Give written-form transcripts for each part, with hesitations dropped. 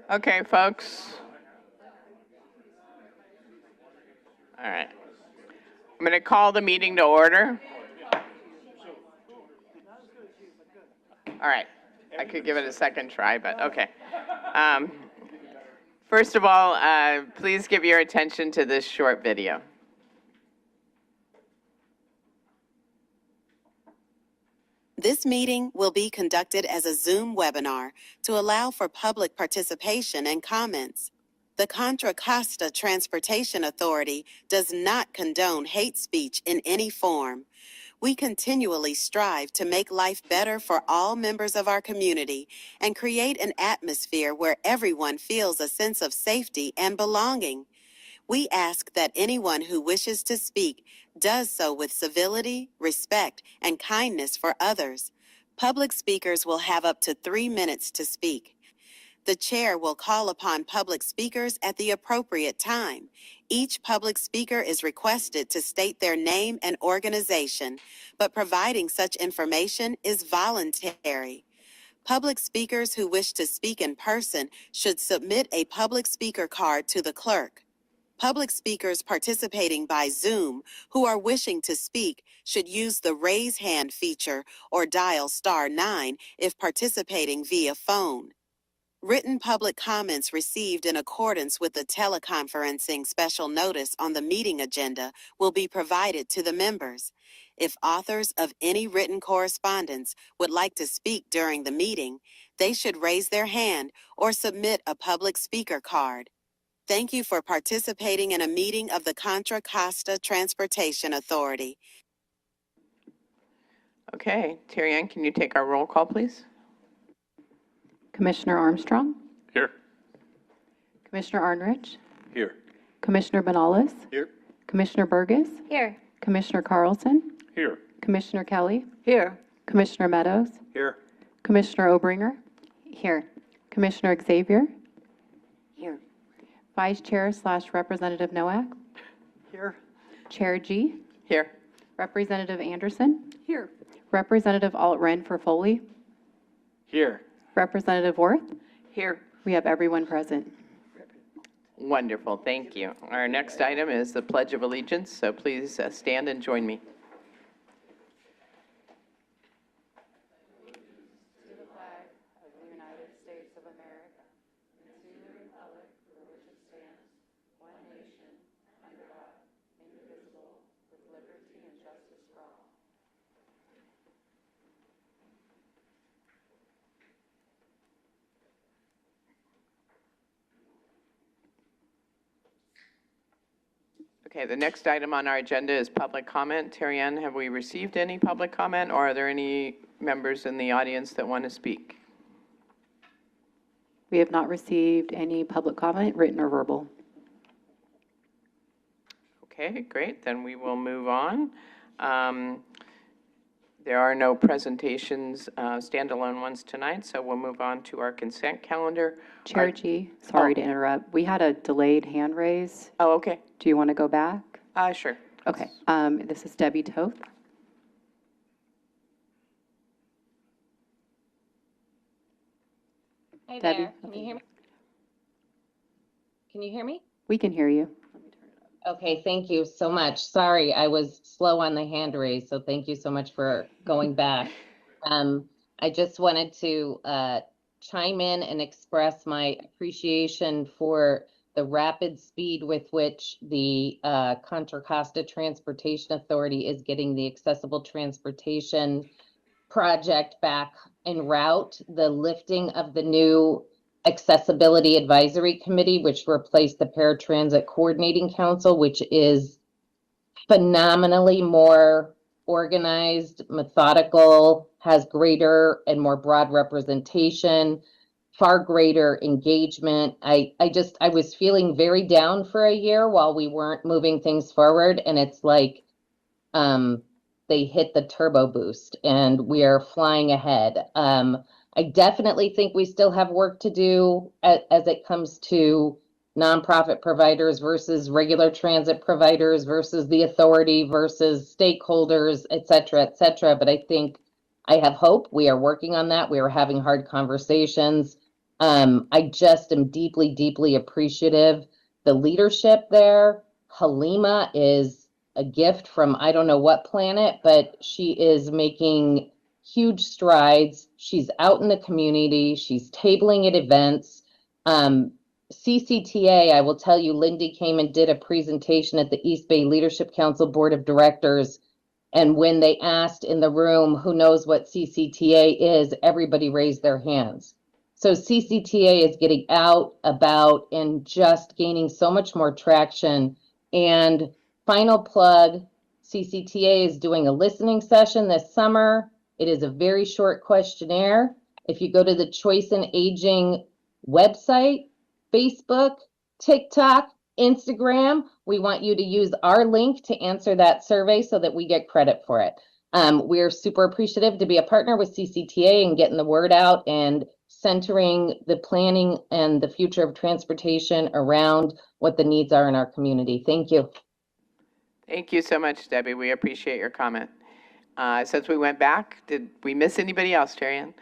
Okay, folks. All right. I'm going to call the meeting to order. All right. I could give it a second try, but okay. First of all, please give your attention to this short video. This meeting will be conducted as a Zoom webinar to allow for public participation and comments. The Contra Costa Transportation Authority does not condone hate speech in any form. We continually strive to make life better for all members of our community and create an atmosphere where everyone feels a sense of safety and belonging. We ask that anyone who wishes to speak does so with civility, respect, and kindness for others. Public speakers will have up to 3 minutes to speak. The chair will call upon public speakers at the appropriate time. Each public speaker is requested to state their name and organization, but providing such information is voluntary. Public speakers who wish to speak in person should submit a public speaker card to the clerk. Public speakers participating by Zoom who are wishing to speak should use the raise hand feature or dial *9 if participating via phone. Written public comments received in accordance with the teleconferencing special notice on the meeting agenda will be provided to the members. If authors of any written correspondence would like to speak during the meeting, they should raise their hand or submit a public speaker card. Thank you for participating in a meeting of the Contra Costa Transportation Authority. Okay, Terry Ann, can you take our roll call, please? Commissioner Armstrong, Here. Commissioner Arnrich, Here. Commissioner Banales, Here. Commissioner Burgess, Here. Commissioner Carlson, Here. Commissioner Kelly, Here. Commissioner Meadows, Here. Commissioner Obringer, Here. Commissioner Xavier, Here. Vice Chair / Representative Noack, Here. Chair G, Here. Representative Anderson, Here. Representative Altren for Foley, Here. Representative Worth. Here. We have everyone present. Wonderful, thank you. Our next item is the Pledge of Allegiance, so please stand and join me. Okay, the next item on our agenda is public comment. Terry Ann, have we received any public comment, or are there any members in the audience that want to speak? We have not received any public comment, written or verbal. Okay, great, then we will move on. There are no presentations, standalone ones tonight, so we'll move on to our consent calendar. Chair G, sorry to interrupt. We had a delayed hand raise. Oh, okay, Do you want to go back? sure. Okay, this is Debbie Toth. Hi Debbie, there. Can you hear me? Can you hear me? We can hear you. Okay, thank you so much. Sorry, I was slow on the hand raise, so thank you so much for going back. I just wanted to chime in and express my appreciation for the rapid speed with which the Contra Costa Transportation Authority is getting the accessible transportation project back en route. The lifting of the new Accessibility Advisory Committee, which replaced the Paratransit Coordinating Council, which is phenomenally more organized, methodical, has greater and more broad representation, far greater engagement. I was feeling very down for a year while we weren't moving things forward, and it's like they hit the turbo boost and we are flying ahead. I definitely think we still have work to do as it comes to nonprofit providers versus regular transit providers versus the authority versus stakeholders, et cetera, et cetera. But I think I have hope. We are working on that. We are having hard conversations. I just am deeply, deeply appreciative. The leadership there, Halima is a gift from I don't know what planet, but she is making huge strides. She's out in the community. She's tabling at events. CCTA, I will tell you, Lindy came and did a presentation at the East Bay Leadership Council Board of Directors. And when they asked in the room, who knows what CCTA is, everybody raised their hands. So CCTA is getting out, about, and just gaining so much more traction. And final plug, CCTA is doing a listening session this summer. It is a very short questionnaire. If you go to the Choice in Aging website, Facebook, TikTok, Instagram, we want you to use our link to answer that survey so that we get credit for it. We're super appreciative to be a partner with CCTA and getting the word out and centering the planning and the future of transportation around what the needs are in our community. Thank you. Thank you so much, Debbie. We appreciate your comment. Since we went back, did we miss anybody else, Terry Ann?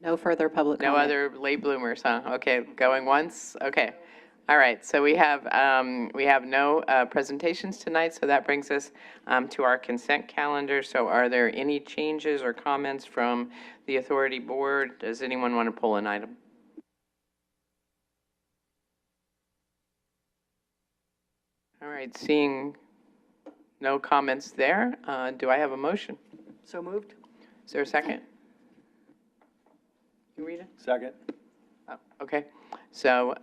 No further public No comment. other late bloomers, huh? Okay, going once? Okay. All right, so we have no presentations tonight, so that brings us to our consent calendar. So are there any changes or comments from the authority board? Does anyone want to pull an item? All right, seeing no comments there, do I have a motion? So moved? Is there a second? You read it? Second. Oh, okay. So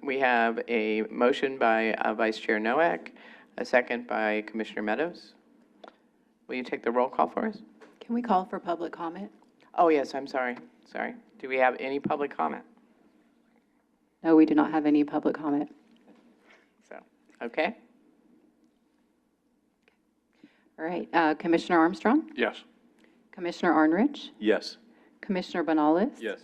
we have a motion by Vice Chair Noack, a second by Commissioner Meadows. Will you take the roll call for us? Can we call for public comment? Oh, yes, I'm sorry. Sorry. Do we have any public comment? No, we do not have any public comment. So, okay. All right, Commissioner Armstrong, Yes. Commissioner Arnrich, Yes. Commissioner Banales. Yes.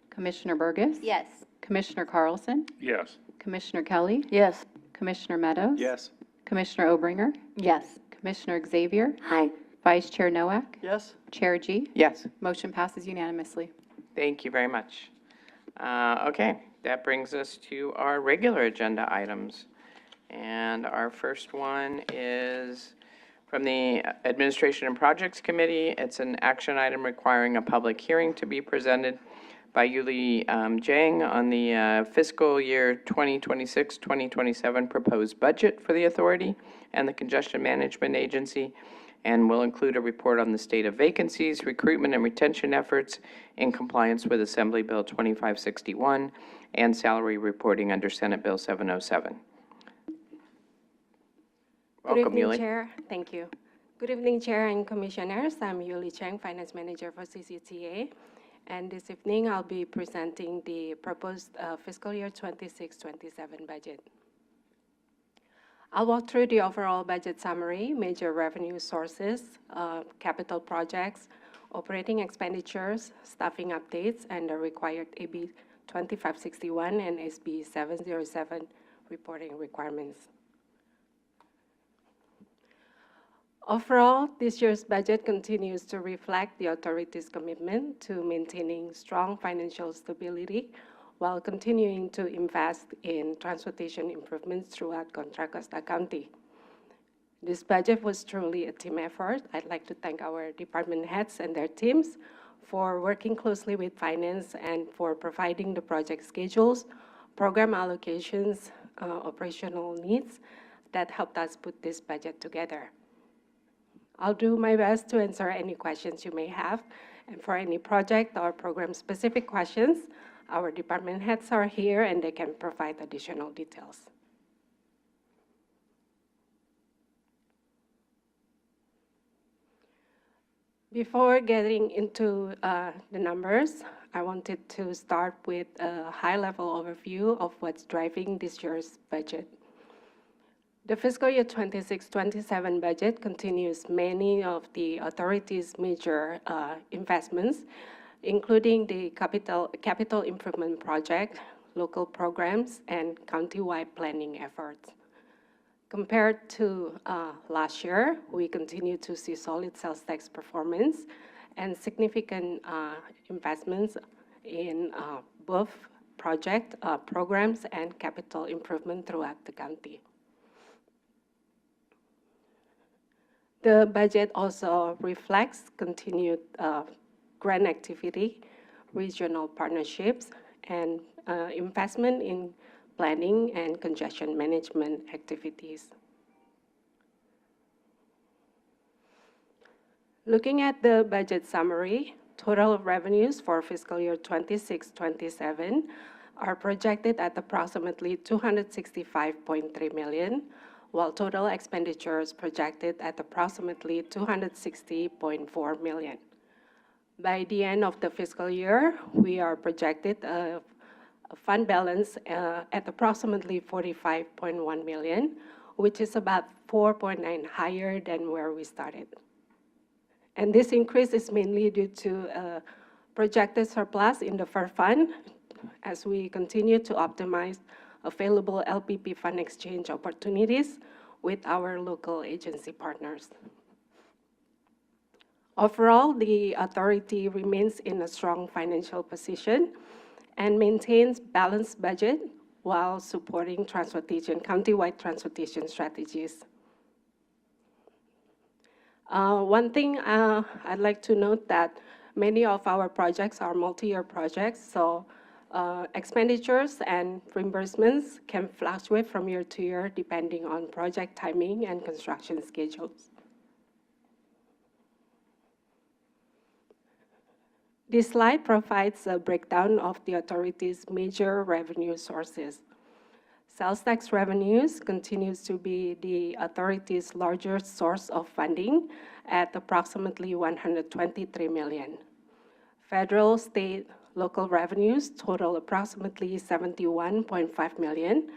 Commissioner Burgess. Yes. Commissioner Carlson, Yes. Commissioner Kelly, Yes. Commissioner Meadows. Yes. Commissioner Obringer, Yes. Commissioner Xavier, Hi. Vice Chair Noack, Yes. Chair G. Yes. Motion passes unanimously. Thank you very much. Okay, that brings us to our regular agenda items. And our first one is from the Administration and Projects Committee. It's an action item requiring a public hearing to be presented by Yuli Zhang on the fiscal year 2026-2027 proposed budget for the authority and the Congestion Management Agency, and will include a report on the state of vacancies, recruitment and retention efforts in compliance with Assembly Bill 2561 and salary reporting under Senate Bill 707. Good Welcome, evening, Yuli. Chair. Thank you. Good evening, Chair and Commissioners. I'm Yuli Cheng, Finance Manager for CCTA. And this evening, I'll be presenting the proposed fiscal year 26-27 budget. I'll walk through the overall budget summary, major revenue sources, capital projects, operating expenditures, staffing updates, and the required AB 2561 and SB 707 reporting requirements. Overall, this year's budget continues to reflect the authority's commitment to maintaining strong financial stability while continuing to invest in transportation improvements throughout Contra Costa County. This budget was truly a team effort. I'd like to thank our department heads and their teams for working closely with finance and for providing the project schedules, program allocations, operational needs that helped us put this budget together. I'll do my best to answer any questions you may have, and for any project or program-specific questions, our department heads are here and they can provide additional details. Before getting into the numbers, I wanted to start with a high-level overview of what's driving this year's budget. The fiscal year 26-27 budget continues many of the authority's major investments, including the capital improvement project, local programs, and countywide planning efforts. Compared to last year, we continue to see solid sales tax performance and significant investments in both project programs and capital improvement throughout the county. The budget also reflects continued grant activity, regional partnerships, and investment in planning and congestion management activities. Looking at the budget summary, total revenues for fiscal year 26-27 are projected at approximately $265.3 million, while total expenditures projected at approximately $260.4 million. By the end of the fiscal year, we are projected a fund balance at approximately $45.1 million, which is about 4.9 higher than where we started. And this increase is mainly due to projected surplus in the FER fund as we continue to optimize available LPP fund exchange opportunities with our local agency partners. Overall, the authority remains in a strong financial position and maintains balanced budget while supporting countywide transportation strategies. One thing I'd like to note that many of our projects are multi-year projects, so expenditures and reimbursements can fluctuate from year to year depending on project timing and construction schedules. This slide provides a breakdown of the authority's major revenue sources. Sales tax revenues continues to be the authority's largest source of funding at approximately $123 million. Federal, state, local revenues total approximately $71.5 million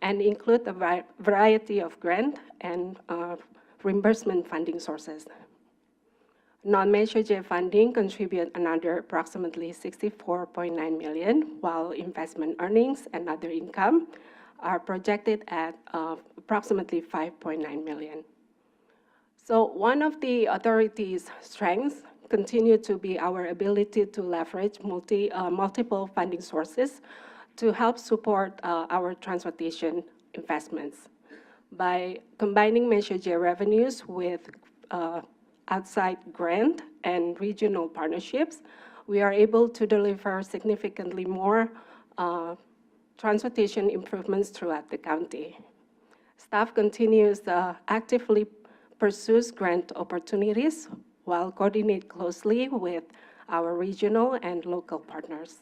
and include a variety of grant and reimbursement funding sources. Non-Measure J funding contribute another approximately $64.9 million, while investment earnings and other income are projected at approximately $5.9 million. So one of the authority's strengths continue to be our ability to leverage multiple funding sources to help support our transportation investments. By combining Measure J revenues with outside grant and regional partnerships, we are able to deliver significantly more transportation improvements throughout the county. Staff continues actively pursues grant opportunities while coordinate closely with our regional and local partners.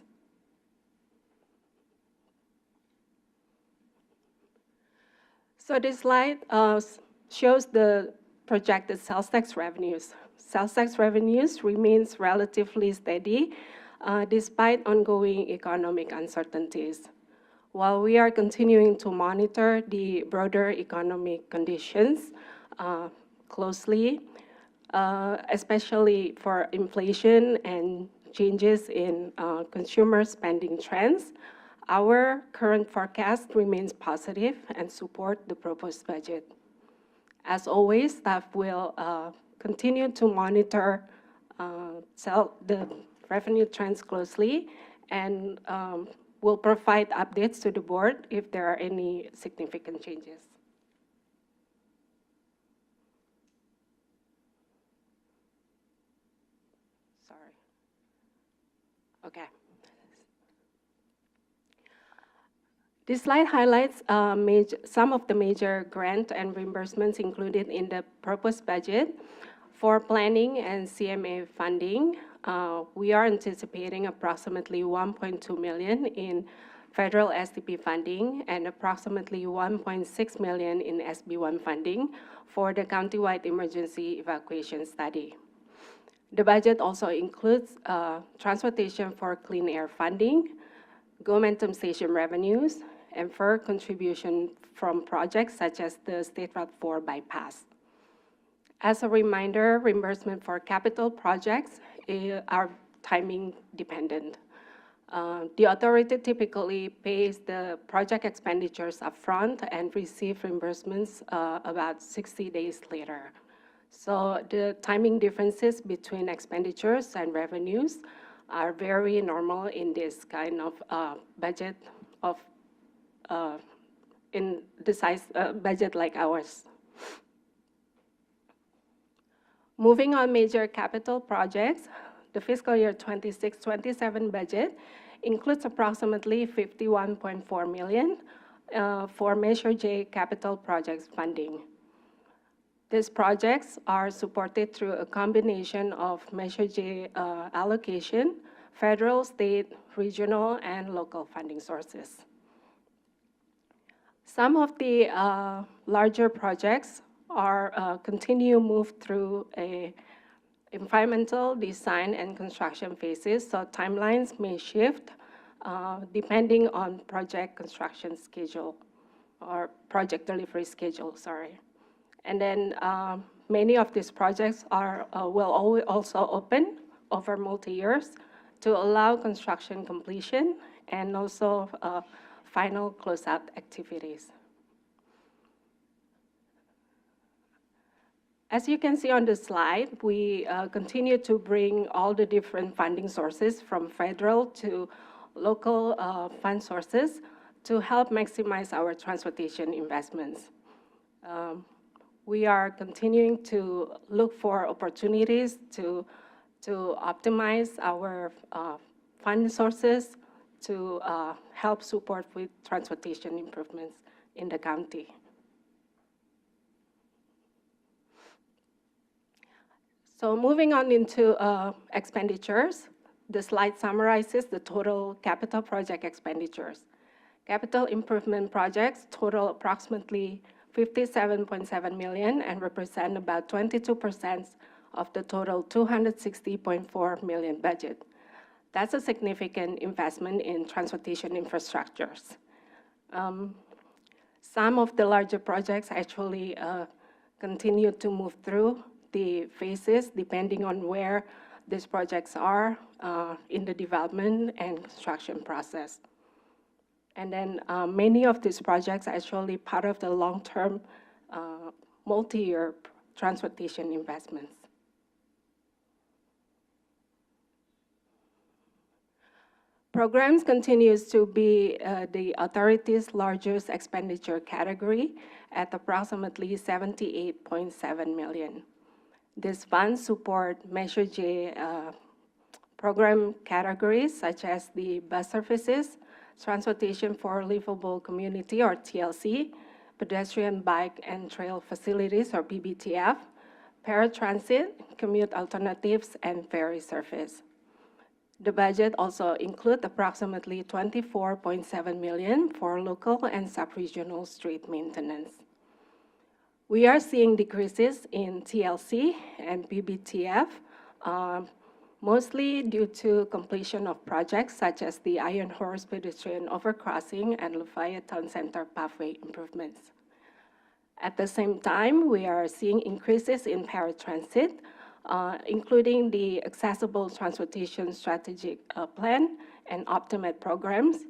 So this slide shows the projected sales tax revenues. Sales tax revenues remains relatively steady despite ongoing economic uncertainties. While we are continuing to monitor the broader economic conditions closely, especially for inflation and changes in consumer spending trends, our current forecast remains positive and support the proposed budget. As always, staff will continue to monitor the revenue trends closely and will provide updates to the board if there are any significant changes. Sorry. Okay. This slide highlights some of the major grant and reimbursements included in the proposed budget. For planning and CMA funding, we are anticipating approximately $1.2 million in federal SDP funding and approximately $1.6 million in SB1 funding for the countywide emergency evacuation study. The budget also includes transportation for clean air funding, Go-Momentum station revenues, and FER contribution from projects such as the State Route 4 bypass. As a reminder, reimbursement for capital projects are timing dependent. The authority typically pays the project expenditures upfront and receive reimbursements about 60 days later. So the timing differences between expenditures and revenues are very normal in this kind of budget of in the size budget like ours. Moving on major capital projects, the fiscal year 26-27 budget includes approximately 51.4 million for Measure J capital projects funding. These projects are supported through a combination of Measure J allocation, federal, state, regional, and local funding sources. Some of the larger projects are continue move through a environmental design and construction phases, so timelines may shift depending on project construction schedule or project delivery schedule, sorry. And then many of these projects will also open over multi-years to allow construction completion and also final closeout activities. As you can see on the slide, we continue to bring all the different funding sources from federal to local fund sources to help maximize our transportation investments. We are continuing to look for opportunities to optimize our fund sources to help support with transportation improvements in the county. So moving on into expenditures, the slide summarizes the total capital project expenditures. Capital improvement projects total approximately 57.7 million and represent about 22% of the total 260.4 million budget. That's a significant investment in transportation infrastructures. Some of the larger projects actually continue to move through the phases depending on where these projects are in the development and construction process. And then many of these projects are actually part of the long-term multi-year transportation investments. Programs continues to be the authority's largest expenditure category at approximately 78.7 million. These funds support Measure J program categories such as the bus services, Transportation for Livable Community or TLC, pedestrian bike and trail facilities or PBTF, paratransit, commute alternatives, and ferry service. The budget also includes approximately 24.7 million for local and sub-regional street maintenance. We are seeing decreases in TLC and PBTF, mostly due to completion of projects such as the Iron Horse pedestrian overcrossing and Lafayette Town Center pathway improvements. At the same time, we are seeing increases in paratransit, including the Accessible Transportation Strategic Plan and Optimat programs.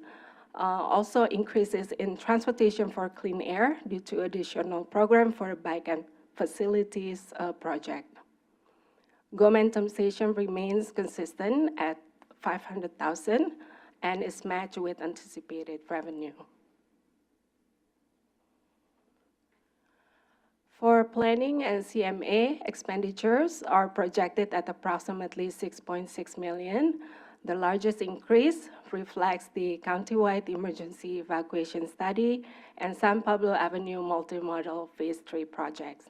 Also increases in Transportation for Clean Air due to additional program for bike and facilities project. Momentum station remains consistent at 500,000 and is matched with anticipated revenue. For planning and CMA, expenditures are projected at approximately 6.6 million. The largest increase reflects the countywide emergency evacuation study and San Pablo Avenue multimodal phase 3 projects.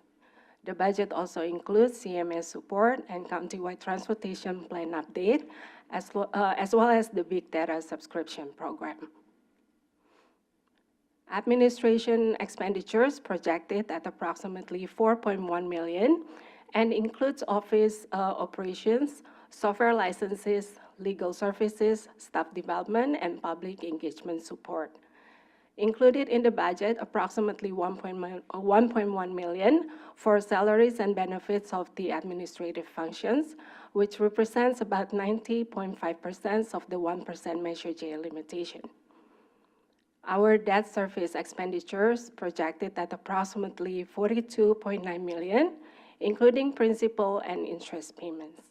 The budget also includes CMS support and countywide transportation plan update, as well as the big data subscription program. Administration expenditures projected at approximately 4.1 million and includes office operations, software licenses, legal services, staff development, and public engagement support. Included in the budget, approximately 1.1 million for salaries and benefits of the administrative functions, which represents about 90.5% of the 1% Measure J limitation. Our debt service expenditures projected at approximately 42.9 million, including principal and interest payments.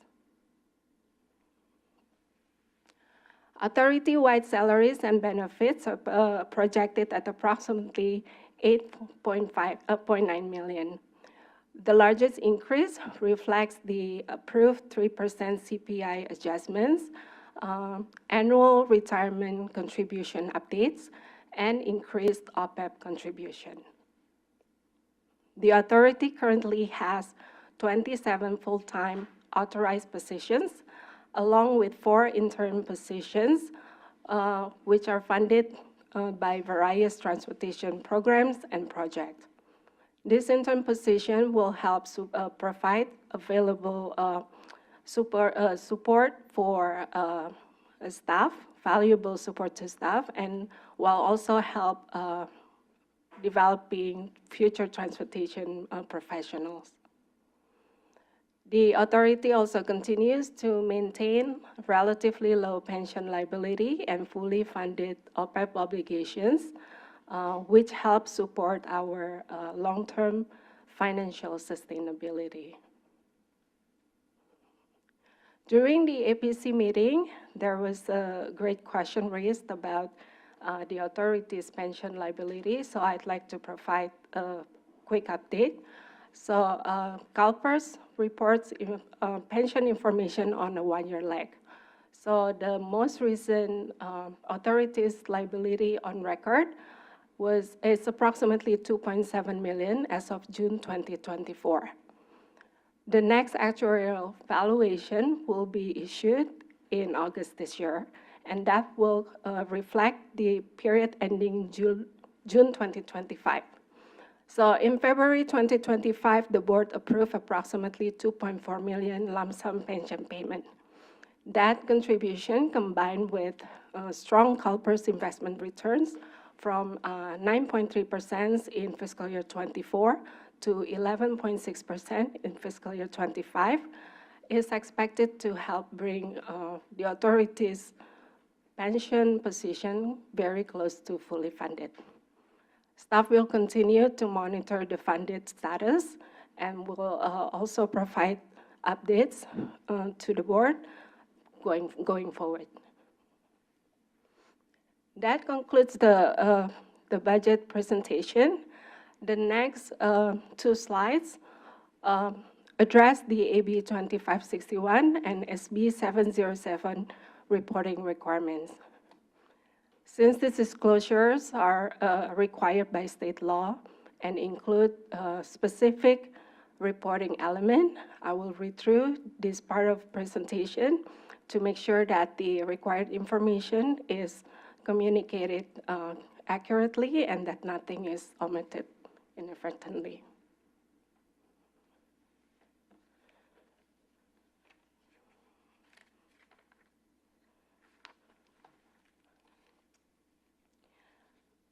Authority-wide salaries and benefits are projected at approximately 8.9 million. The largest increase reflects the approved 3% CPI adjustments, annual retirement contribution updates, and increased OPEB contribution. The authority currently has 27 full-time authorized positions, along with 4 interim positions, which are funded by various transportation programs and projects. This intern position will help provide available support for staff, valuable support to staff, and while also help developing future transportation professionals. The authority also continues to maintain relatively low pension liability and fully funded OPEB obligations, which help support our long-term financial sustainability. During the APC meeting, there was a great question raised about the authority's pension liability, so I'd like to provide a quick update. So CalPERS reports pension information on a 1-year lag. So the most recent authority's liability on record is approximately 2.7 million as of June 2024. The next actuarial valuation will be issued in August this year, and that will reflect the period ending June 2025. So in February 2025, the board approved approximately 2.4 million lump sum pension payment. That contribution, combined with strong CalPERS investment returns from 9.3% in fiscal year 24 to 11.6% in fiscal year 25, is expected to help bring the authority's pension position very close to fully funded. Staff will continue to monitor the funded status and will also provide updates to the board going forward. That concludes the budget presentation. The next 2 slides address the AB 2561 and SB 707 reporting requirements. Since these disclosures are required by state law and include a specific reporting element, I will read through this part of presentation to make sure that the required information is communicated accurately and that nothing is omitted inadvertently.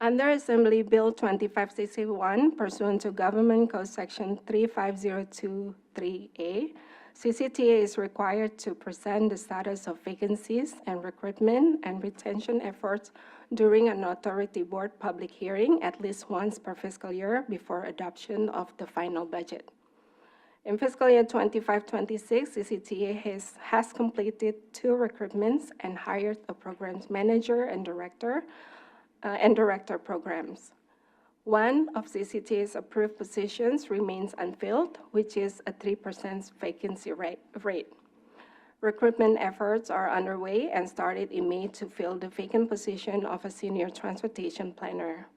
Under Assembly Bill 2561, pursuant to Government Code Section 35023A, CCTA is required to present the status of vacancies and recruitment and retention efforts during an authority board public hearing at least once per fiscal year before adoption of the final budget. In fiscal year 25-26, CCTA has completed 2 recruitments and hired a programs manager and director programs. One of CCTA's approved positions remains unfilled, which is a 3% vacancy rate. Recruitment efforts are underway and started in May to fill the vacant position of a senior transportation planner.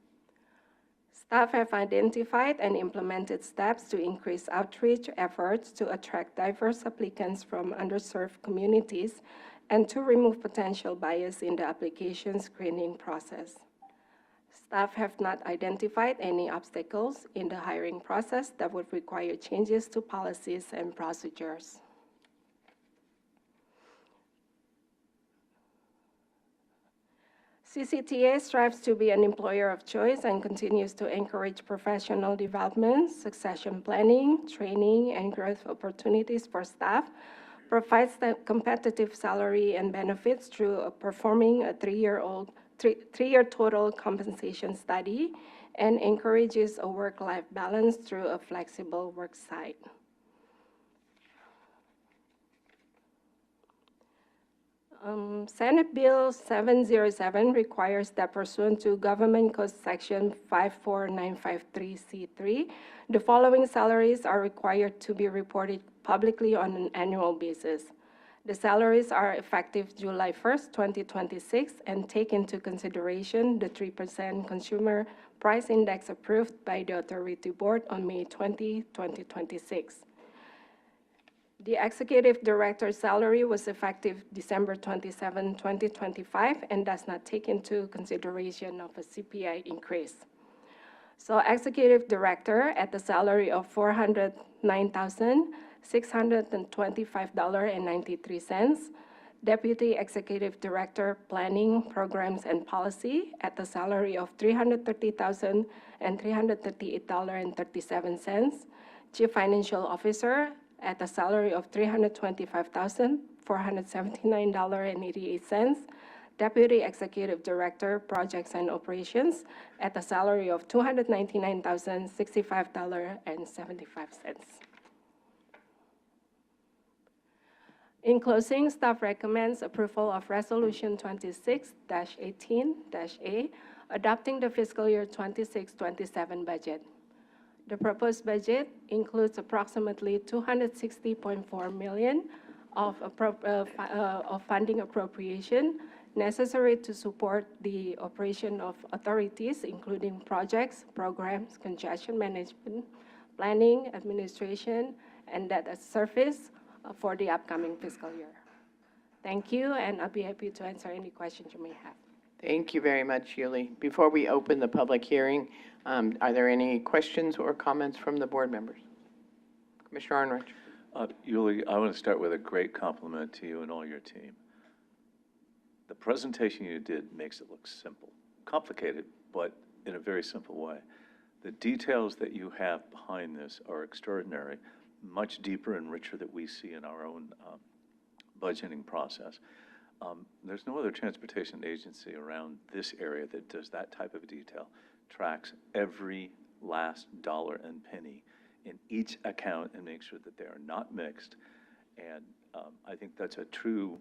Staff have identified and implemented steps to increase outreach efforts to attract diverse applicants from underserved communities and to remove potential bias in the application screening process. Staff have not identified any obstacles in the hiring process that would require changes to policies and procedures. CCTA strives to be an employer of choice and continues to encourage professional development, succession planning, training, and growth opportunities for staff, provides the competitive salary and benefits through performing a 3-year total compensation study, and encourages a work-life balance through a flexible work site. Senate Bill 707 requires that pursuant to Government Code Section 54953C3, the following salaries are required to be reported publicly on an annual basis. The salaries are effective July 1st, 2026, and take into consideration the 3% Consumer Price Index approved by the Authority Board on May 20, 2026. The executive director's salary was effective December 27, 2025, and does not take into consideration of a CPI increase. So executive director at the salary of $409,625.93. Deputy executive director planning, programs, and policy at the salary of $330,338.37. Chief financial officer at the salary of $325,479.88. Deputy Executive Director, Projects and Operations at the salary of $299,065.75. In closing, staff recommends approval of Resolution 26-18-A, adopting the fiscal year 26-27 budget. The proposed budget includes approximately $260.4 million of funding appropriation necessary to support the operation of authorities, including projects, programs, congestion management, planning, administration, and debt service for the upcoming fiscal year. Thank you, and I'll be happy to answer any questions you may have. Thank you very much, Yuli. Before we open the public hearing, are there any questions or comments from the board members? Commissioner Arnrich. Yuli, I want to start with a great compliment to you and all your team. The presentation you did makes it look simple, complicated, but in a very simple way. The details that you have behind this are extraordinary, much deeper and richer than we see in our own budgeting process. There's no other transportation agency around this area that does that type of detail, tracks every last dollar and penny in each account and makes sure that they are not mixed. And I think that's a true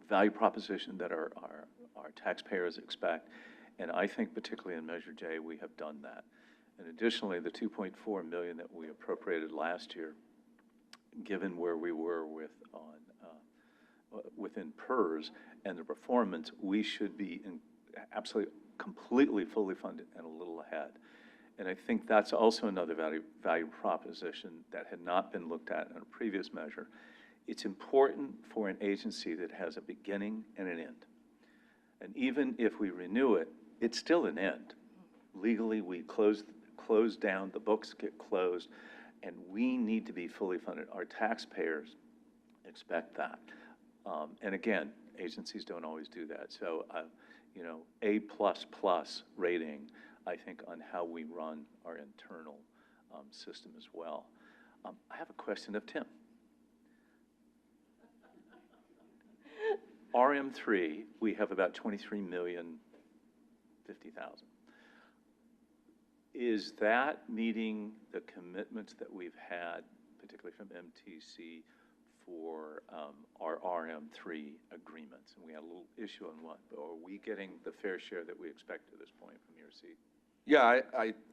value proposition that our taxpayers expect. And I think particularly in Measure J, we have done that. And additionally, the $2.4 million that we appropriated last year, given where we were within PERS and the performance, we should be absolutely, completely fully funded and a little ahead. And I think that's also another value proposition that had not been looked at in a previous measure. It's important for an agency that has a beginning and an end. And even if we renew it, it's still an end. Legally, we close down, the books get closed, and we need to be fully funded. Our taxpayers expect that. And again, agencies don't always do that. So, A++ rating, I think, on how we run our internal system as well. I have a question of Tim. RM3, we have about 23,050,000. Is that meeting the commitments that we've had, particularly from MTC, for our RM3 agreements? And we had a little issue on one, but are we getting the fair share that we expect at this point from your seat? Yeah,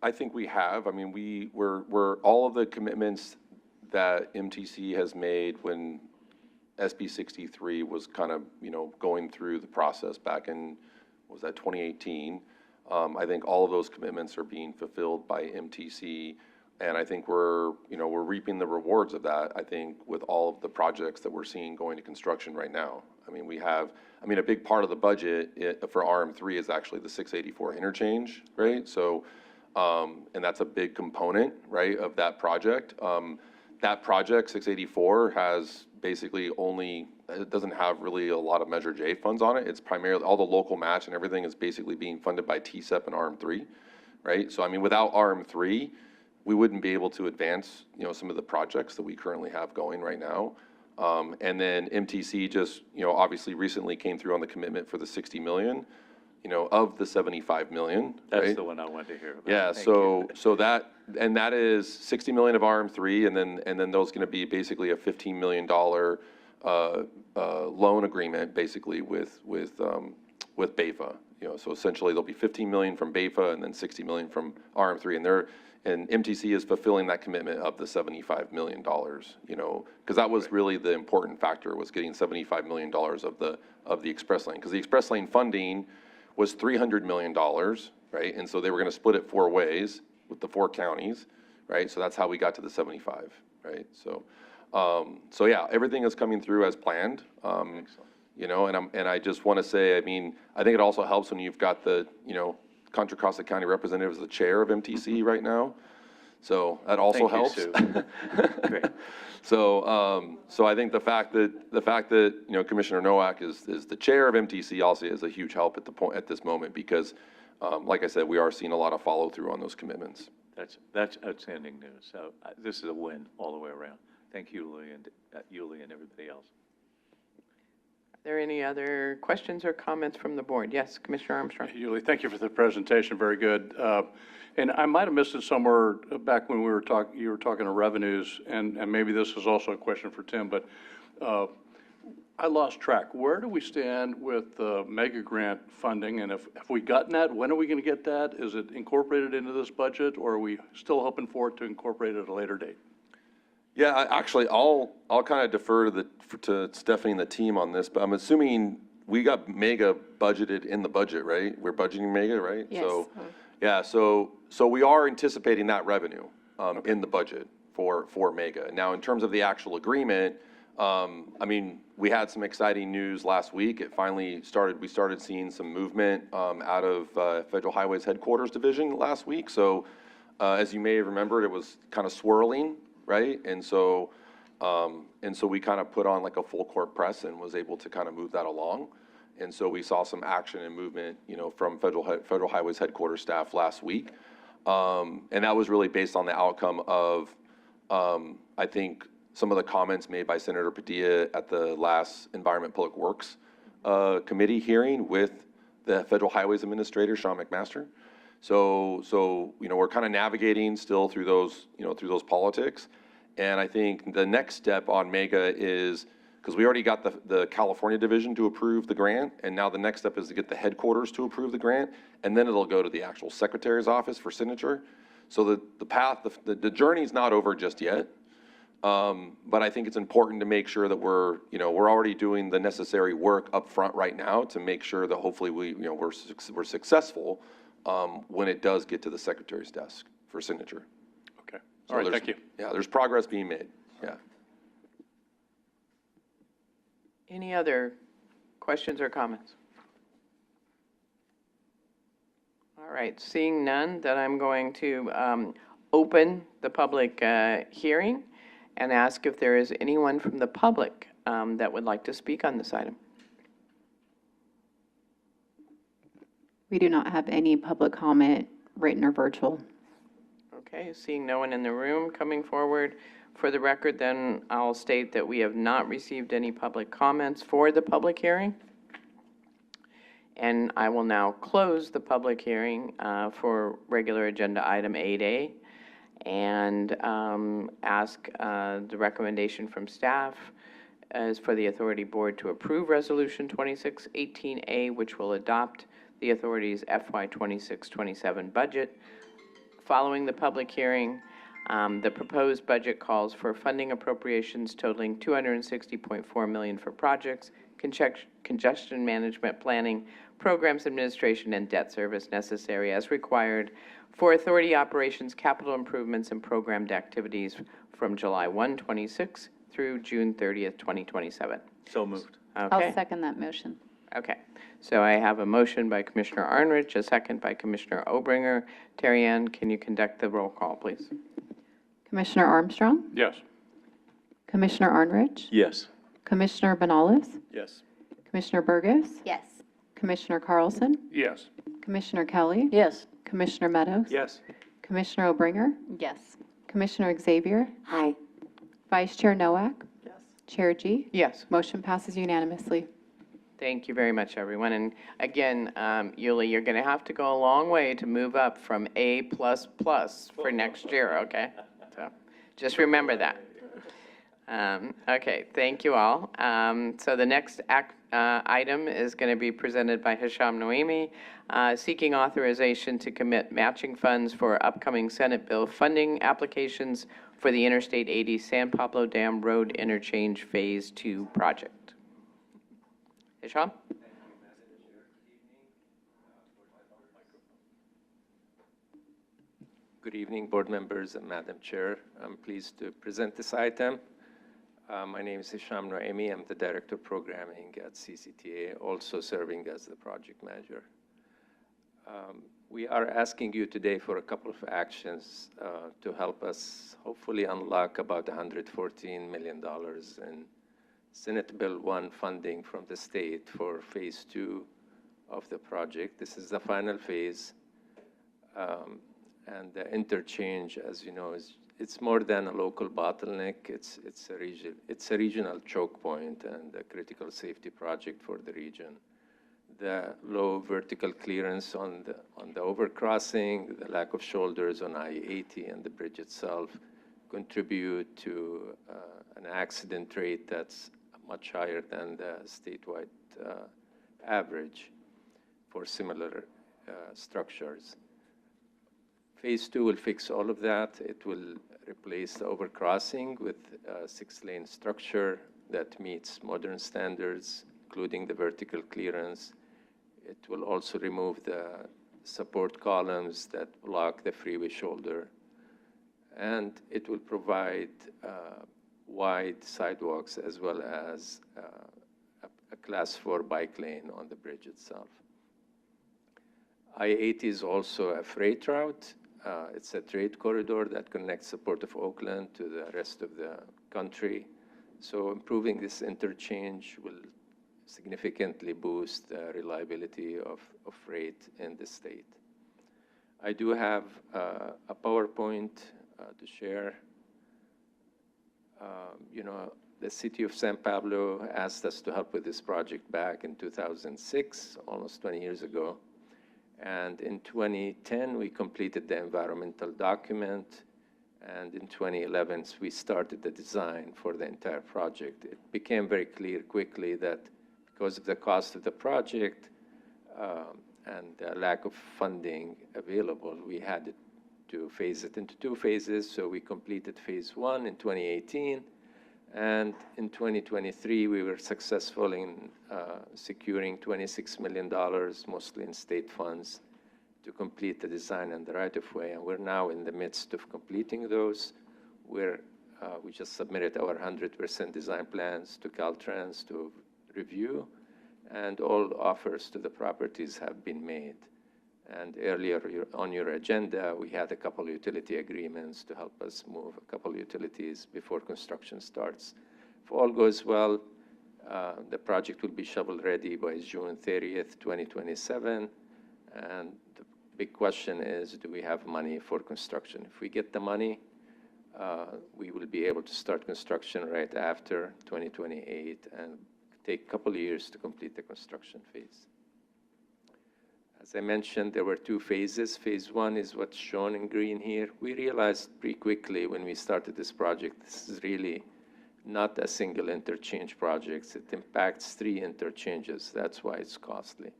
I think we have. I mean, we're all of the commitments that MTC has made when SB 63 was kind of, going through the process back in, what was that, 2018. I think all of those commitments are being fulfilled by MTC, and I think we're reaping the rewards of that, I think, with all of the projects that we're seeing going to construction right now. I mean, a big part of the budget for RM3 is actually the 684 interchange, right? So, and that's a big component, right, of that project. That project, 684, has basically it doesn't have really a lot of Measure J funds on it. It's primarily, all the local match and everything is basically being funded by TCEP and RM3, right? So, I mean, without RM3, we wouldn't be able to advance, some of the projects that we currently have going right now. And then MTC just, obviously recently came through on the commitment for the 60 million, of the 75 million. That's right? the one I wanted to hear about. Yeah, Thank you. so that is 60 million of RM3, and then those going to be basically a $15 million loan agreement, basically, with BEFA. You know, so essentially, there'll be 15 million from BEFA and then 60 million from RM3, and MTC is fulfilling that commitment of the $75 million, you know, because that was really the important factor, was getting $75 million of the Express Lane, because the Express Lane funding was $300 million, right? And so they were going to split it 4 ways with the 4 counties, right? So that's how we got to the 75, right? So, so yeah, everything is coming through as planned. You know, and I just want to say, I mean, I think it also helps when you've got the, you know, Contra Costa County representative as the chair of MTC right now. So that also helps. Thank you, Sue. Great. So, so I think the fact that, you know, Commissioner Nowak is the chair of MTC also is a huge help at this moment, because, like I said, we are seeing a lot of follow through on those commitments. That's outstanding news. So this is a win all the way around. Thank you, Yuli and everybody else. Are there any other questions or comments from the board? Yes, Commissioner Armstrong. Yuli, thank you for the presentation, very good. And I might have missed it somewhere back when you were talking to revenues, and maybe this is also a question for Tim, but I lost track. Where do we stand with the mega grant funding, and have we gotten that? When are we going to get that? Is it incorporated into this budget, or are we still hoping for it to incorporate it at a later date? Yeah, actually, I'll kind of defer to Stephanie and the team on this, but I'm assuming we got mega budgeted in the budget, right? We're budgeting mega, right? Yes. So, yeah, so we are anticipating that revenue in the budget for mega. Now, in terms of the actual agreement, I mean, we had some exciting news last week. It finally started. We started seeing some movement out of Federal Highways Headquarters Division last week. So, as you may have remembered, it was kind of swirling, right? And so we kind of put on like a full court press and was able to kind of move that along. And so we saw some action and movement, you know, from Federal Highways Headquarters staff last week. And that was really based on the outcome of, I think, some of the comments made by Senator Padilla at the last Environment Public Works Committee hearing with the Federal Highways Administrator, Sean McMaster. So, you know, we're kind of navigating still through those, you know, through those politics. And I think the next step on mega is, because we already got the California division to approve the grant, and now the next step is to get the headquarters to approve the grant, and then it'll go to the actual secretary's office for signature. So the path, the journey's not over just yet. But I think it's important to make sure that we're already doing the necessary work up front right now to make sure that hopefully we're successful when it does get to the secretary's desk for signature. Okay. So All right, thank you. Yeah, there's progress being made. Yeah. Any other questions or comments? All right, seeing none, then I'm going to open the public hearing and ask if there is anyone from the public that would like to speak on this item. We do not have any public comment, written or virtual. Okay, seeing no one in the room coming forward, for the record, then I'll state that we have not received any public comments for the public hearing. And I will now close the public hearing for regular agenda item 8A and ask the recommendation from staff as for the authority board to approve resolution 2618A, which will adopt the authority's FY 26-27 budget. Following the public hearing, the proposed budget calls for funding appropriations totaling $260.4 million for projects, congestion management planning, programs administration, and debt service necessary as required for authority operations, capital improvements, and programmed activities from July 1, 26 through June 30th, 2027. So moved. I'll Okay. second that motion. Okay, so I have a motion by Commissioner Arnrich, a second by Commissioner Obringer. Terry Ann, can you conduct the roll call, please? Commissioner Armstrong? Yes. Commissioner Arnrich? Yes. Commissioner Banales? Yes. Commissioner Burgess? Yes. Commissioner Carlson? Yes. Commissioner Kelly? Yes. Commissioner Meadows? Yes. Commissioner Obringer? Yes. Commissioner Xavier? Aye. Vice Chair Nowak? Yes. Chair G? Yes. Motion passes unanimously. Thank you very much, everyone. And again, Yuli, you're going to have to go a long way to move up from A++ for next year, okay? So just remember that. Okay, thank you all. So the next item is going to be presented by Hisham Noemi, seeking authorization to commit matching funds for upcoming Senate bill funding applications for the Interstate 80 San Pablo Dam Road Interchange Phase 2 project. Hisham? Good evening, board members and Madam Chair. I'm pleased to present this item. My name is Hisham Noemi. I'm the Director of Programming at CCTA, also serving as the project manager. We are asking you today for a couple of actions to help us hopefully unlock about $114 million in Senate Bill 1 funding from the state for Phase 2 of the project. This is the final phase. And the interchange, as you know, it's more than a local bottleneck. It's a regional choke point and a critical safety project for the region. The low vertical clearance on the overcrossing, the lack of shoulders on I-80 and the bridge itself contribute to an accident rate that's much higher than the statewide average for similar structures. Phase 2 will fix all of that. It will replace the overcrossing with a 6-lane structure that meets modern standards, including the vertical clearance. It will also remove the support columns that block the freeway shoulder. And it will provide wide sidewalks as well as a Class 4 bike lane on the bridge itself. I-80 is also a freight route. It's a trade corridor that connects the Port of Oakland to the rest of the country. So improving this interchange will significantly boost the reliability of freight in the state. I do have a PowerPoint to share. The city of San Pablo asked us to help with this project back in 2006, almost 20 years ago. And in 2010, we completed the environmental document. And in 2011, we started the design for the entire project. It became very clear quickly that because of the cost of the project and the lack of funding available, we had to phase it into 2 phases. So we completed phase 1 in 2018. And in 2023, we were successful in securing $26 million, mostly in state funds, to complete the design and the right-of-way. And we're now in the midst of completing those. We just submitted our 100% design plans to Caltrans to review, and all offers to the properties have been made. And earlier on your agenda, we had a couple utility agreements to help us move a couple utilities before construction starts. If all goes well, the project will be shovel-ready by June 30th, 2027. And the big question is, do we have money for construction? If we get the money, we will be able to start construction right after 2028 and take a couple of years to complete the construction phase. As I mentioned, there were 2 phases. Phase 1 is what's shown in green here. We realized pretty quickly when we started this project, this is really not a single interchange project. It impacts 3 interchanges. That's why it's costly.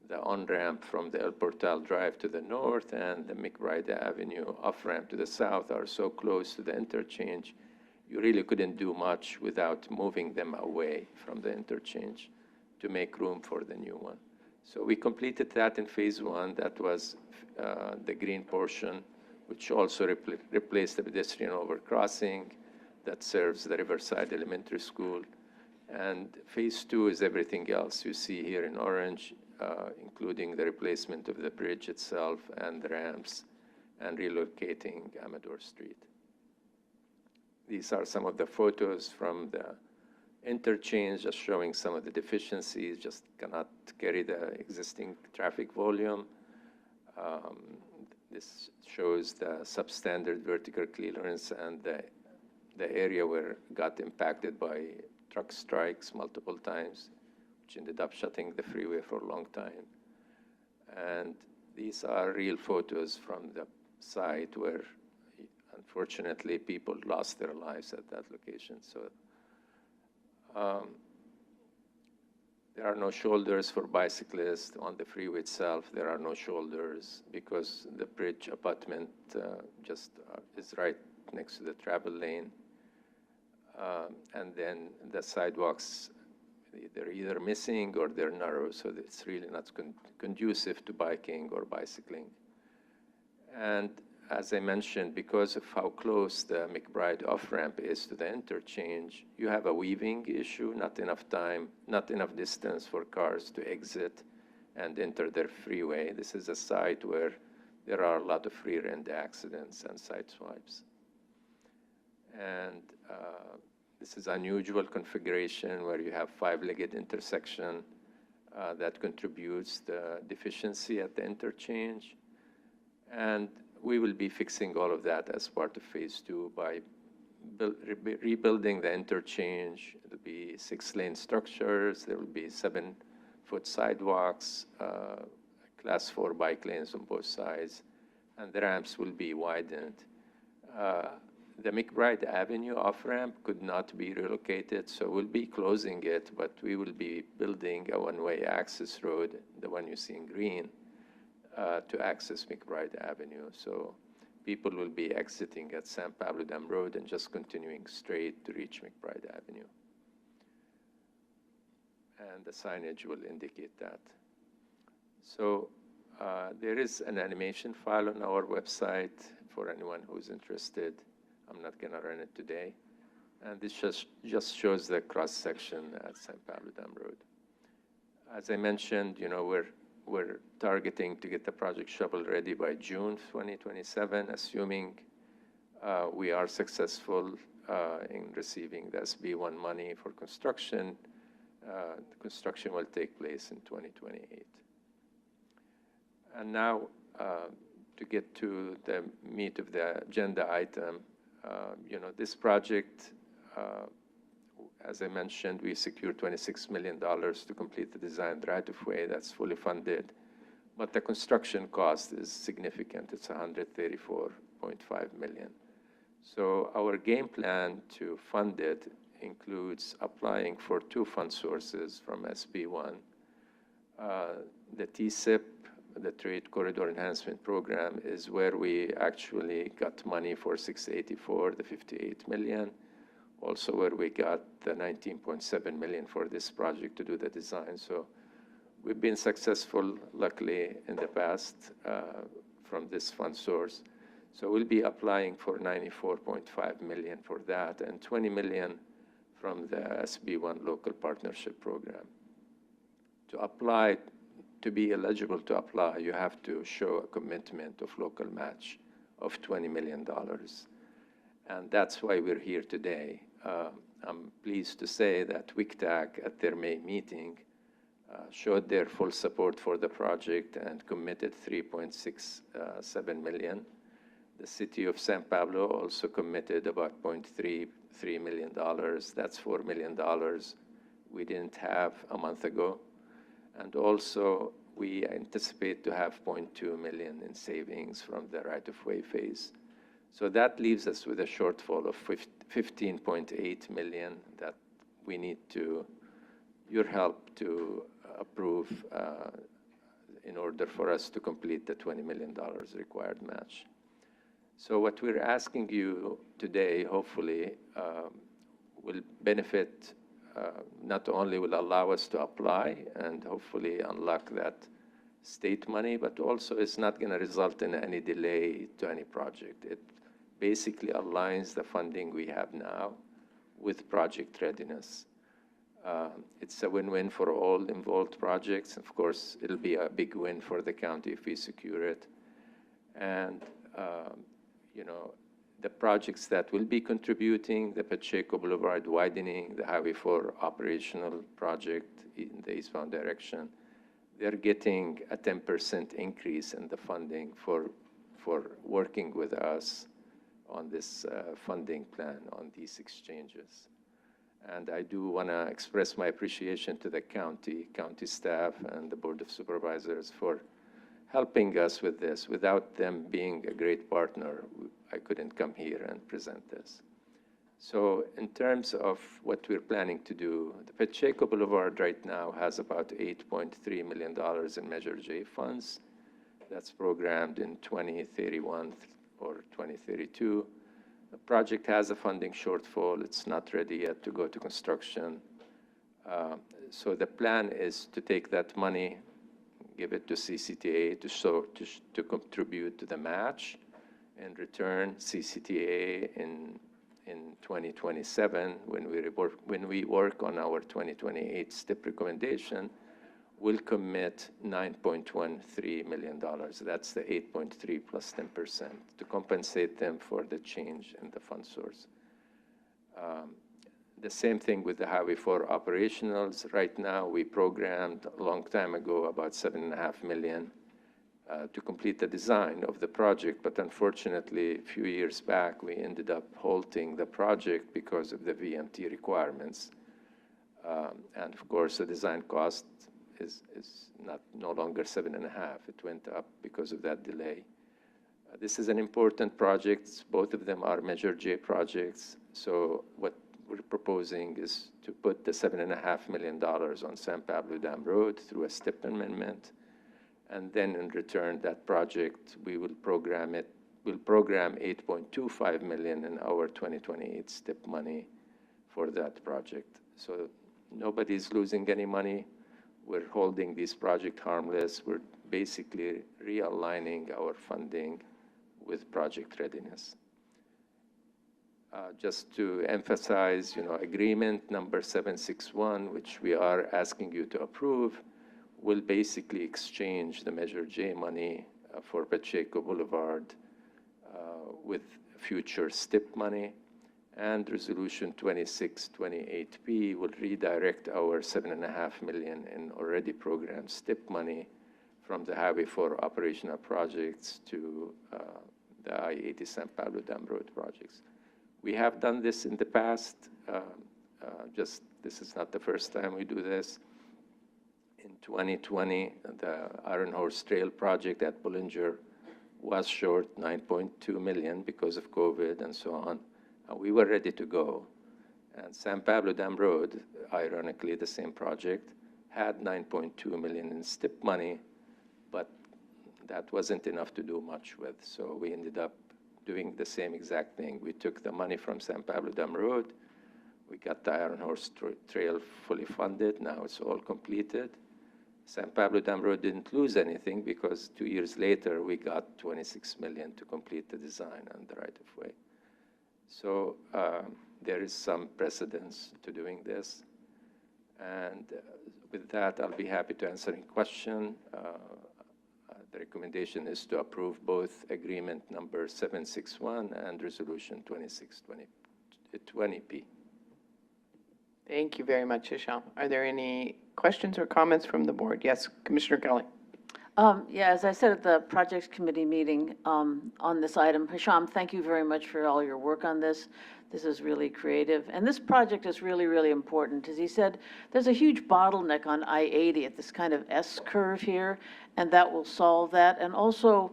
The on-ramp from the El Portal Drive to the north and the McBride Avenue off-ramp to the south are so close to the interchange, you really couldn't do much without moving them away from the interchange to make room for the new one. So we completed that in phase 1. That was the green portion, which also replaced the pedestrian overcrossing that serves the Riverside Elementary School. And phase 2 is everything else you see here in orange, including the replacement of the bridge itself and the ramps and relocating Amador Street. These are some of the photos from the interchange, just showing some of the deficiencies, just cannot carry the existing traffic volume. This shows the substandard vertical clearance and the area where it got impacted by truck strikes multiple times, which ended up shutting the freeway for a long time. And these are real photos from the site where unfortunately, people lost their lives at that location. So there are no shoulders for bicyclists on the freeway itself. There are no shoulders because the bridge abutment just is right next to the travel lane. And then the sidewalks, they're either missing or they're narrow, so it's really not conducive to biking or bicycling. And as I mentioned, because of how close the McBride off-ramp is to the interchange, you have a weaving issue, not enough time, not enough distance for cars to exit and enter their freeway. This is a site where there are a lot of rear-end accidents and side swipes. And this is unusual configuration where you have five-legged intersection that contributes the deficiency at the interchange. And we will be fixing all of that as part of phase 2 by rebuilding the interchange. There'll be 6-lane structures. There will be 7-foot sidewalks, class 4 bike lanes on both sides, and the ramps will be widened. The McBride Avenue off-ramp could not be relocated, so we'll be closing it, but we will be building a one-way access road, the one you see in green, to access McBride Avenue. So people will be exiting at San Pablo Dam Road and just continuing straight to reach McBride Avenue. And the signage will indicate that. So there is an animation file on our website for anyone who's interested. I'm not going to run it today. And this just shows the cross-section at San Pablo Dam Road. As I mentioned, you know, we're targeting to get the project shovel-ready by June 2027, assuming we are successful in receiving the SB1 money for construction. The construction will take place in 2028. And now, to get to the meat of the agenda item, you know, this project, as I mentioned, we secured $26 million to complete the design right-of-way. That's fully funded. But the construction cost is significant. It's $134.5 million. So our game plan to fund it includes applying for 2 fund sources from SB1. The TCIP, the Trade Corridor Enhancement Program, is where we actually got money for 684, the $58 million. Also where we got the $19.7 million for this project to do the design. So we've been successful, luckily, in the past from this fund source. So we'll be applying for $94.5 million for that and $20 million from the SB1 Local Partnership Program. To apply, to be eligible to apply, you have to show a commitment of local match of $20 million. And that's why we're here today. I'm pleased to say that WICTAC at their May meeting showed their full support for the project and committed $3.67 million. The city of San Pablo also committed about $0.33 million. That's $4 million we didn't have a month ago. And also, we anticipate to have $0.2 million in savings from the right-of-way phase. So that leaves us with a shortfall of $15.8 million that we need your help to approve in order for us to complete the $20 million required match. So what we're asking you today, hopefully, will benefit, not only will allow us to apply and hopefully unlock that state money, but also it's not going to result in any delay to any project. It basically aligns the funding we have now with project readiness. It's a win-win for all involved projects. Of course, it'll be a big win for the county if we secure it. And, you know, the projects that will be contributing, the Pacheco Boulevard widening, the Highway 4 operational project in the eastbound direction, they're getting a 10% increase in the funding for working with us on this funding plan on these exchanges. And I do want to express my appreciation to the county staff and the Board of Supervisors for helping us with this. Without them being a great partner, I couldn't come here and present this. So in terms of what we're planning to do, the Pacheco Boulevard right now has about $8.3 million in Measure J funds. That's programmed in 2031 or 2032. The project has a funding shortfall. It's not ready yet to go to construction. So the plan is to take that money, give it to CCTA to contribute to the match, and return CCTA in 2027, when we work on our 2028 STIP recommendation, will commit $9.13 million. That's the 8.3 plus 10% to compensate them for the change in the fund source. The same thing with the Highway 4 operationals. Right now, we programmed a long time ago about $7.5 million to complete the design of the project, but unfortunately, a few years back, we ended up halting the project because of the VMT requirements. And of course, the design cost is no longer 7.5. It went up because of that delay. This is an important project. Both of them are Measure J projects. So what we're proposing is to put the $7.5 million on San Pablo Dam Road through a STIP amendment. And then in return, that project, we'll program 8.25 million in our 2028 STIP money for that project. So nobody's losing any money. We're holding this project harmless. We're basically realigning our funding with project readiness. Just to emphasize, agreement number 761, which we are asking you to approve, will basically exchange the Measure J money for Pacheco Boulevard with future STIP money, and Resolution 2628P will redirect our $7.5 million in already programmed STIP money from the Highway 4 operational projects to the I-80 San Pablo Dam Road projects. We have done this in the past. This is not the first time we do this. In 2020, the Iron Horse Trail project at Bollinger was short $9.2 million because of COVID and so on. We were ready to go. And San Pablo Dam Road, ironically the same project, had $9.2 million in STIP money, but that wasn't enough to do much with. So we ended up doing the same exact thing. We took the money from San Pablo Dam Road. We got the Iron Horse Trail fully funded. Now it's all completed. San Pablo Dam Road didn't lose anything because 2 years later, we got $26 million to complete the design and the right-of-way. So there is some precedence to doing this. And with that, I'll be happy to answer any question. The recommendation is to approve both agreement number 761 and resolution 2620P. Thank you very much, Hisham. Are there any questions or comments from the board? Yes, Commissioner Kelly. Yeah, as I said at the Projects Committee meeting on this item, Hisham, thank you very much for all your work on this. This is really creative. And this project is really, really important. As he said, there's a huge bottleneck on I-80 at this kind of S-curve here, and that will solve that. And also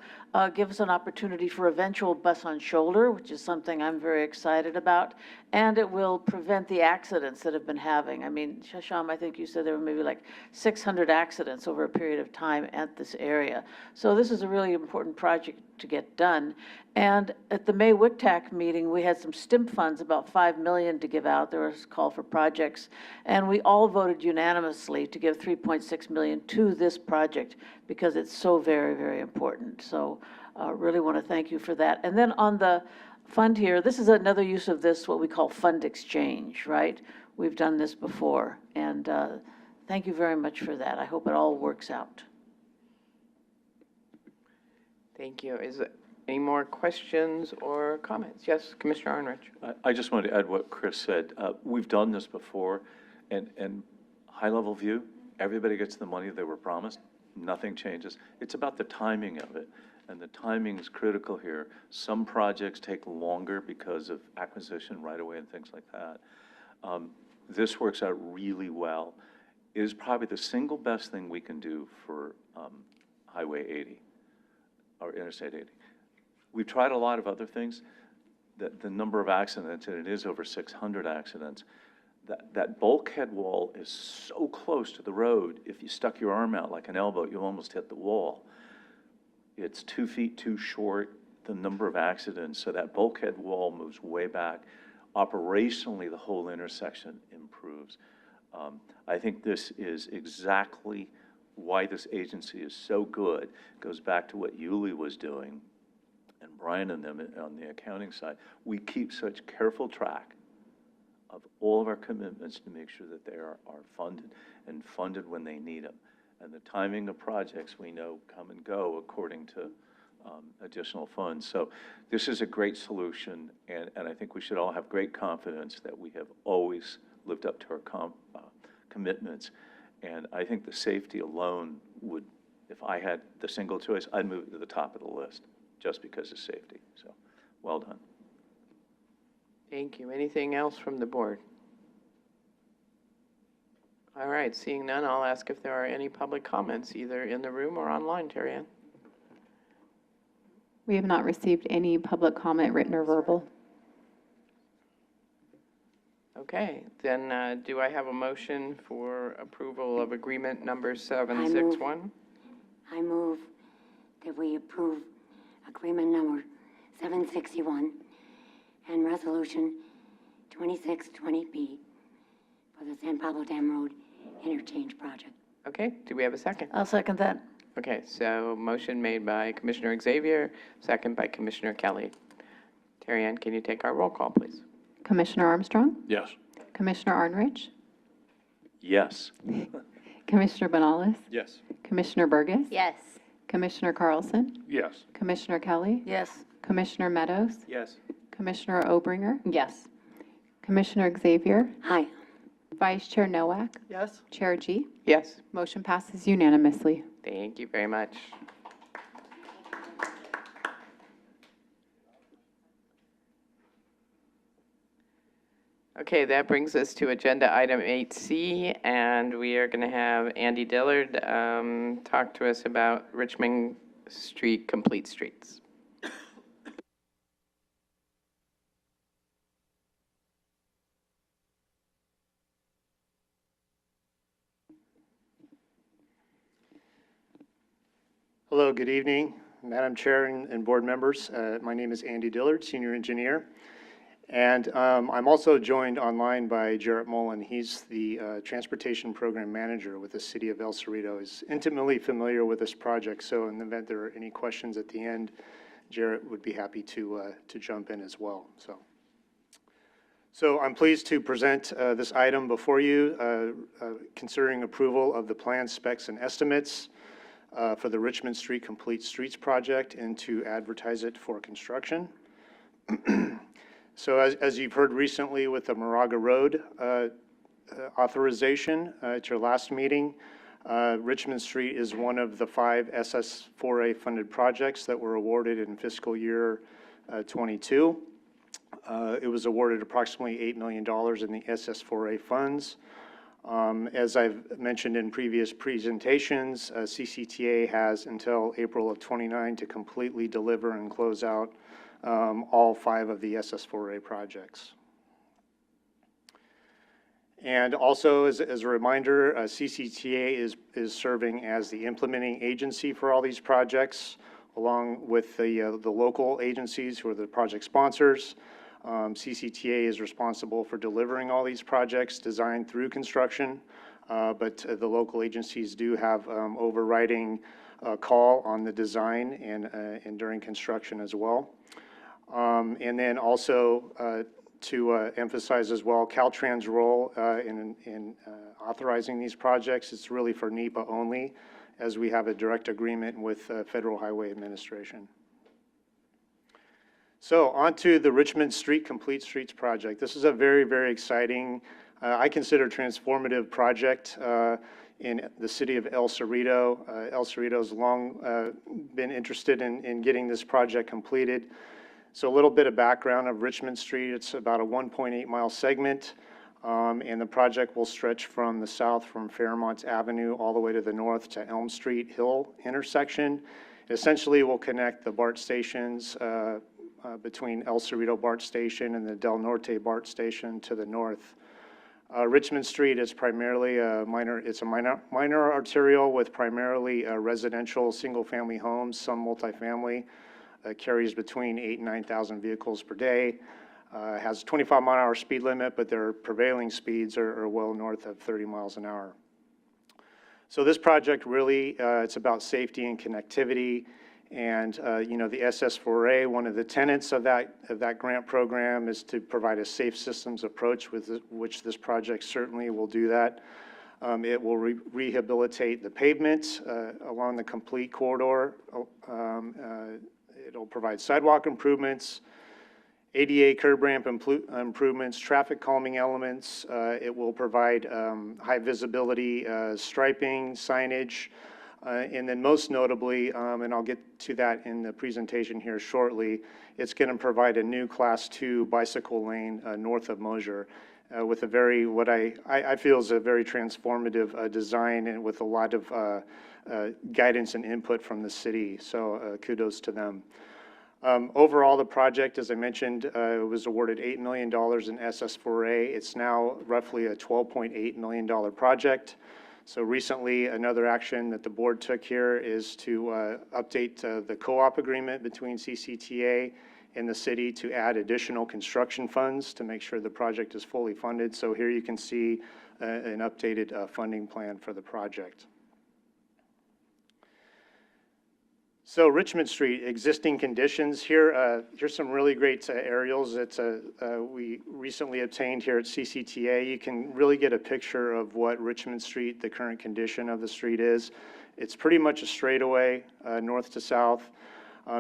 give us an opportunity for eventual bus on shoulder, which is something I'm very excited about. And it will prevent the accidents that have been having. I mean, Hisham, I think you said there were maybe like 600 accidents over a period of time at this area. So this is a really important project to get done. And at the May WCTAC meeting, we had some STIP funds, about $5 million to give out. There was a call for projects. And we all voted unanimously to give $3.6 million to this project because it's so very, very important. So really want to thank you for that. And then on the fund here, this is another use of this, what we call fund exchange, right? We've done this before. And thank you very much for that. I hope it all works out. Thank you. Is there any more questions or comments? Yes, Commissioner Arnrich. I just wanted to add what Chris said. We've done this before, and high-level view, everybody gets the money they were promised. Nothing changes. It's about the timing of it, and the timing is critical here. Some projects take longer because of acquisition right away and things like that. This works out really well. It is probably the single best thing we can do for Highway 80, or Interstate 80. We've tried a lot of other things. The number of accidents, and it is over 600 accidents, that bulkhead wall is so close to the road, if you stuck your arm out like an elbow, you almost hit the wall. It's 2 feet too short, the number of accidents, so that bulkhead wall moves way back. Operationally, the whole intersection improves. I think this is exactly why this agency is so good. It goes back to what Yuli was doing and Brian and them on the accounting side. We keep such careful track of all of our commitments to make sure that they are funded and funded when they need them. And the timing of projects we know come and go according to additional funds. So this is a great solution, and I think we should all have great confidence that we have always lived up to our commitments. And I think the safety alone would, if I had the single choice, I'd move it to the top of the list just because of safety. So well done. Thank you. Anything else from the board? All right, seeing none, I'll ask if there are any public comments, either in the room or online, Terry Ann. We have not received any public comment, written or verbal. Okay, then do I have a motion for approval of agreement number 761? I move that we approve agreement number 761 and resolution 2620B for the San Pablo Dam Road Interchange Project. Okay, do we have a second? I'll second that. Okay, so motion made by Commissioner Xavier, second by Commissioner Kelly. Terry Ann, can you take our roll call, please? Commissioner Armstrong? Yes. Commissioner Arnrich? Yes. Commissioner Banales? Yes. Commissioner Burgess? Yes. Commissioner Carlson? Yes. Commissioner Kelly? Yes. Commissioner Meadows? Yes. Commissioner Obringer? Yes. Commissioner Xavier? Aye. Vice Chair Nowak? Yes. Chair G? Yes. Motion passes unanimously. Thank you very much. Okay, that brings us to agenda item 8C, and we are going to have Andy Dillard talk to us about Richmond Street Complete Streets. Hello, good evening, Madam Chair and board members. My name is Andy Dillard, Senior Engineer. And I'm also joined online by Jarrett Mullen. He's the Transportation Program Manager with the City of El Cerrito. He's intimately familiar with this project, so in the event there are any questions at the end, Jarrett would be happy to jump in as well. So I'm pleased to present this item before you, considering approval of the plan specs and estimates for the Richmond Street Complete Streets project and to advertise it for construction. So as you've heard recently with the Moraga Road authorization at your last meeting, Richmond Street is one of the 5 SS4A funded projects that were awarded in fiscal year 22. It was awarded approximately $8 million in the SS4A funds. As I've mentioned in previous presentations, CCTA has until April of 29 to completely deliver and close out all 5 of the SS4A projects. And also, as a reminder, CCTA is serving as the implementing agency for all these projects, along with the local agencies who are the project sponsors. CCTA is responsible for delivering all these projects designed through construction, but the local agencies do have overriding call on the design and during construction as well. And then also to emphasize as well, Caltrans' role in authorizing these projects, it's really for NEPA only, as we have a direct agreement with Federal Highway Administration. So on to the Richmond Street Complete Streets project. This is a very, very exciting, I consider transformative project in the city of El Cerrito. El Cerrito's long been interested in getting this project completed. So a little bit of background of Richmond Street. It's about a 1.8 mile segment, and the project will stretch from the south from Fairmont Avenue all the way to the north to Elm Street Hill intersection. Essentially, we'll connect the BART stations between El Cerrito BART Station and the Del Norte BART Station to the north. Richmond Street is primarily a minor arterial with primarily residential single-family homes, some multifamily. Carries between 8,000 and 9,000 vehicles per day. Has a 25-mile-an-hour speed limit, but their prevailing speeds are well north of 30 miles an hour. So this project really, it's about safety and connectivity. And, you know, the SS4A, one of the tenets of that grant program is to provide a safe systems approach, with which this project certainly will do that. It will rehabilitate the pavement along the complete corridor. It'll provide sidewalk improvements, ADA curb ramp improvements, traffic calming elements. It will provide high visibility striping, signage, and then most notably, and I'll get to that in the presentation here shortly, it's going to provide a new Class 2 bicycle lane north of Mosier with a very, what I feel is a very transformative design, and with a lot of guidance and input from the city. So kudos to them. Overall, the project, as I mentioned, was awarded $8 million in SS4A. It's now roughly a $12.8 million project. So recently, another action that the board took here is to update the co-op agreement between CCTA and the city to add additional construction funds to make sure the project is fully funded. So here you can see an updated funding plan for the project. So Richmond Street, existing conditions here. Here's some really great aerials that we recently obtained here at CCTA. You can really get a picture of what Richmond Street, the current condition of the street is. It's pretty much a straightaway north to south.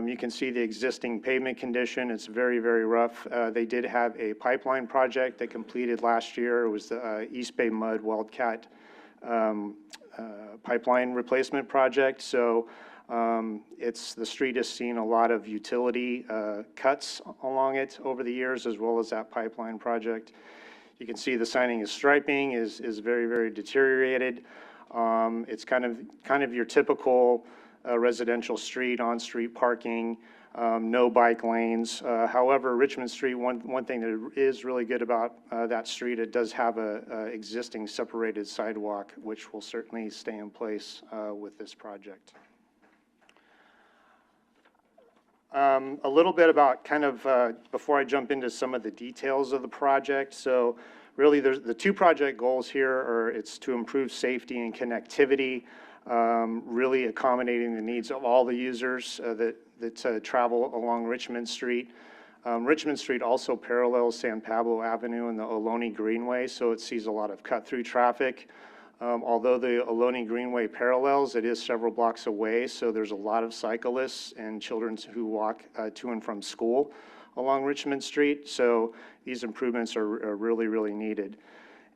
You can see the existing pavement condition. It's very, very rough. They did have a pipeline project that completed last year. It was the East Bay Mud Wildcat pipeline replacement project. So the street has seen a lot of utility cuts along it over the years, as well as that pipeline project. You can see the signing and striping is very, very deteriorated. It's kind of your typical residential street, on-street parking, no bike lanes. However, Richmond Street, one thing that is really good about that street, it does have a existing separated sidewalk, which will certainly stay in place with this project. A little bit about before I jump into some of the details of the project. So really there's the two project goals here it's to improve safety and connectivity, really accommodating the needs of all the users that travel along Richmond Street. Richmond Street also parallels San Pablo Avenue and the Ohlone Greenway, so it sees a lot of cut-through traffic. Although the Ohlone Greenway parallels, it is several blocks away, so there's a lot of cyclists and children who walk to and from school along Richmond Street. So these improvements are really, really needed.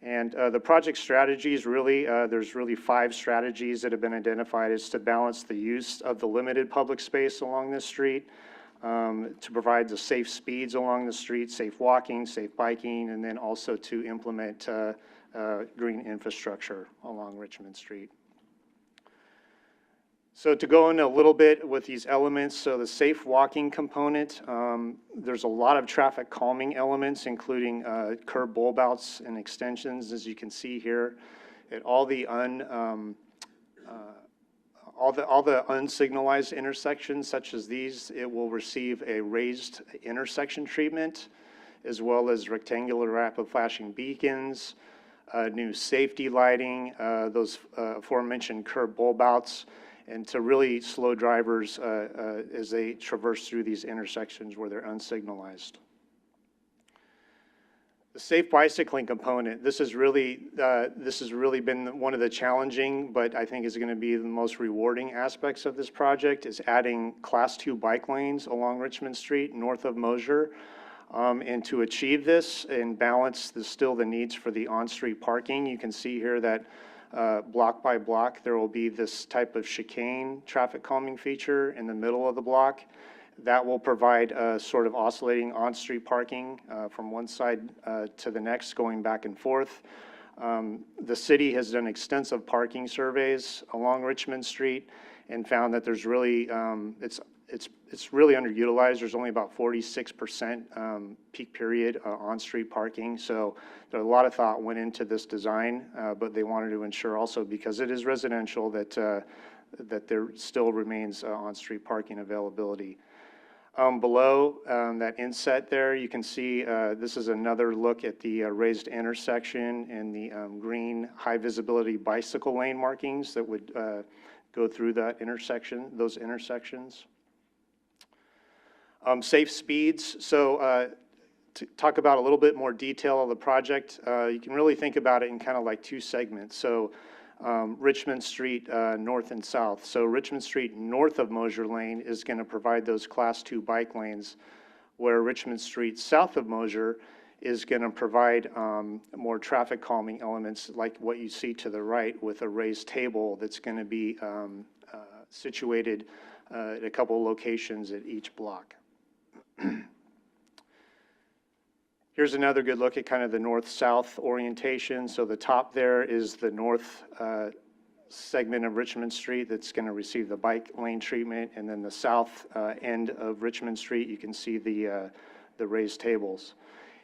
And the project strategies really, there's really 5 strategies that have been identified as to balance the use of the limited public space along this street, to provide the safe speeds along the street, safe walking, safe biking, and then also to implement green infrastructure along Richmond Street. So to go in a little bit with these elements, so the safe walking component, there's a lot of traffic calming elements, including curb bulb outs and extensions, as you can see here. At all the unsignalized intersections, such as these, it will receive a raised intersection treatment, as well as rectangular rapid flashing beacons, new safety lighting, those aforementioned curb bulb outs, and to really slow drivers as they traverse through these intersections where they're unsignalized. The safe bicycling component, this has really been one of the challenging, but I think is going to be the most rewarding aspects of this project, is adding Class 2 bike lanes along Richmond Street north of Mosier. And to achieve this and balance still the needs for the on-street parking, you can see here that block by block, there will be this type of chicane traffic calming feature in the middle of the block. That will provide sort of oscillating on-street parking from one side to the next, going back and forth. The city has done extensive parking surveys along Richmond Street, and found that there's really, it's really underutilized. There's only about 46% peak period on-street parking. So there a lot of thought went into this design, but they wanted to ensure also, because it is residential, that that there still remains on-street parking availability. Below that inset there, you can see this is another look at the raised intersection and the green high-visibility bicycle lane markings that would go through that intersection, those intersections. Safe speeds. So to talk about a little bit more detail of the project, you can really think about it in kind of like two segments. So Richmond Street north and south. So Richmond Street north of Mosier Lane is going to provide those Class 2 bike lanes, where Richmond Street south of Mosier is going to provide more traffic calming elements like what you see to the right, with a raised table that's going to be situated at a couple locations at each block. Here's another good look at kind of the north-south orientation. So the top there is the north segment of Richmond Street that's going to receive the bike lane treatment, and then the south end of Richmond Street, you can see the raised tables.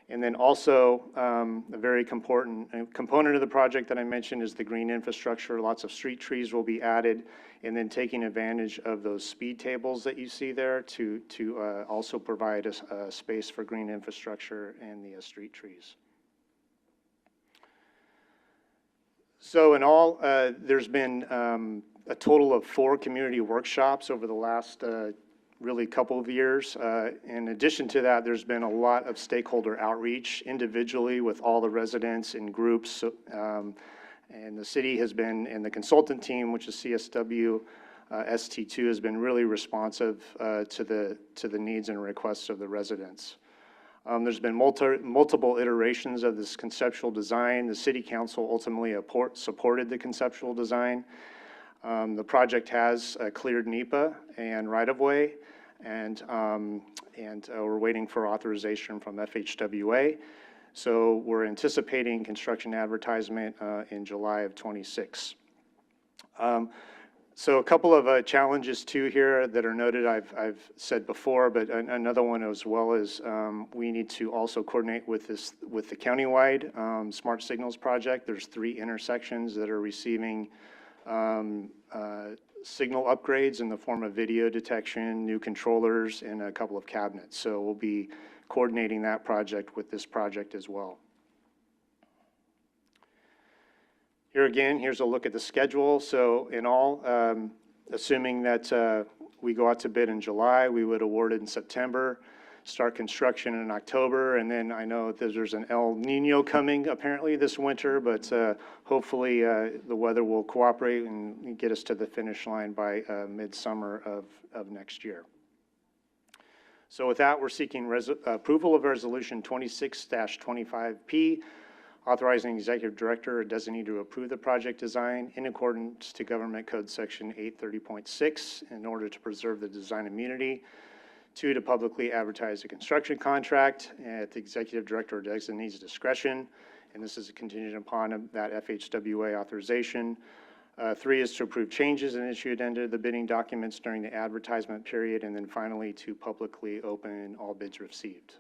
And then also a very important component of the project that I mentioned is the green infrastructure. Lots of street trees will be added, and then taking advantage of those speed tables that you see there to also provide a space for green infrastructure and the street trees. So in all, there's been a total of 4 community workshops over the last really couple of years. In addition to that, there's been a lot of stakeholder outreach individually with all the residents and groups. And the city has been, and the consultant team, which is CSW ST2, has been really responsive to the needs and requests of the residents. There's been multiple iterations of this conceptual design. The city council ultimately supported the conceptual design. The project has cleared NEPA and right-of-way, and we're waiting for authorization from FHWA. So we're anticipating construction advertisement in July of '26. So a couple of challenges too here that are noted, I've said before, but another one as well is we need to also coordinate with the countywide smart signals project. There's 3 intersections that are receiving signal upgrades in the form of video detection, new controllers, and a couple of cabinets. So we'll be coordinating that project with this project as well. Here again, here's a look at the schedule. So in all, assuming that we go out to bid in July, we would award it in September, start construction in October, and then I know that there's an El Nino coming apparently this winter, but hopefully the weather will cooperate and get us to the finish line by midsummer of next year. So with that, we're seeking approval of Resolution 26-25P, authorizing executive director or designee to approve the project design in accordance to Government Code Section 830.6 in order to preserve the design immunity. 2, to publicly advertise a construction contract at the executive director or designee's discretion, and this is contingent upon that FHWA authorization. 3 is to approve changes and issue addenda to the bidding documents during the advertisement period, and then finally to publicly open all bids received.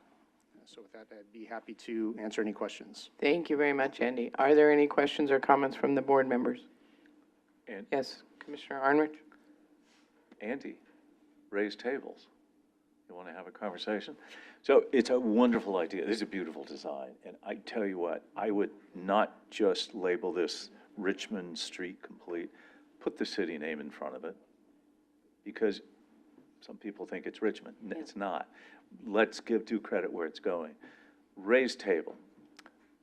So with that, I'd be happy to answer any questions. Thank you very much, Andy. Are there any questions or comments from the board members? And Yes, Commissioner Arnrich? Andy, raised tables. You want to have a conversation? So it's a wonderful idea. This is a beautiful design. And I tell you what, I would not just label this Richmond Street Complete, put the city name in front of it, because some people think it's Richmond. It's not. Let's give due credit where it's going. Raised table.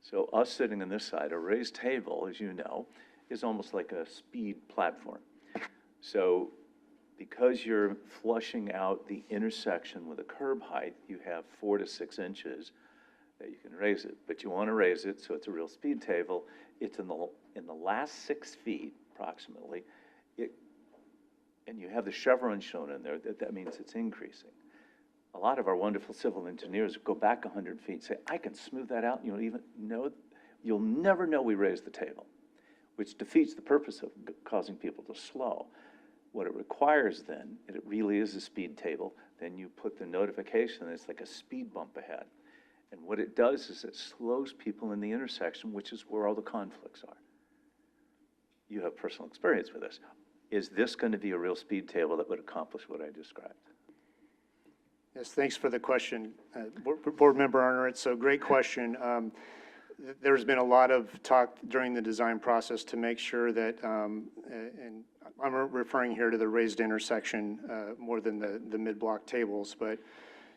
So us sitting on this side, a raised table, as you know, is almost like a speed platform. So because you're flushing out the intersection with a curb height, you have 4 to 6 inches that you can raise it. But you want to raise it so it's a real speed table. It's in the last 6 feet, approximately, and you have the chevron shown in there. That means it's increasing. A lot of our wonderful civil engineers go back 100 feet and say, I can smooth that out. You'll never know we raised the table, which defeats the purpose of causing people to slow. What it requires then, it really is a speed table, then you put the notification, it's like a speed bump ahead. And what it does is it slows people in the intersection, which is where all the conflicts are. You have personal experience with this. Is this going to be a real speed table that would accomplish what I described? Yes, thanks for the question, Board Member Arner. So great question. There's been a lot of talk during the design process to make sure that, and I'm referring here to the raised intersection more than the mid-block tables, but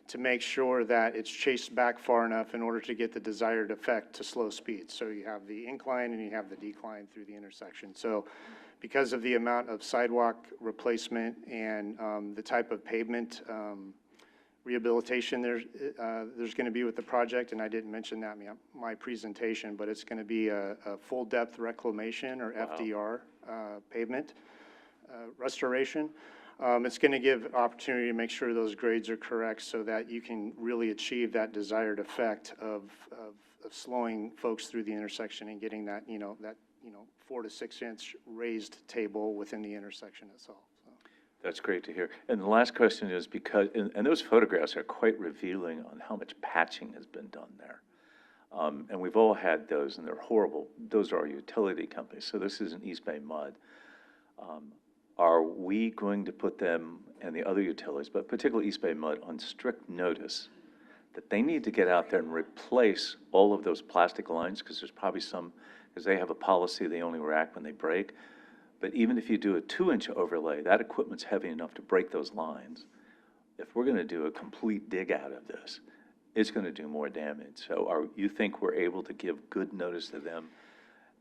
to make sure that it's chased back far enough in order to get the desired effect to slow speed. So you have the incline and you have the decline through the intersection. So because of the amount of sidewalk replacement and the type of pavement rehabilitation there's going to be with the project, and I didn't mention that in my presentation, but it's going to be a full depth reclamation or FDR pavement restoration. It's going to give opportunity to make sure those grades are correct so that you can really achieve that desired effect of slowing folks through the intersection and getting that, 4 to 6 inch raised table within the intersection itself. So. That's great to hear. And the last question is because, and those photographs are quite revealing on how much patching has been done there. And we've all had those, and they're horrible. Those are our utility companies, so this isn't East Bay Mud. Are we going to put them and the other utilities, but particularly East Bay Mud, on strict notice that they need to get out there and replace all of those plastic lines? Because there's probably some, because they have a policy, they only react when they break. But even if you do a 2-inch overlay, that equipment's heavy enough to break those lines. If we're going to do a complete dig out of this, it's going to do more damage. So you think we're able to give good notice to them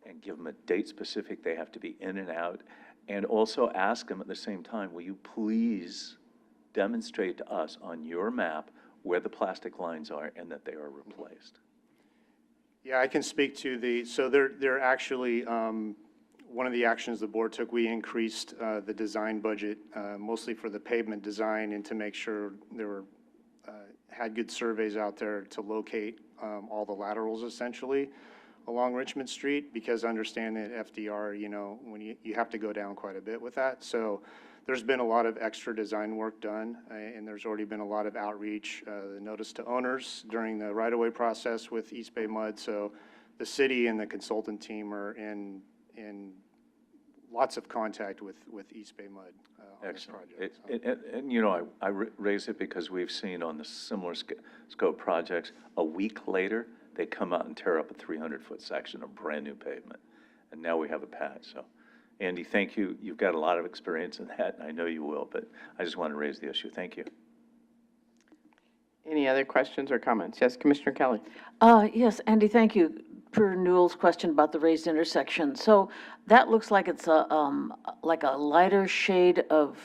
and give them a date specific they have to be in and out? And also ask them at the same time, will you please demonstrate to us on your map where the plastic lines are and that they are replaced? Yeah, I can speak to so they're actually, one of the actions the board took, we increased the design budget, mostly for the pavement design, and to make sure there were, had good surveys out there to locate all the laterals essentially along Richmond Street, because understand that FDR, when you have to go down quite a bit with that. So there's been a lot of extra design work done, and there's already been a lot of outreach, the notice to owners during the right-of-way process with East Bay Mud. So the city and the consultant team are in lots of contact with East Bay Mud on this project. And I raise it because we've seen on the similar scope projects, a week later, they come out and tear up a 300-foot section of brand-new pavement. And now we have a patch. So, Andy, thank you. You've got a lot of experience in that, and I know you will, but I just want to raise the issue. Thank you. Any other questions or comments? Yes, Commissioner Kelly. Yes, Andy, thank you. Per Newell's question about the raised intersection. So that looks like it's like a lighter shade of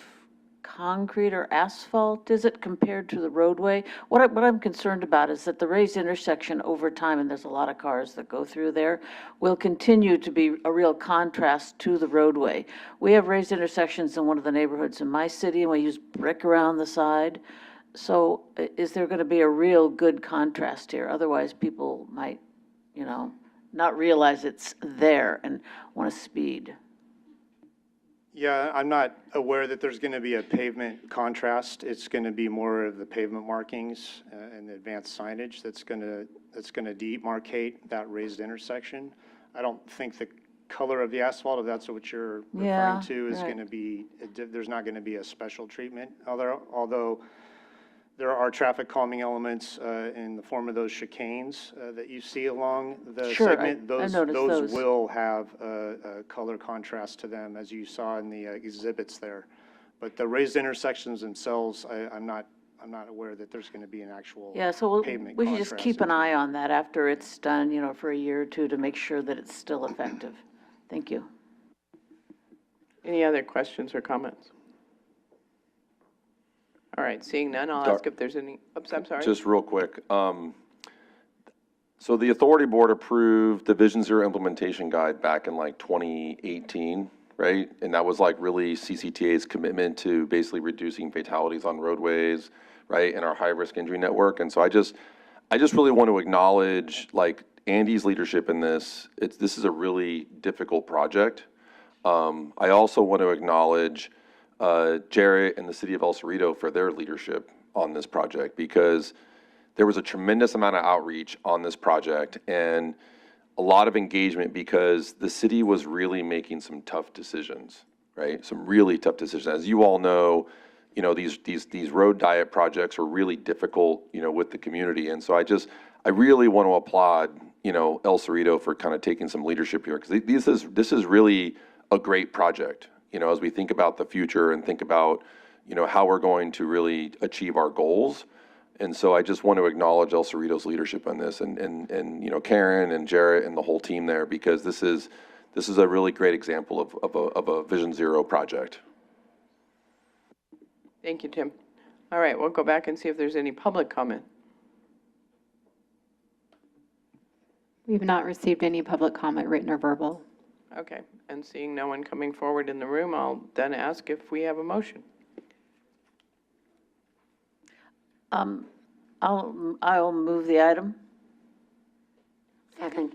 concrete or asphalt, is it, compared to the roadway? What I'm concerned about is that the raised intersection over time, and there's a lot of cars that go through there, will continue to be a real contrast to the roadway. We have raised intersections in one of the neighborhoods in my city, and we use brick around the side. So is there going to be a real good contrast here? Otherwise, people might, not realize it's there and want to speed. Yeah, I'm not aware that there's going to be a pavement contrast. It's going to be more of the pavement markings and the advanced signage that's going to demarcate that raised intersection. I don't think the color of the asphalt, if that's what you're referring to, is going to be, there's not going to be a special treatment. Although there are traffic calming elements in the form of those chicanes that you see along the segment. Those will have a color contrast to them, as you saw in the exhibits there. But the raised intersections themselves, I'm not aware that there's going to be an actual pavement we should just contrast. keep an eye on that after it's done, for a year or two to make sure that it's still effective. Thank you. Any other questions or comments? All right, seeing none, I'll ask if there's any, oops, I'm sorry. Just real quick. So the authority board approved the Vision Zero implementation guide back in like 2018, right? And that was like really CCTA's commitment to basically reducing fatalities on roadways, right? And our high risk injury network. And so I just really want to acknowledge like Andy's leadership in this. This is a really difficult project. I also want to acknowledge Jarrett and the city of El Cerrito for their leadership on this project, because there was a tremendous amount of outreach on this project and a lot of engagement, because the city was really making some tough decisions, right? Some really tough decisions. As you all know, these road diet projects are really difficult, with the community. And so I really want to applaud, El Cerrito for kind of taking some leadership here, because this is really a great project, as we think about the future and think about, how we're going to really achieve our goals. And so I just want to acknowledge El Cerrito's leadership on this, and Karen and Jarrett and the whole team there, because this is a really great example of a Vision Zero project. Thank you, Tim. All right, we'll go back and see if there's any public comment. We've not received any public comment, written or verbal. Okay, and seeing no one coming forward in the room, I'll then ask if we have a motion. I'll move the item. Second.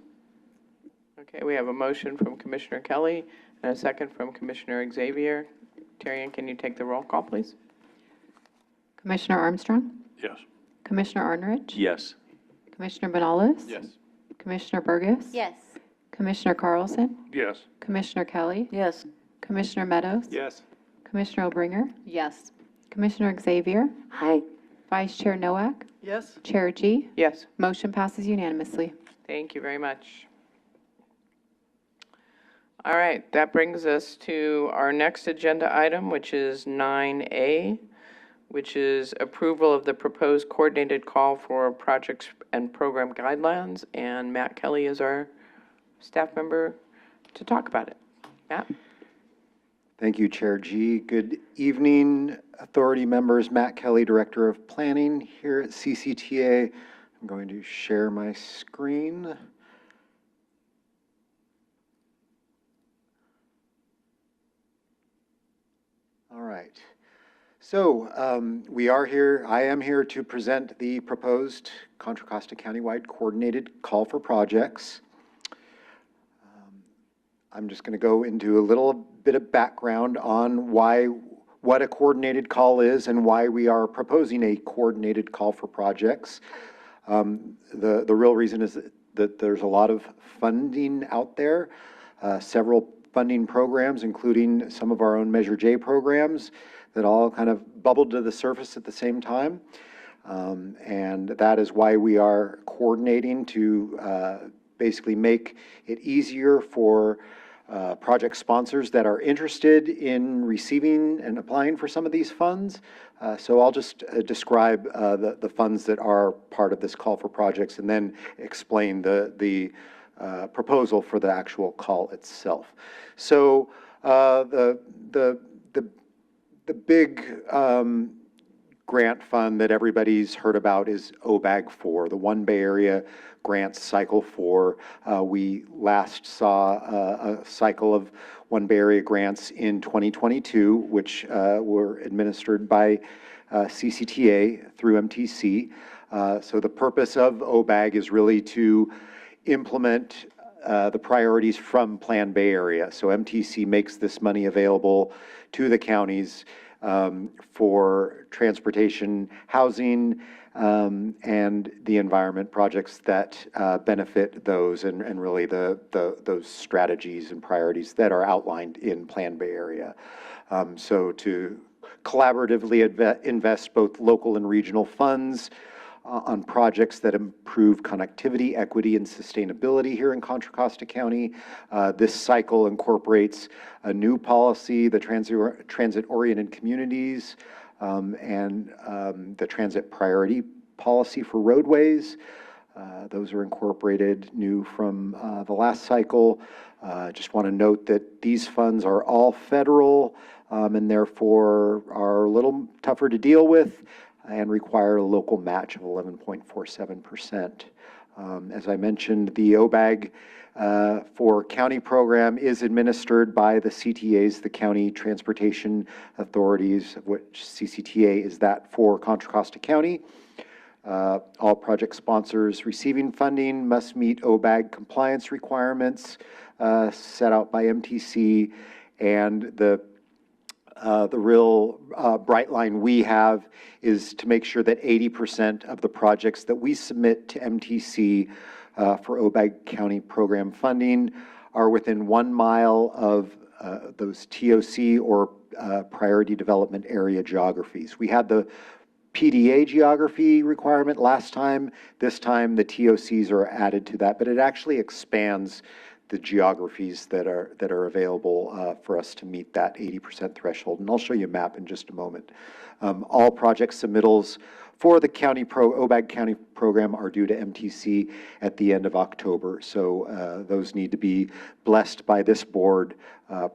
Okay, we have a motion from Commissioner Kelly and a second from Commissioner Xavier. Terrian, can you take the roll call, please? Commissioner Armstrong? Yes. Commissioner Arnerich? Yes. Commissioner Banales? Yes. Commissioner Burgess? Yes. Commissioner Carlson? Yes. Commissioner Kelly? Yes. Commissioner Meadows? Yes. Commissioner Obringer? Yes. Commissioner Xavier? Aye. Vice Chair Nowak? Yes. Chair G? Yes. Motion passes unanimously. Thank you very much. All right, that brings us to our next agenda item, which is 9A, which is approval of the proposed coordinated call for projects and program guidelines. And Matt Kelly is our staff member to talk about it. Matt? Thank you, Chair G. Good evening, authority members. Matt Kelly, Director of Planning here at CCTA. I'm going to share my screen. All right. So we are here, I am here to present the proposed Contra Costa Countywide Coordinated Call for Projects. I'm just going to go into a little bit of background on what a coordinated call is and why we are proposing a coordinated call for projects. The real reason is that there's a lot of funding out there, several funding programs, including some of our own Measure J programs that all kind of bubbled to the surface at the same time. And that is why we are coordinating to basically make it easier for project sponsors that are interested in receiving and applying for some of these funds. So I'll just describe the funds that are part of this call for projects and then explain the proposal for the actual call itself. So the big grant fund that everybody's heard about is OBAG 4, the One Bay Area Grants Cycle 4. We last saw a cycle of One Bay Area grants in 2022, which were administered by CCTA through MTC. So the purpose of OBAG is really to implement the priorities from Plan Bay Area. So MTC makes this money available to the counties for transportation, housing, and the environment projects that benefit those and really those strategies and priorities that are outlined in Plan Bay Area. So to collaboratively invest both local and regional funds on projects that improve connectivity, equity, and sustainability here in Contra Costa County. This cycle incorporates a new policy, the transit-oriented communities, and the transit priority policy for roadways. Those are incorporated new from the last cycle. Just want to note that these funds are all federal and therefore are a little tougher to deal with and require a local match of 11.47%. As I mentioned, the OBAG for county program is administered by the CTAs, the County Transportation Authorities, of which CCTA is that for Contra Costa County. All project sponsors receiving funding must meet OBAG compliance requirements set out by MTC, and the The real bright line we have is to make sure that 80% of the projects that we submit to MTC for OBAG County program funding are within 1 mile of those TOC or priority development area geographies. We had the PDA geography requirement last time. This time the TOCs are added to that, but it actually expands the geographies that are available for us to meet that 80% threshold. And I'll show you a map in just a moment. All project submittals for the OBAG County program are due to MTC at the end of October. So those need to be blessed by this board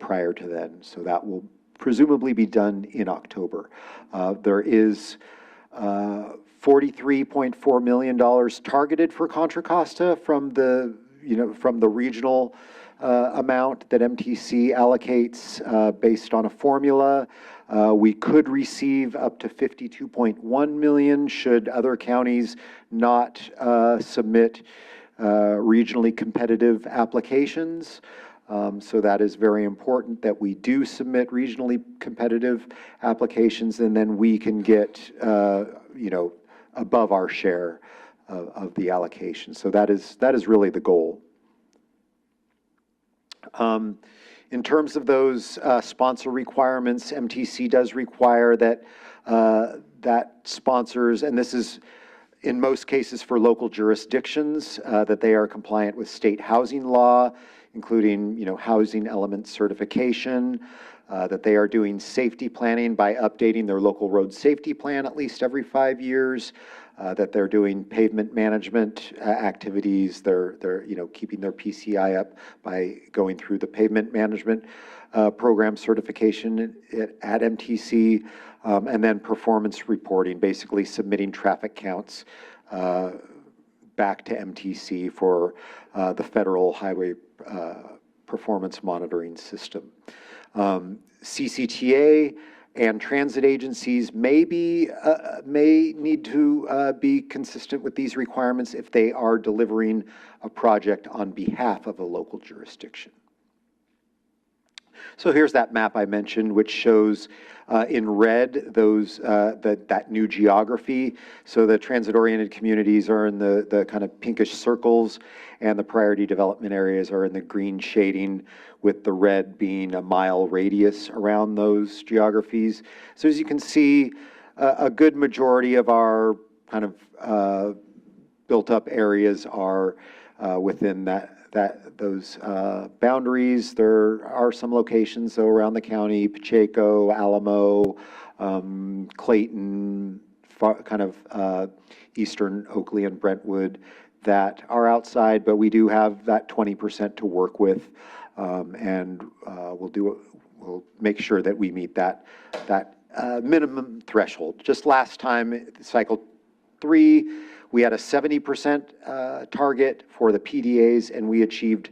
prior to then. So that will presumably be done in October. There is $43.4 million targeted for Contra Costa from the regional amount that MTC allocates based on a formula. We could receive up to $52.1 million should other counties not submit regionally competitive applications. So that is very important that we do submit regionally competitive applications, and then we can get, above our share of the allocation. So that is really the goal. In terms of those sponsor requirements, MTC does require that sponsors, and this is in most cases for local jurisdictions, that they are compliant with state housing law, including housing element certification, that they are doing safety planning by updating their local road safety plan at least every 5 years, that they're doing pavement management activities, they're keeping their PCI up by going through the pavement management program certification at MTC, and then performance reporting, basically submitting traffic counts back to MTC for the federal highway performance monitoring system. CCTA and transit agencies may need to be consistent with these requirements if they are delivering a project on behalf of a local jurisdiction. So here's that map I mentioned, which shows in red that new geography. So the transit-oriented communities are in the kind of pinkish circles, and the priority development areas are in the green shading, with the red being a mile radius around those geographies. So as you can see, a good majority of our kind of built-up areas are within those boundaries. There are some locations, though, around the county: Pacheco, Alamo, Clayton, kind of eastern Oakley and Brentwood, that are outside, but we do have that 20% to work with, and we'll make sure that we meet that minimum threshold. Just last time, cycle 3, we had a 70% target for the PDAs, and we achieved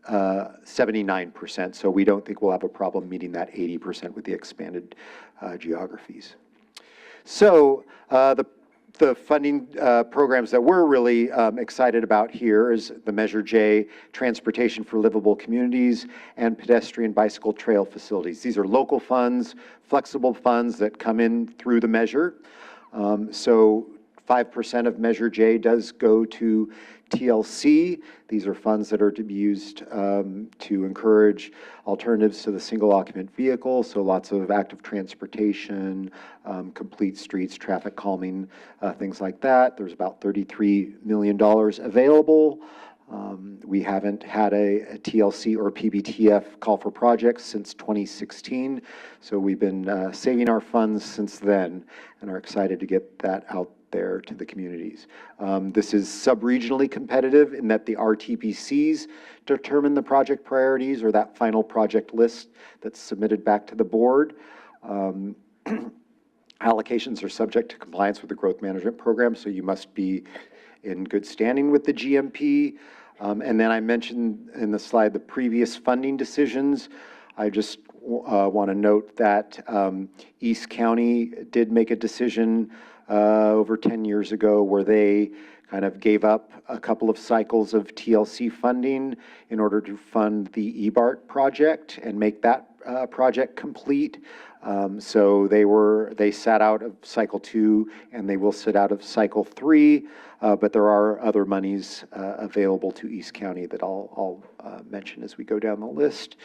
79%. So we don't think we'll have a problem meeting that 80% with the expanded geographies. So the funding programs that we're really excited about here is the Measure J, Transportation for Livable Communities, and Pedestrian Bicycle Trail Facilities. These are local funds, flexible funds that come in through the measure. So 5% of Measure J does go to TLC. These are funds that are to be used to encourage alternatives to the single occupant vehicle, so lots of active transportation, complete streets, traffic calming, things like that. There's about $33 million available. We haven't had a TLC or PBTF call for projects since 2016, so we've been saving our funds since then and are excited to get that out there to the communities. This is sub-regionally competitive in that the RTPCs determine the project priorities, or that final project list that's submitted back to the board. Allocations are subject to compliance with the growth management program, so you must be in good standing with the GMP. And then I mentioned in the slide the previous funding decisions. I just want to note that East County did make a decision over 10 years ago where they kind of gave up a couple of cycles of TLC funding in order to fund the EBART project and make that project complete. So they sat out of cycle 2 and they will sit out of cycle 3, but there are other monies available to East County that I'll mention as we go down the list.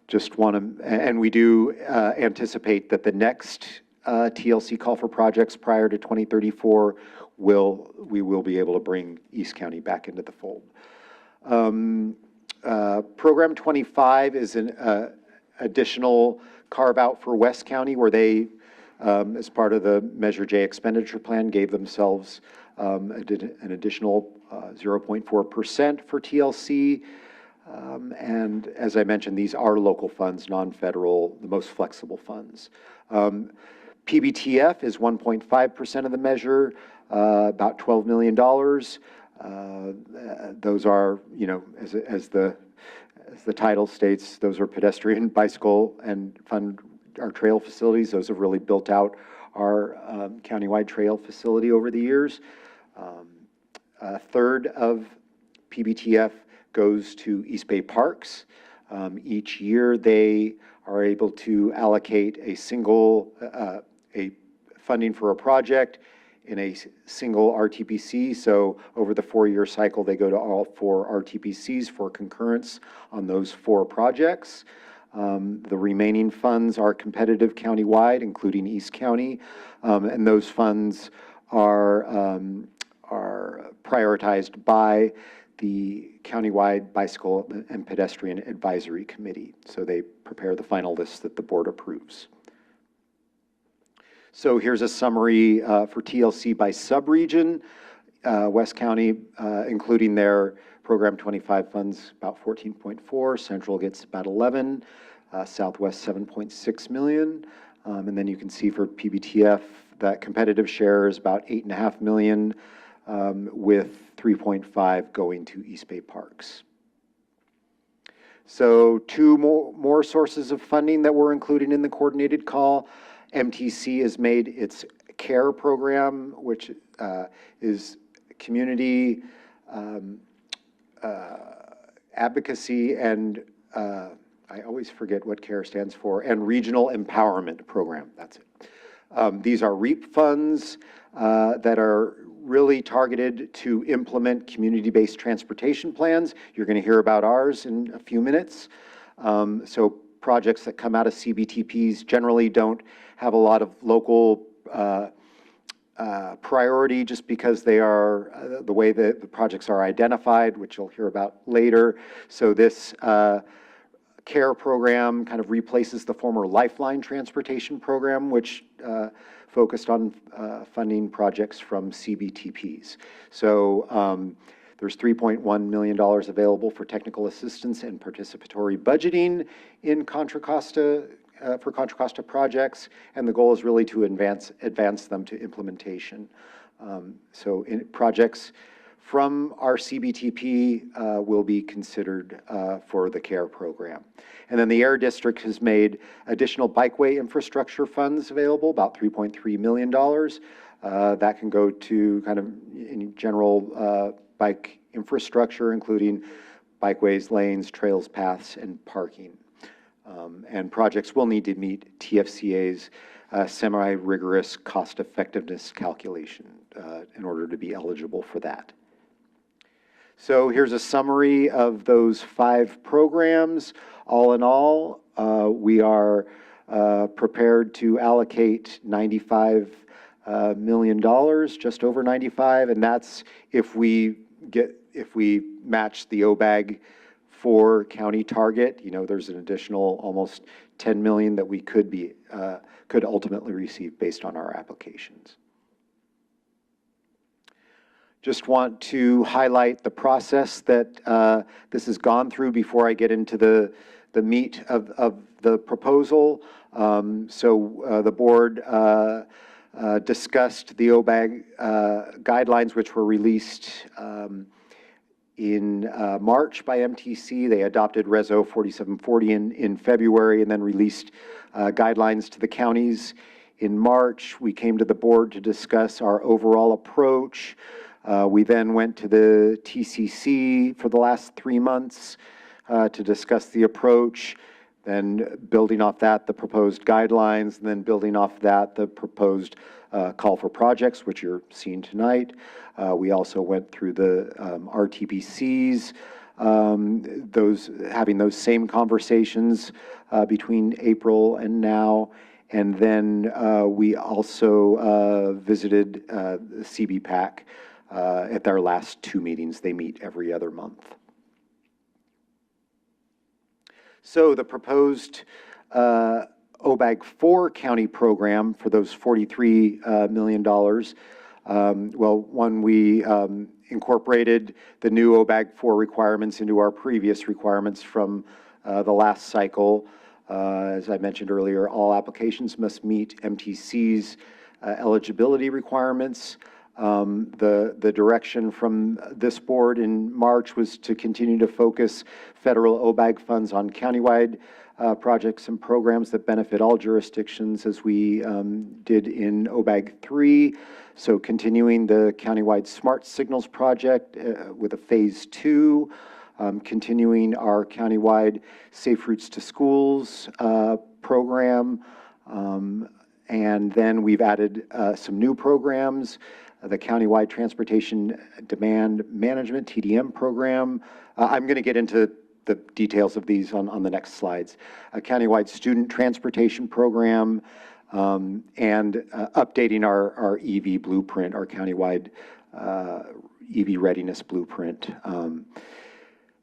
Just want to, and we do anticipate that the next TLC call for projects prior to 2034 we will be able to bring East County back into the fold. Program 25 is an additional carve-out for West County, where they, as part of the Measure J expenditure plan, gave themselves an additional 0.4% for TLC. And as I mentioned, these are local funds, non-federal, the most flexible funds. PBTF is 1.5% of the measure, about $12 million. Those are, you know, as the title states, those are pedestrian, bicycle, and our trail facilities. Those have really built out our countywide trail facility over the years. A third of PBTF goes to East Bay Parks. Each year they are able to allocate a single funding for a project in a single RTPC. So over the 4-year cycle, they go to all 4 RTPCs for concurrence on those 4 projects. The remaining funds are competitive countywide, including East County, and those funds are prioritized by the Countywide Bicycle and Pedestrian Advisory Committee. So they prepare the final list that the board approves. So here's a summary for TLC by subregion. West County, including their Program 25 funds, about 14.4. Central gets about 11. Southwest, 7.6 million. And then you can see for PBTF, that competitive share is about 8.5 million, with 3.5 going to East Bay Parks. So 2 more sources of funding that we're including in the coordinated call. MTC has made its CARE program, which is community advocacy and I always forget what CARE stands for, and regional empowerment program. That's it. These are REAP funds that are really targeted to implement community-based transportation plans. You're going to hear about ours in a few minutes. So projects that come out of CBTPs generally don't have a lot of local priority, just because they are the way that the projects are identified, which you'll hear about later. So this CARE program kind of replaces the former Lifeline transportation program, which focused on funding projects from CBTPs. So there's $3.1 million available for technical assistance and participatory budgeting in Contra Costa for Contra Costa projects, and the goal is really to advance them to implementation. So projects from our CBTP will be considered for the CARE program. And then the Air District has made additional bikeway infrastructure funds available, about $3.3 million. That can go to kind of in general bike infrastructure, including bikeways, lanes, trails, paths, and parking. And projects will need to meet TFCA's semi-rigorous cost-effectiveness calculation in order to be eligible for that. So here's a summary of those 5 programs. All in all, we are prepared to allocate $95 million, just over 95, and that's if we match the OBAG 4 county target. You know, there's an additional almost 10 million that we could ultimately receive based on our applications. Just want to highlight the process that this has gone through before I get into the meat of the proposal. So the board discussed the OBAG guidelines, which were released in March by MTC. They adopted Reso 4740 in February and then released guidelines to the counties in March. We came to the board to discuss our overall approach. We then went to the TCC for the last 3 months to discuss the approach. Then building off that, the proposed guidelines, and then building off that, the proposed call for projects, which you're seeing tonight. We also went through the RTPCs, having those same conversations between April and now. And then we also visited CBPAC at their last 2 meetings. They meet every other month. So the proposed OBAG 4 county program for those $43 million, we incorporated the new OBAG 4 requirements into our previous requirements from the last cycle. As I mentioned earlier, all applications must meet MTC's eligibility requirements. The direction from this board in March was to continue to focus federal OBAG funds on countywide projects and programs that benefit all jurisdictions, as we did in OBAG 3. So continuing the countywide Smart Signals project with a phase 2, continuing our countywide Safe Routes to Schools program, and then we've added some new programs. The Countywide Transportation Demand Management, TDM program. I'm going to get into the details of these on the next slides. A Countywide Student Transportation Program, and updating our EV blueprint, our countywide EV readiness blueprint.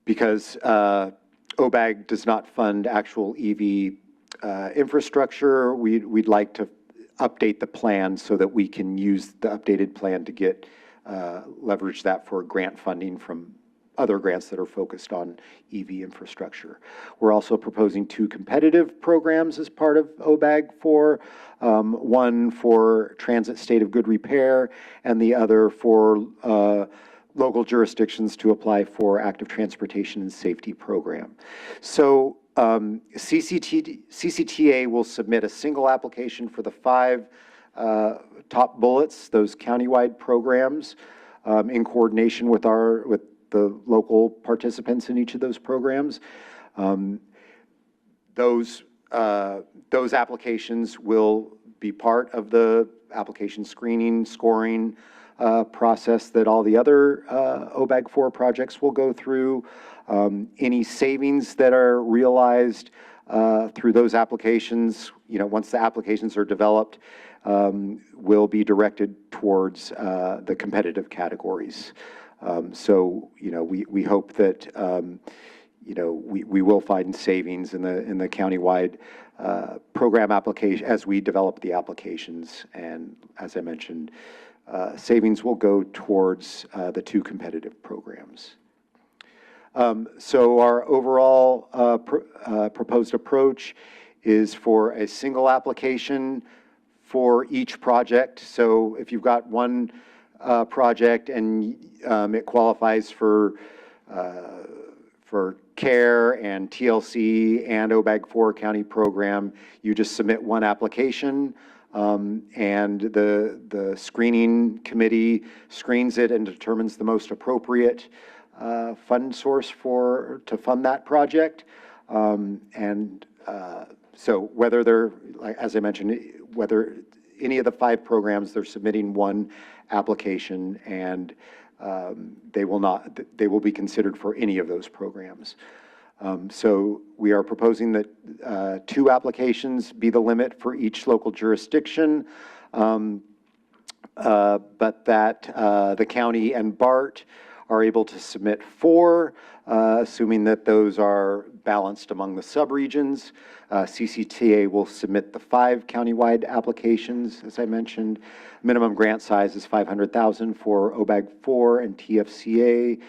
Because OBAG does not fund actual EV infrastructure, we'd like to update the plan so that we can use the updated plan to get leverage that for grant funding from other grants that are focused on EV infrastructure. We're also proposing 2 competitive programs as part of OBAG 4, one for transit state of good repair and the other for local jurisdictions to apply for active transportation and safety program. So CCTA will submit a single application for the 5 top bullets, those countywide programs, in coordination with the local participants in each of those programs. Those applications will be part of the application screening, scoring process that all the other OBAG 4 projects will go through. Any savings that are realized through those applications, once the applications are developed, will be directed towards the competitive categories. So, we hope that, we will find savings in the countywide program application as we develop the applications. And as I mentioned, savings will go towards the 2 competitive programs. So our overall proposed approach is for a single application for each project. So if you've got one project and it qualifies for CARE and TLC and OBAG 4 county program, you just submit one application. And the screening committee screens it and determines the most appropriate fund source to fund that project. So whether they're, as I mentioned, whether any of the 5 programs, they're submitting one application, and they will be considered for any of those programs. So we are proposing that 2 applications be the limit for each local jurisdiction, but that the county and BART are able to submit 4, assuming that those are balanced among the subregions. CCTA will submit the 5 countywide applications, as I mentioned. Minimum grant size is $500,000 for OBAG 4 and TFCA,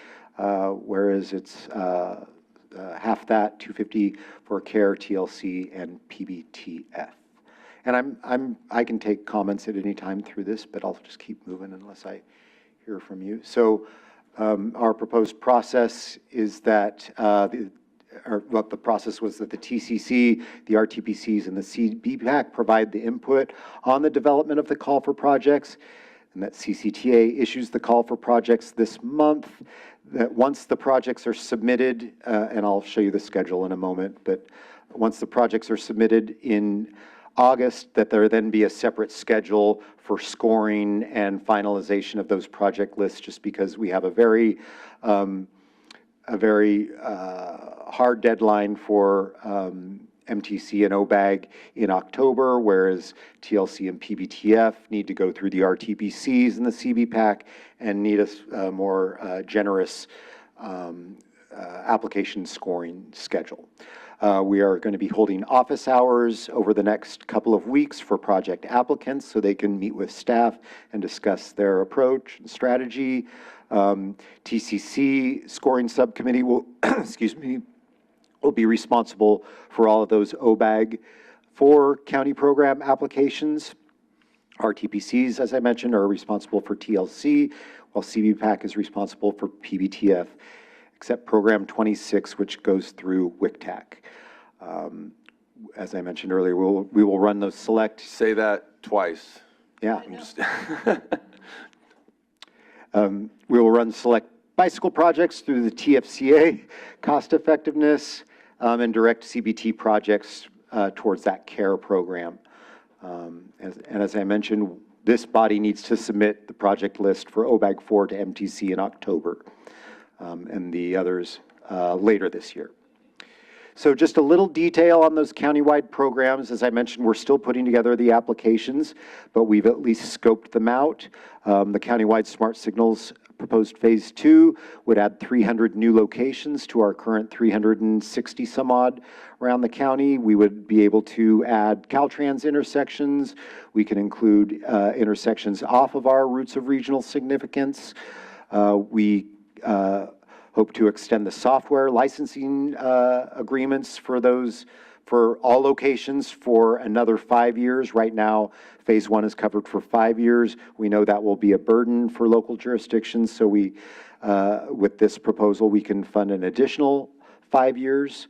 whereas it's half that, $250,000 for CARE, TLC, and PBTF. And I can take comments at any time through this, but I'll just keep moving unless I hear from you. So our proposed process is that the process was that the TCC, the RTPCs, and the CBPAC provide the input on the development of the call for projects, and that CCTA issues the call for projects this month. That once the projects are submitted, and I'll show you the schedule in a moment, but once the projects are submitted in August, that there then be a separate schedule for scoring and finalization of those project lists, just because we have a very hard deadline for MTC and OBAG in October, whereas TLC and PBTF need to go through the RTPCs and the CBPAC and need a more generous application scoring schedule. We are going to be holding office hours over the next couple of weeks for project applicants so they can meet with staff and discuss their approach and strategy. TCC scoring subcommittee will, excuse me, will be responsible for all of those OBAG for county program applications. RTPCs, as I mentioned, are responsible for TLC, while CBPAC is responsible for PBTF, except Program 26, which goes through WCTAC. As I mentioned earlier, we will run those select. Say that twice. Yeah. I'm just We will run select bicycle projects through the TFCA, cost effectiveness, and direct CBT projects towards that CARE program. As I mentioned, this body needs to submit the project list for OBAG 4 to MTC in October, and the others later this year. So just a little detail on those countywide programs. As I mentioned, we're still putting together the applications, but we've at least scoped them out. The countywide smart signals proposed phase 2 would add 300 new locations to our current 360 some odd around the county. We would be able to add Caltrans intersections. We can include intersections off of our routes of regional significance. We hope to extend the software licensing agreements for those, for all locations for another 5 years. Right now, phase 1 is covered for 5 years. We know that will be a burden for local jurisdictions, so we, with this proposal, we can fund an additional 5 years.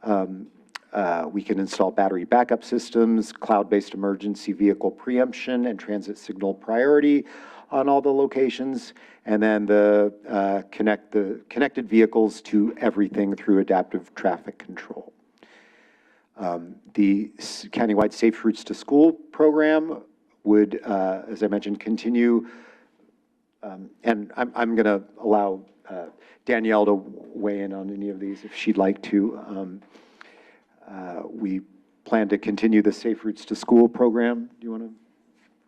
We can install battery backup systems, cloud-based emergency vehicle preemption, and transit signal priority on all the locations, and then connect the connected vehicles to everything through adaptive traffic control. The countywide Safe Routes to School program would, as I mentioned, continue, and I'm going to allow Danielle to weigh in on any of these if she'd like to. We plan to continue the Safe Routes to School program. Do you want to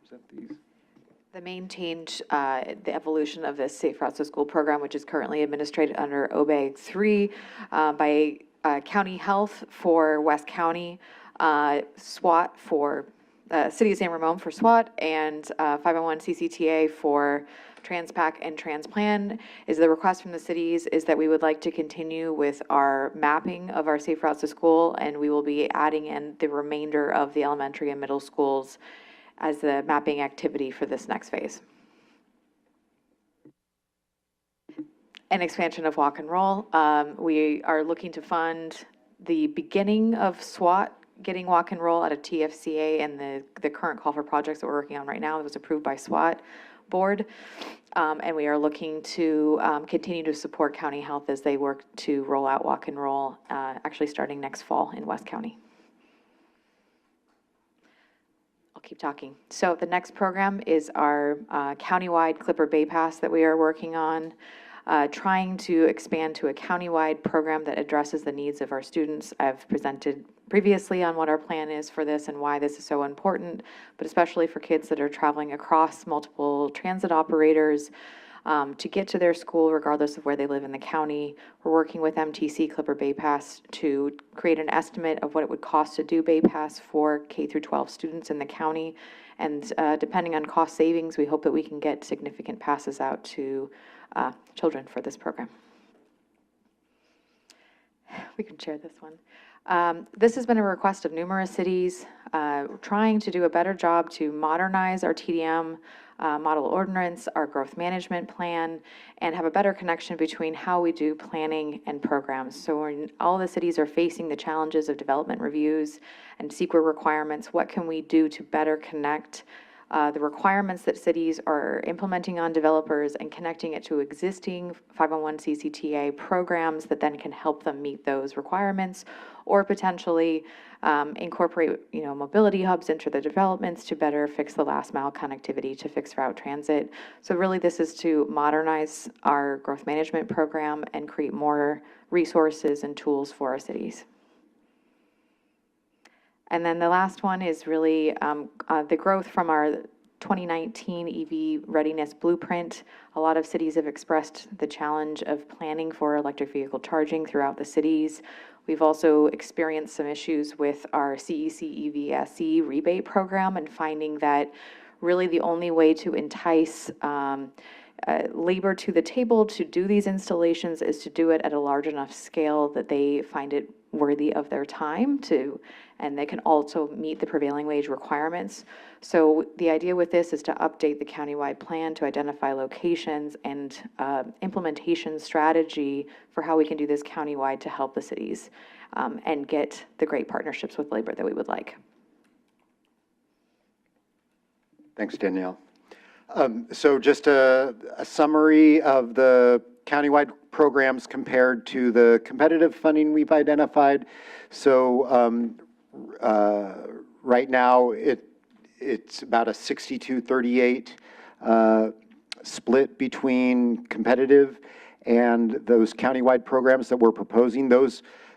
present these? The main change, the evolution of the Safe Routes to School program, which is currently administered under OBAG 3 by County Health for West County, SWAT for City of San Ramon for SWAT, and 501 CCTA for TransPac and TransPlan. Is the request from the cities is that we would like to continue with our mapping of our Safe Routes to School, and we will be adding in the remainder of the elementary and middle schools as the mapping activity for this next phase. An expansion of Walk and Roll. We are looking to fund the beginning of SWAT getting Walk and Roll out of TFCA, and the current call for projects that we're working on right now was approved by SWAT board. And we are looking to continue to support County Health as they work to roll out Walk and Roll, actually starting next fall in West County. I'll keep talking. So the next program is our countywide Clipper Bay Pass that we are working on, trying to expand to a countywide program that addresses the needs of our students. I've presented previously on what our plan is for this and why this is so important, but especially for kids that are traveling across multiple transit operators to get to their school regardless of where they live in the county. We're working with MTC Clipper Bay Pass to create an estimate of what it would cost to do Bay Pass for K through 12 students in the county. And depending on cost savings, we hope that we can get significant passes out to children for this program. We can share this one. This has been a request of numerous cities trying to do a better job to modernize our TDM model ordinance, our growth management plan, and have a better connection between how we do planning and programs. So when all the cities are facing the challenges of development reviews and CEQA requirements, what can we do to better connect the requirements that cities are implementing on developers and connecting it to existing 501 CCTA programs that then can help them meet those requirements, or potentially incorporate, mobility hubs into the developments to better fix the last mile connectivity to fix route transit. So really, this is to modernize our growth management program and create more resources and tools for our cities. And then the last one is really the growth from our 2019 EV readiness blueprint. A lot of cities have expressed the challenge of planning for electric vehicle charging throughout the cities. We've also experienced some issues with our CEC EVSE rebate program and finding that really the only way to entice labor to the table to do these installations is to do it at a large enough scale that they find it worthy of their time and they can also meet the prevailing wage requirements. So the idea with this is to update the countywide plan to identify locations and implementation strategy for how we can do this countywide to help the cities and get the great partnerships with labor that we would like. Thanks, Danielle. So just a summary of the countywide programs compared to the competitive funding we've identified. So right now, it's about a 62-38 split between competitive and those countywide programs that we're proposing.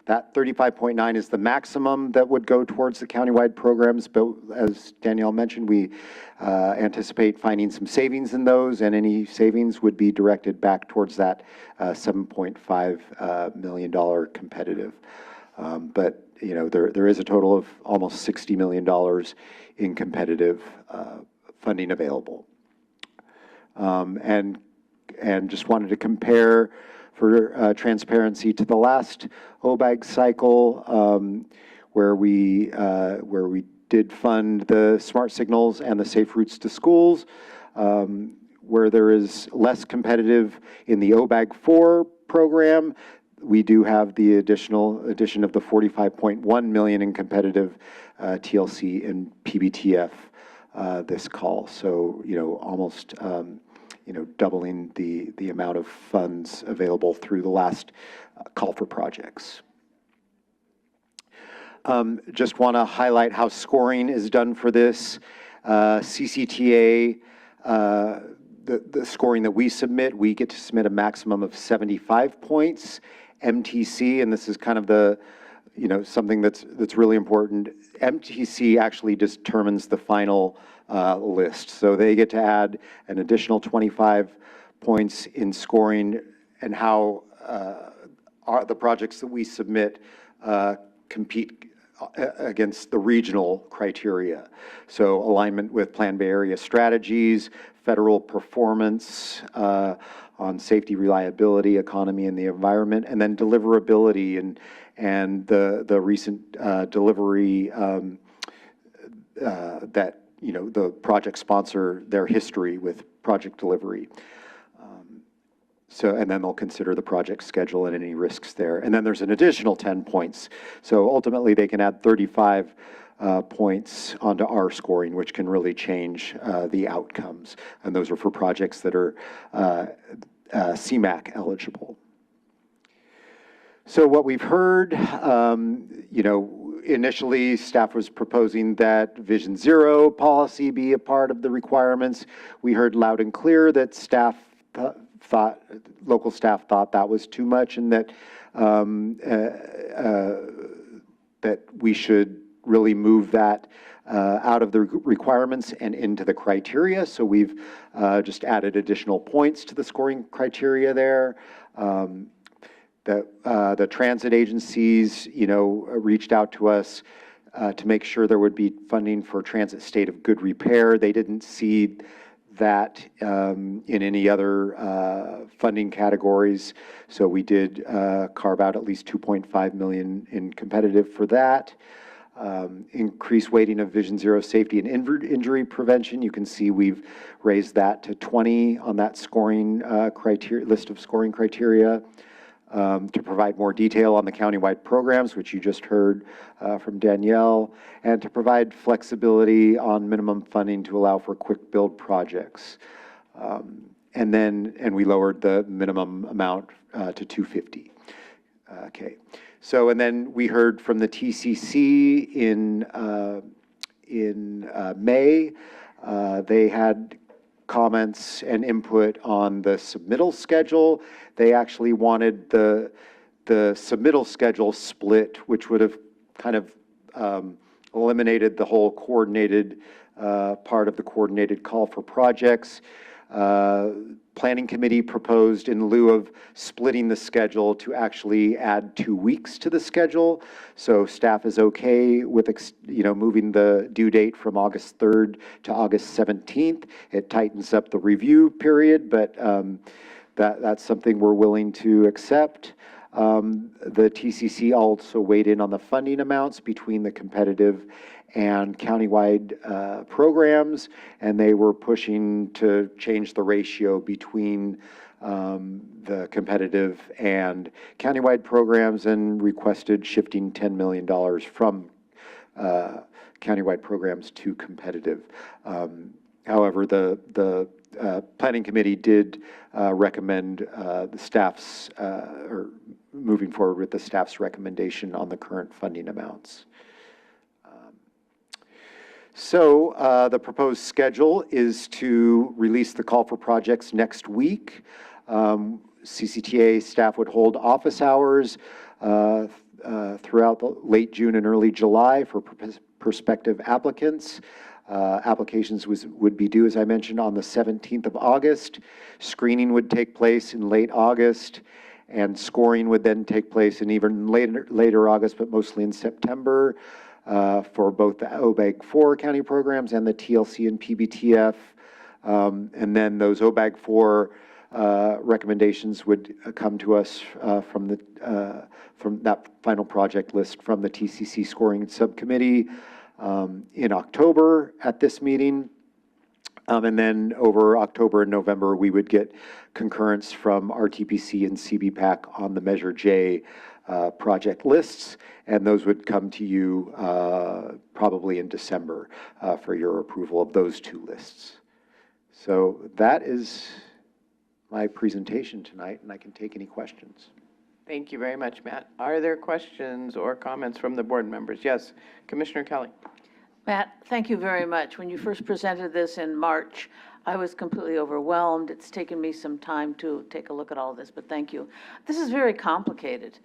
That 35.9 is the maximum that would go towards the countywide programs, but as Danielle mentioned, we anticipate finding some savings in those, and any savings would be directed back towards that $7.5 million competitive. But there is a total of almost $60 million in competitive funding available. And just wanted to compare for transparency to the last OBAG cycle, where we did fund the smart signals and the safe routes to schools, where there is less competitive in the OBAG 4 program. We do have the addition of the 45.1 million in competitive TLC and PBTF this call. So almost doubling the amount of funds available through the last call for projects. Just want to highlight how scoring is done for this. CCTA, the scoring that we submit, we get to submit a maximum of 75 points. MTC, and this is kind of the, something that's really important. MTC actually determines the final list. So they get to add an additional 25 points in scoring and how the projects that we submit compete against the regional criteria. So alignment with Plan Bay Area strategies, federal performance on safety, reliability, economy, and the environment, and then deliverability and the recent delivery that the project sponsor, their history with project delivery. And then they'll consider the project schedule and any risks there. And then there's an additional 10 points. So ultimately, they can add 35 points onto our scoring, which can really change the outcomes. And those are for projects that are CMAQ eligible. So what we've heard, initially staff was proposing that Vision Zero policy be a part of the requirements. We heard loud and clear that local staff thought that was too much, and that that we should really move that out of the requirements and into the criteria. So we've just added additional points to the scoring criteria there. The transit agencies, reached out to us to make sure there would be funding for transit state of good repair. They didn't see that in any other funding categories. So we did carve out at least 2.5 million in competitive for that. Increased weighting of Vision Zero safety and injury prevention. You can see we've raised that to 20 on that scoring criteria list of scoring criteria. to provide more detail on the countywide programs, which you just heard from Danielle, and to provide flexibility on minimum funding to allow for quick build projects. And we lowered the minimum amount to 250. Okay. So, and then we heard from the TCC in May. They had comments and input on the submittal schedule. They actually wanted the submittal schedule split, which would have kind of eliminated the whole coordinated part of the coordinated call for projects. Planning Committee proposed, in lieu of splitting the schedule, to actually add 2 weeks to the schedule. So staff is okay with, moving the due date from August 3rd to August 17th. It tightens up the review period, but that's something we're willing to accept. The TCC also weighed in on the funding amounts between the competitive and countywide programs, and they were pushing to change the ratio between the competitive and countywide programs, and requested shifting $10 million from countywide programs to competitive. However, the Planning Committee did recommend the staff's, or moving forward with the staff's recommendation on the current funding amounts. So the proposed schedule is to release the call for projects next week. CCTA staff would hold office hours throughout the late June and early July for prospective applicants. Applications would be due, as I mentioned, on the 17th of August. Screening would take place in late August, and scoring would then take place in even later August, but mostly in September. For both the OBAG 4 county programs and the TLC and PBTF. And then those OBAG 4 recommendations would come to us from that final project list from the TCC scoring subcommittee in October at this meeting. And then over October and November, we would get concurrence from RTPC and CBPAC on the Measure J project lists, and those would come to you probably in December for your approval of those two lists. So that is my presentation tonight, and I can take any questions. Thank you very much, Matt. Are there questions or comments from the board members? Yes, Commissioner Kelly. Matt, thank you very much. When you first presented this in March, I was completely overwhelmed. It's taken me some time to take a look at all this, but thank you. This is very complicated.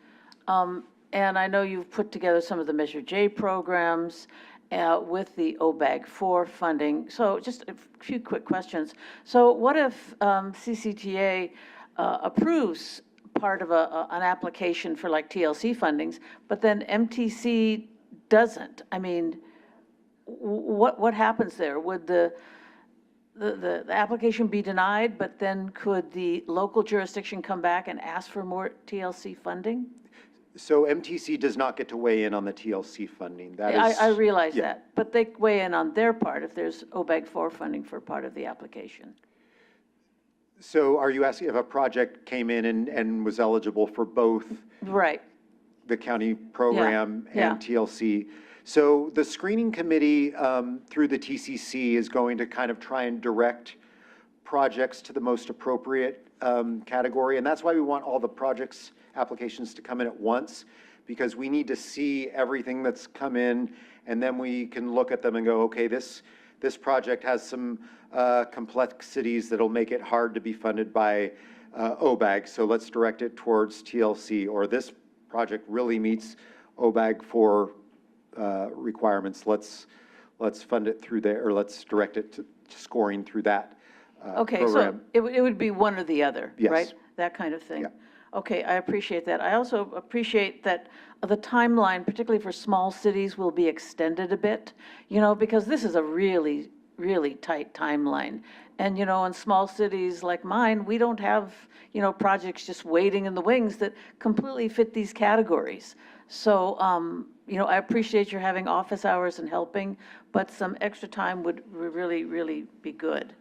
And I know you've put together some of the Measure J programs with the OBAG 4 funding. So just a few quick questions. So what if CCTA approves part of an application for like TLC fundings, but then MTC doesn't? I mean, what happens there? Would the application be denied, but then could the local jurisdiction come back and ask for more TLC funding? So MTC does not get to weigh in on the TLC funding. That is, I realize yeah. that, but they weigh in on their part if there's OBAG 4 funding for part of the application. So are you asking if a project came in and was eligible for both Right. the county program Yeah. and TLC? So the screening committee through the TCC is going to kind of try and direct projects to the most appropriate category. And that's why we want all the projects applications to come in at once, because we need to see everything that's come in, and then we can look at them and go, okay, this project has some complexities that'll make it hard to be funded by OBAG, so let's direct it towards TLC. Or this project really meets OBAG 4 requirements, let's fund it through there, or let's direct it to scoring through that Okay, program. so it would be one or the other, Yes. right? That kind of thing? Yeah. Okay, I appreciate that. I also appreciate that the timeline, particularly for small cities, will be extended a bit, because this is a really, really tight timeline. And, in small cities like mine, we don't have, projects just waiting in the wings that completely fit these categories. So, I appreciate your having office hours and helping, but some extra time would really, really be good.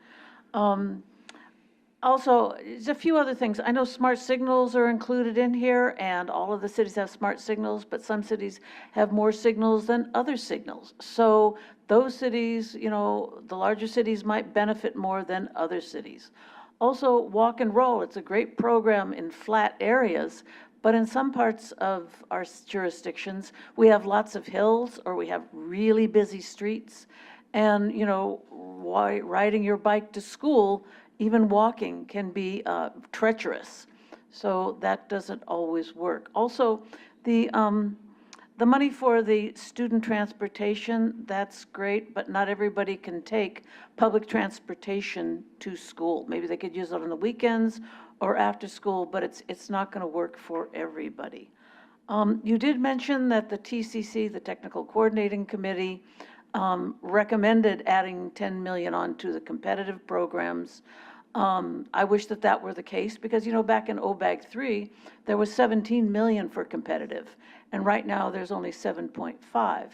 Also, there's a few other things. I know smart signals are included in here, and all of the cities have smart signals, but some cities have more signals than other signals. So those cities, you know, the larger cities might benefit more than other cities. Also, walk and roll, it's a great program in flat areas, but in some parts of our jurisdictions, we have lots of hills, or we have really busy streets. And, you know, riding your bike to school, even walking, can be treacherous. So that doesn't always work. Also, the money for the student transportation, that's great, but not everybody can take public transportation to school. Maybe they could use it on the weekends or after school, but it's not going to work for everybody. You did mention that the TCC, the Technical Coordinating Committee, recommended adding 10 million onto the competitive programs. I wish that that were the case, because, you know, back in OBAG 3, there was 17 million for competitive, and right now there's only 7.5.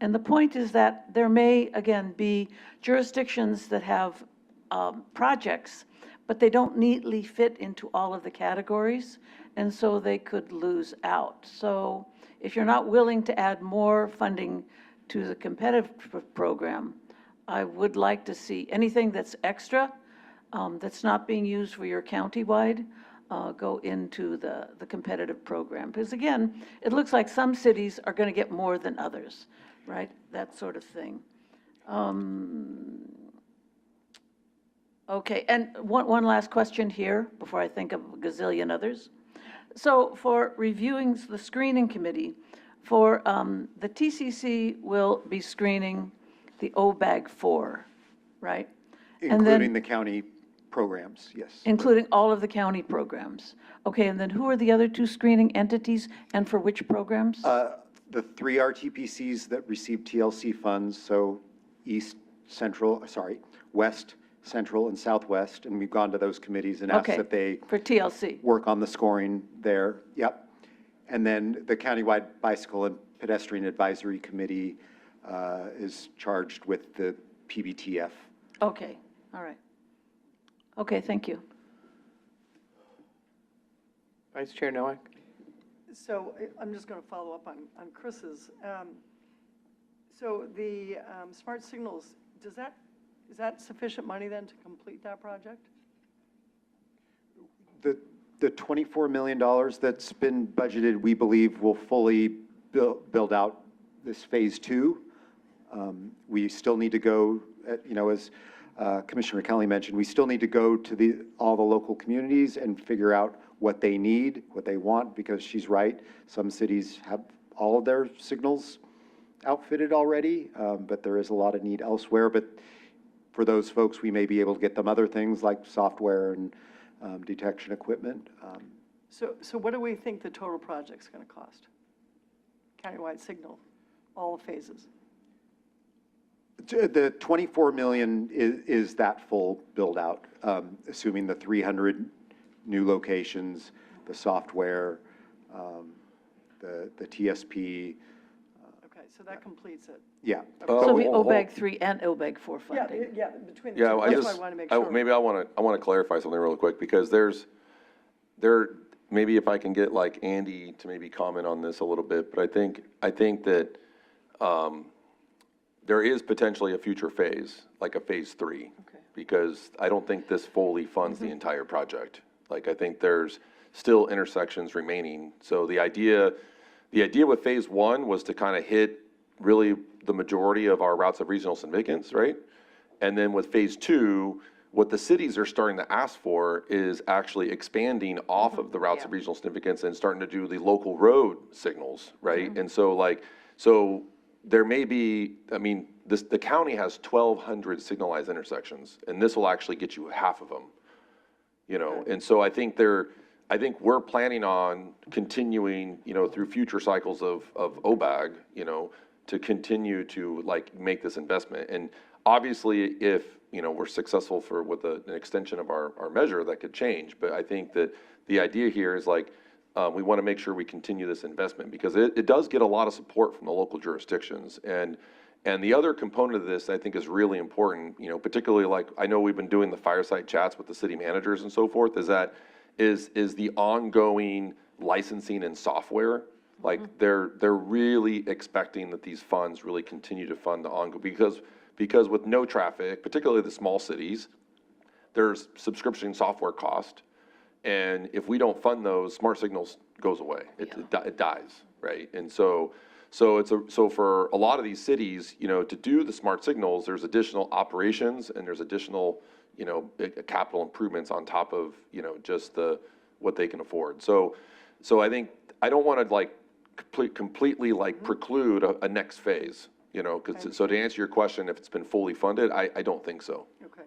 And the point is that there may, again, be jurisdictions that have projects, but they don't neatly fit into all of the categories, and so they could lose out. So if you're not willing to add more funding to the competitive program, I would like to see anything that's extra, that's not being used for your countywide, go into the competitive program. Because again, it looks like some cities are going to get more than others, right? That sort of thing. Okay, and one last question here before I think of a gazillion others. So for reviewing the screening committee, for the TCC will be screening the OBAG 4, right? And then- Including the county programs, yes. Including all of the county programs. Okay, and then who are the other two screening entities, and for which programs? The three RTPCs that receive TLC funds, so West, Central, and Southwest, and we've gone to those committees and asked Okay, that they for TLC. work on the scoring there, yep. And then the Countywide Bicycle and Pedestrian Advisory Committee is charged with the PBTF. Okay, all right. Okay, thank you. Vice Chair Noack? So I'm just going to follow up on Chris's. So the smart signals, is that sufficient money then to complete that project? The $24 million that's been budgeted, we believe, will fully build out this Phase 2. We still need to go, as Commissioner Kelly mentioned, we still need to go to all the local communities and figure out what they need, what they want, because she's right. Some cities have all of their signals outfitted already, but there is a lot of need elsewhere. But for those folks, we may be able to get them other things like software and detection equipment. So what do we think the total project's going to cost? Countywide signal, all the phases. The 24 million is that full build out, assuming the 300 new locations, the software, the TSP. Okay, so that completes it. Yeah. So it'll be OBAG 3 and OBAG 4 Yeah, funding. yeah, between the two. That's why I want to make sure. Maybe I want to clarify something real quick, because maybe if I can get like Andy to maybe comment on this a little bit, but I think that there is potentially a future phase, like a Phase 3. Okay. Because I don't think this fully funds the entire project. Like, I think there's still intersections remaining. So the idea with Phase 1 was to kind of hit really the majority of our routes of regional significance, right? And then with Phase 2, what the cities are starting to ask for is actually expanding off of the routes of regional significance and starting to do the local road signals, right? And so there may be, the county has 1,200 signalized intersections, and this will actually get you half of them, And so I think we're planning on continuing, through future cycles of OBAG, to continue to make this investment. And obviously, if, we're successful with an extension of our measure, that could change. But I think that the idea here is we want to make sure we continue this investment, because it does get a lot of support from the local jurisdictions. And And the other component of this, I think, is really important, you know, particularly like, I know we've been doing the fireside chats with the city managers and so forth, is the ongoing licensing and software. Like, they're really expecting that these funds really continue to fund the ongoing, because with no traffic, particularly the small cities, there's subscription software cost. And if we don't fund those, Smart Signals goes away. It dies, right? And so for a lot of these cities, you know, to do the Smart Signals, there's additional operations and there's additional, you know, capital improvements on top of, you know, just what they can afford. So I think, I don't want to like completely like preclude a next phase, you know, because, so to answer your question, if it's been fully funded, I don't think so. Okay.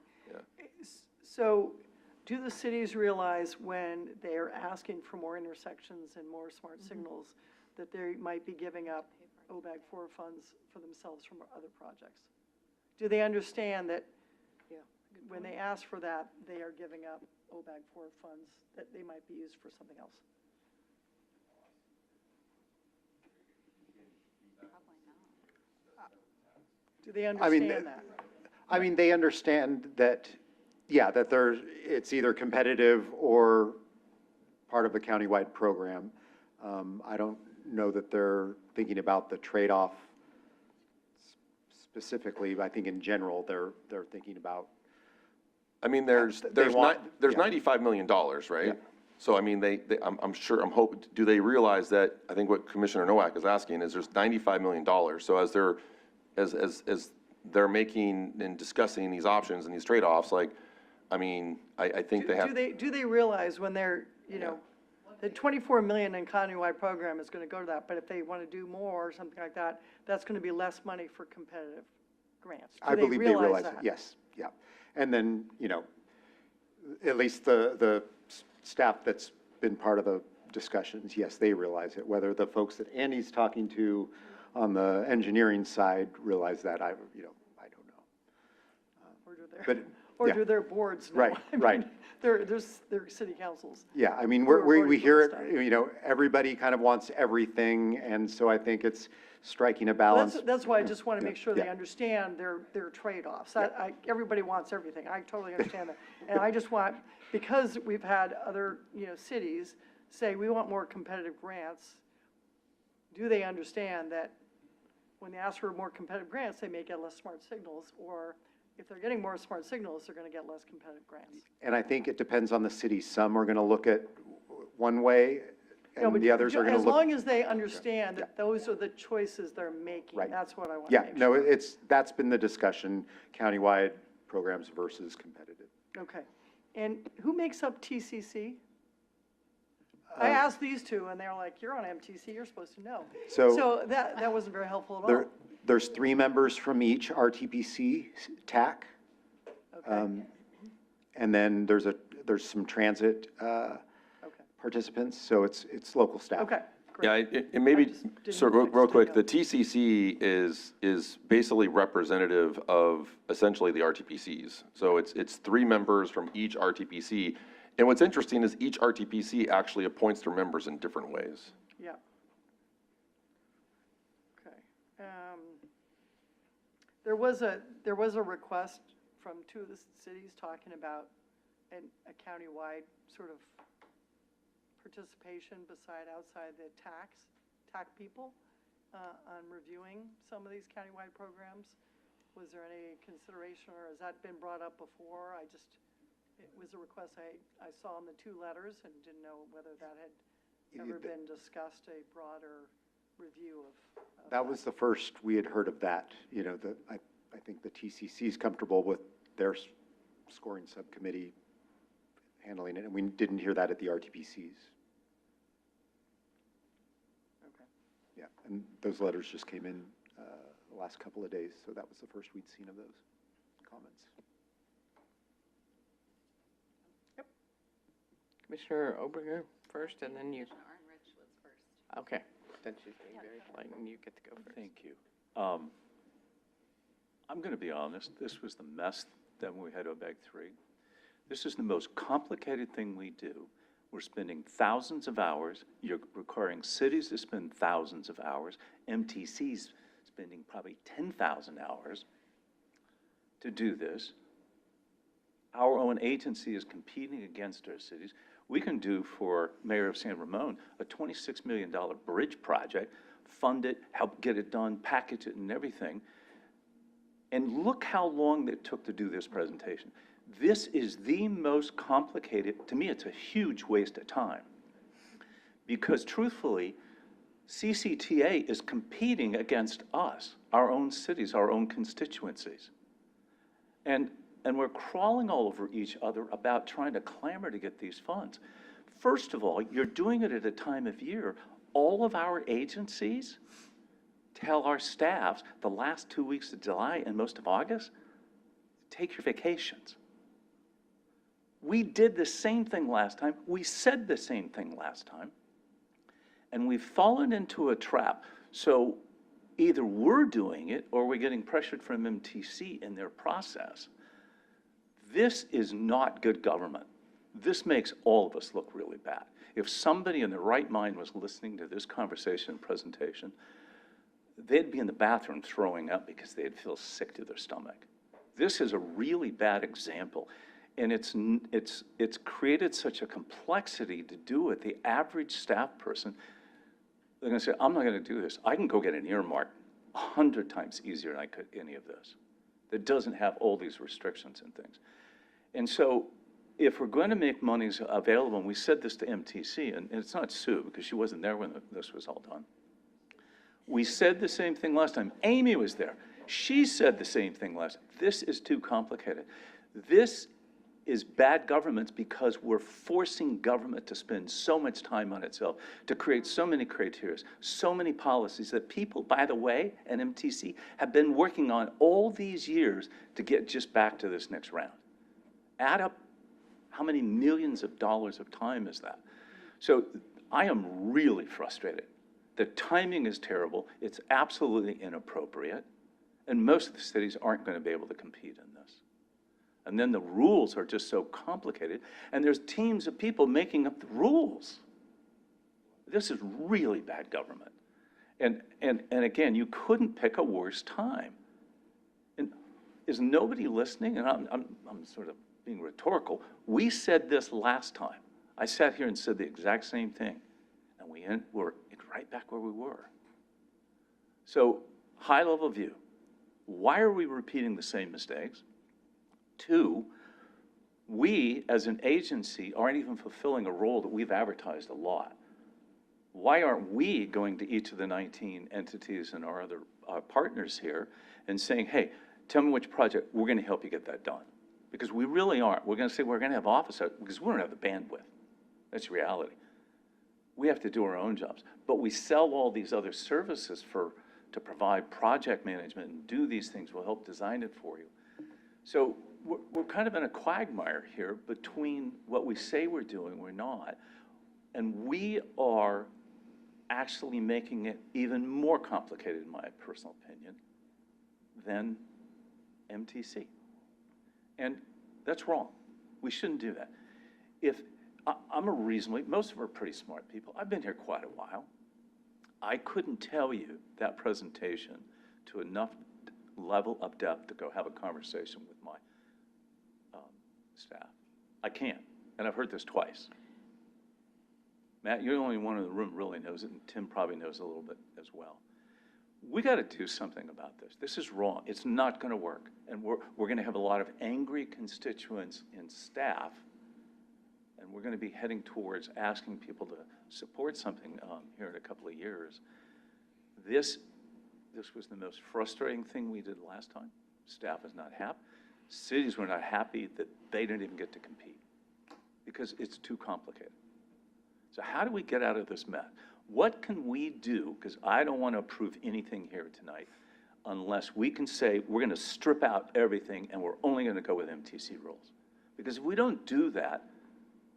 So do the cities realize when they're asking for more intersections and more smart signals that they might be giving up OBAG 4 funds for themselves from other projects? Do they understand that when they ask for that, they are giving up OBAG 4 funds that they might be used for something else? Do they understand that? I mean, they understand that, yeah, that it's either competitive or part of a countywide program. I don't know that they're thinking about the trade-off specifically, but I think in general, they're thinking about. I mean, there's $95 million, right? Yeah. So, I mean, I'm sure, I'm hoping, do they realize that, I think what Commissioner Nowak is asking is there's $95 million. So as they're making and discussing these options and these trade-offs, like, I mean, I think they have. Do they realize when they're, you know, the 24 million in countywide program is going to go to that, but if they want to do more or something like that, that's going to be less money for competitive grants? I believe they realize it, that? yes, yeah. And then, you know, at least the staff that's been part of the discussions, yes, they realize it. Whether the folks that Andy's talking to on the engineering side realize that, I don't know. Or do their boards know? Right, I mean, right. Their city councils. Yeah, I mean, We're we hear it, already you know, everybody kind of wants everything, and so I think it's striking a Well, balance. that's why I just want to make sure they Yeah. understand their trade-offs. Everybody wants everything. I totally understand that. And I just want, because we've had other, you know, cities say, we want more competitive grants, do they understand that when they ask for more competitive grants, they may get less smart signals, or if they're getting more smart signals, they're going to get less competitive grants? And I think it depends on the city. Some are going to look at one way, No, and but the others are going to as look. long as they understand that those are the choices they're making, Right. that's what I want to Yeah, make no, sure. that's been the discussion, countywide programs versus competitive. Okay. And who makes up TCC? I asked these two, and they're like, you're on MTC, you're supposed to know. So- So that wasn't very helpful at all. There's 3 members from each RTPC TAC. Okay. And then there's some transit participants, so it's local staff. Okay, Yeah, great. and maybe, didn't so know, I real just quick, the didn't TCC is basically representative of essentially the RTPCs. So it's 3 members from each RTPC. And what's interesting is each RTPC actually appoints their members in different ways. Yeah. Okay. There was a request from 2 of the cities talking about a countywide sort of participation outside the TAC people on reviewing some of these countywide programs. Was there any consideration, or has that been brought up before? It was a request I saw in the 2 letters and didn't know whether that had ever been discussed, a broader review of. That was the first we had heard of that. You know, I think the TCC is comfortable with their scoring subcommittee handling it, and we didn't hear that at the RTPCs. Okay. Yeah, and those letters just came in the last couple of days, so that was the first we'd seen of those comments. Commissioner Oberger first, and then you. Okay, then she's being very polite, and you get to go first. Thank you. I'm going to be honest, this was the mess that we had OBAG 3. This is the most complicated thing we do. We're spending thousands of hours. You're requiring cities to spend thousands of hours. MTC's spending probably 10,000 hours to do this. Our own agency is competing against our cities. We can do for Mayor of San Ramon a $26 million bridge project, fund it, help get it done, package it and everything. And look how long it took to do this presentation. This is the most complicated, to me it's a huge waste of time. Because truthfully, CCTA is competing against us, our own cities, our own constituencies. And we're crawling all over each other about trying to clamor to get these funds. First of all, you're doing it at a time of year. All of our agencies tell our staffs the last 2 weeks of July and most of August, take your vacations. We did the same thing last time. We said the same thing last time. And we've fallen into a trap. So either we're doing it or we're getting pressured from MTC in their process. This is not good government. This makes all of us look really bad. If somebody in their right mind was listening to this conversation and presentation, they'd be in the bathroom throwing up because they'd feel sick to their stomach. This is a really bad example. And it's created such a complexity to do it. The average staff person, they're gonna say, I'm not gonna do this. I can go get an earmark 100 times easier than I could any of this. That doesn't have all these restrictions and things. And so if we're going to make monies available, and we said this to MTC, and it's not Sue because she wasn't there when this was all done. We said the same thing last time. Amy was there. She said the same thing last time. This is too complicated. This is bad government because we're forcing government to spend so much time on itself, to create so many criteria, so many policies that people, by the way, and MTC have been working on all these years to get just back to this next round. Add up how many millions of dollars of time is that? So I am really frustrated. The timing is terrible. It's absolutely inappropriate. And most of the cities aren't going to be able to compete in this. And then the rules are just so complicated. And there's teams of people making up the rules. This is really bad government. And again, you couldn't pick a worse time. And is nobody listening? And I'm sort of being rhetorical. We said this last time. I sat here and said the exact same thing. And we're right back where we were. So, high-level view. Why are we repeating the same mistakes? 2, we as an agency aren't even fulfilling a role that we've advertised a lot. Why aren't we going to each of the 19 entities and our other partners here and saying, hey, tell me which project, we're going to help you get that done? Because we really aren't. We're going to say we're going to have office hours because we don't have the bandwidth. That's reality. We have to do our own jobs. But we sell all these other services to provide project management and do these things. We'll help design it for you. So we're kind of in a quagmire here between what we say we're doing, we're not. And we are actually making it even more complicated, in my personal opinion, than MTC. And that's wrong. We shouldn't do that. I'm a reasonably, most of them are pretty smart people. I've been here quite a while. I couldn't tell you that presentation to enough level of depth to go have a conversation with my staff. I can't, and I've heard this twice. Matt, you're the only one in the room who really knows it, and Tim probably knows a little bit as well. We got to do something about this. This is wrong. It's not going to work, and we're going to have a lot of angry constituents and staff, and we're going to be heading towards asking people to support something here in a couple of years. This was the most frustrating thing we did last time. Staff is not happy. Cities were not happy that they didn't even get to compete because it's too complicated. So how do we get out of this mess? What can we do? Because I don't want to approve anything here tonight unless we can say we're going to strip out everything and we're only going to go with MTC rules. Because if we don't do that,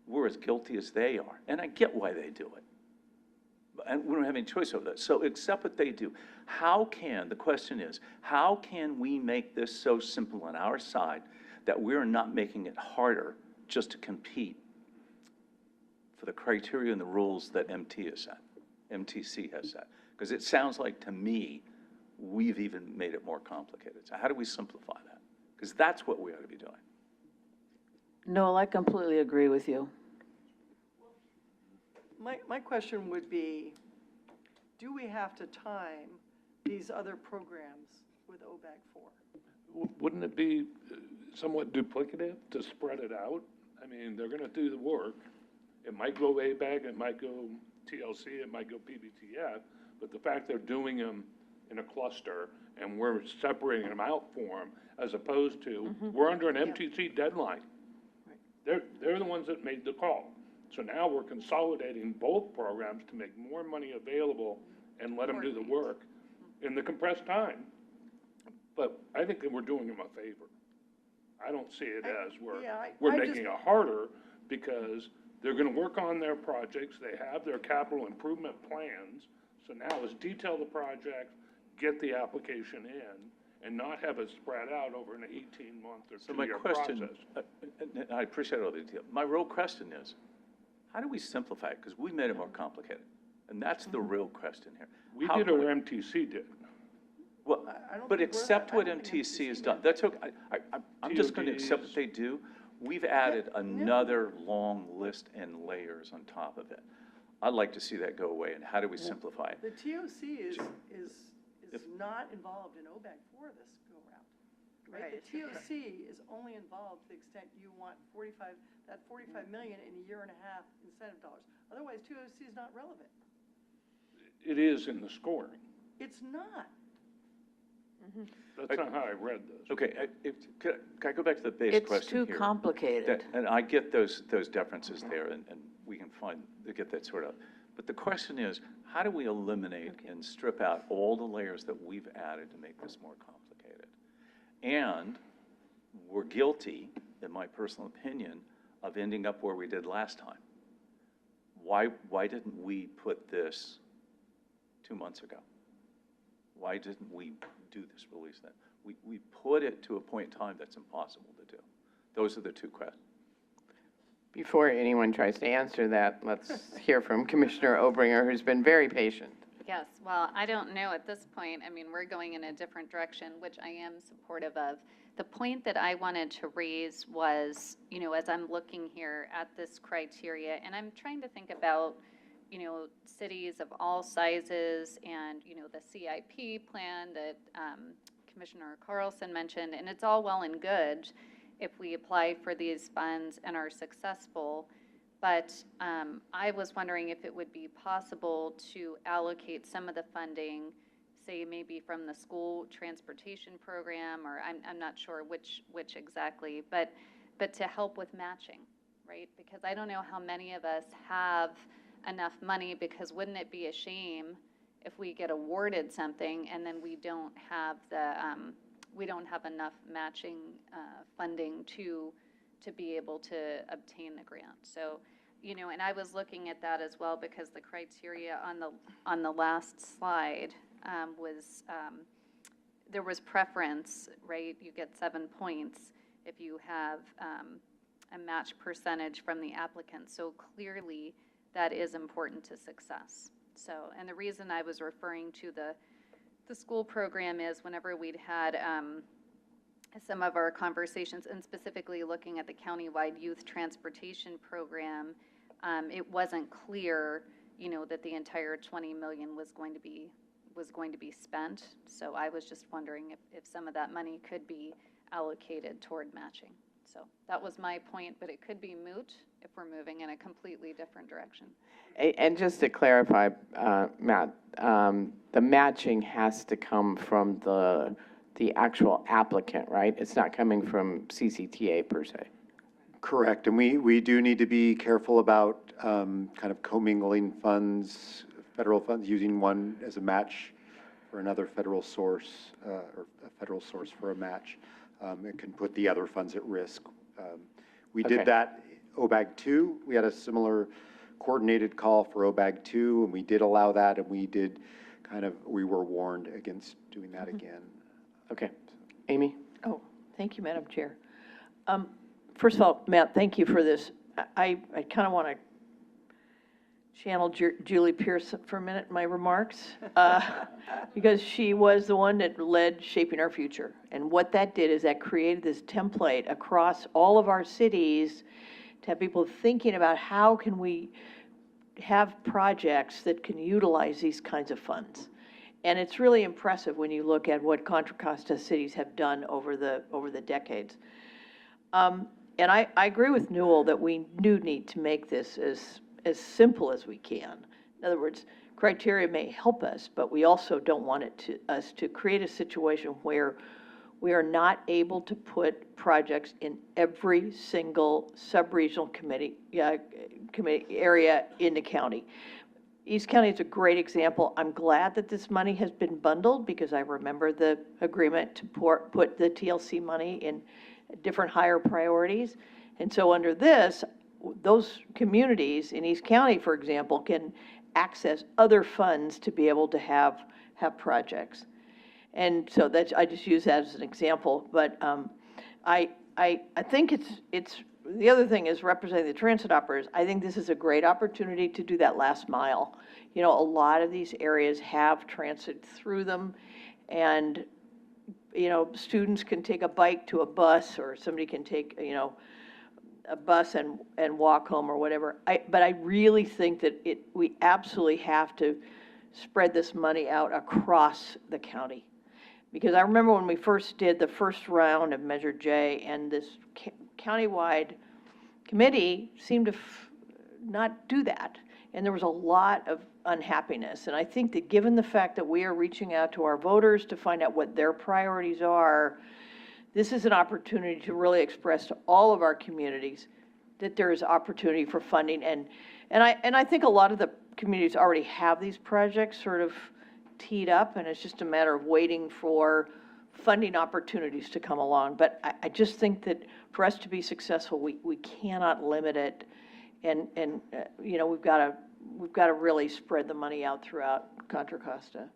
we're as guilty as they are. And I get why they do it. And we don't have any choice over that. So accept what they do. The question is, how can we make this so simple on our side that we're not making it harder just to compete for the criteria and the rules that MTC has set? Because it sounds like to me, we've even made it more complicated. So how do we simplify that? Because that's what we ought to be doing. Noel, I completely agree with you. My question would be, do we have to time these other programs with OBAG 4? Wouldn't it be somewhat duplicative to spread it out? I mean, they're gonna do the work. It might go ABAG, it might go TLC, it might go PBTF, but the fact they're doing them in a cluster and we're separating them out for them, as opposed to, we're under an MTC deadline. They're the ones that made the call. So now we're consolidating both programs to make more money available and let them do the work in the compressed time. But I think that we're doing them a favor. I don't see it as we're making it harder, because they're gonna work on their projects, they have their capital improvement plans. So now let's detail the project, get the application in, and not have it spread out over an 18-month or So my 2-year question, process. and I appreciate all the detail. My real question is, how do we simplify it? Because we made it more complicated. And that's the real question here. We How did can what MTC did. Well, but accept what MTC has done. That's okay. I'm just going to accept what TODs. they do. We've added another long list and layers on top of it. I'd like to see that go away, and how do we simplify it? The TOC is not involved in OBAG 4 this go-around, right? The TOC is only involved to the extent you want 45 million in a year and a half incentive dollars. Otherwise, TOC is not relevant. It is in the scoring. It's not. That's not how I read this. Okay, can I go back to the base It's question too here? complicated. And I get those differences there, and we can get that sorted out. But the question is, how do we eliminate and strip out all the layers that we've added to make this more complicated? And we're guilty, in my personal opinion, of ending up where we did last time. Why didn't we put this 2 months ago? Why didn't we do this release then? We put it to a point in time that's impossible to do. Those are the two questions. Before anyone tries to answer that, let's hear from Commissioner Obringer, who's been very patient. Yes, well, I don't know at this point. I mean, we're going in a different direction, which I am supportive of. The point that I wanted to raise was, you know, as I'm looking here at this criteria, and I'm trying to think about, you know, cities of all sizes and, you know, the CIP plan that Commissioner Carlson mentioned, and it's all well and good if we apply for these funds and are successful. But I was wondering if it would be possible to allocate some of the funding, say maybe from the school transportation program, or I'm not sure which exactly, but to help with matching, right? Because I don't know how many of us have enough money, because wouldn't it be a shame if we get awarded something and then we don't have enough matching funding to be able to obtain the grant. So, you know, and I was looking at that as well, because the criteria on the last slide was there was preference, right? You get 7 points if you have a match percentage from the applicant. So clearly, that is important to success. So, and the reason I was referring to the school program is whenever we'd had some of our conversations, and specifically looking at the countywide youth transportation program, it wasn't clear, you know, that the entire 20 million was going to be spent. So I was just wondering if some of that money could be allocated toward matching. So that was my point, but it could be moot if we're moving in a completely different direction. And just to clarify, Matt, the matching has to come from the actual applicant, right? It's not coming from CCTA per se. Correct, and we do need to be careful about kind of commingling funds, federal funds, using one as a match for another federal source, or a federal source for a match. It can put the other funds at risk. We Okay. did that, OBAG 2, we had a similar coordinated call for OBAG 2, and we did allow that, and we were warned against doing that again. Okay. Amy? Oh, thank you, Madam Chair. First of all, Matt, thank you for this. I kind of want to channel Julie Pierce for a minute in my remarks, because she was the one that led Shaping Our Future. And what that did is that created this template across all of our cities to have people thinking about how can we have projects that can utilize these kinds of funds. And it's really impressive when you look at what Contra Costa cities have done over the decades. And I agree with Newell that we do need to make this as simple as we can. In other words, criteria may help us, but we also don't want us to create a situation where we are not able to put projects in every single sub-regional committee area in the county. East County is a great example. I'm glad that this money has been bundled because I remember the agreement to put the TLC money in different higher priorities. And so under this, those communities in East County, for example, can access other funds to be able to have projects. And so I just use that as an example. But I think it's the other thing is representing the transit operators. I think this is a great opportunity to do that last mile. You know, a lot of these areas have transit through them, and you know, students can take a bike to a bus, or somebody can take, you know, a bus and walk home or whatever. But I really think that we absolutely have to spread this money out across the county. Because I remember when we first did the first round of Measure J, and this countywide committee seemed to not do that. And there was a lot of unhappiness. And I think that given the fact that we are reaching out to our voters to find out what their priorities are, this is an opportunity to really express to all of our communities that there is opportunity for funding. And I think a lot of the communities already have these projects sort of teed up, and it's just a matter of waiting for funding opportunities to come along. But I just think that for us to be successful, we cannot limit it, and you know, we've got to really spread the money out throughout Contra Costa.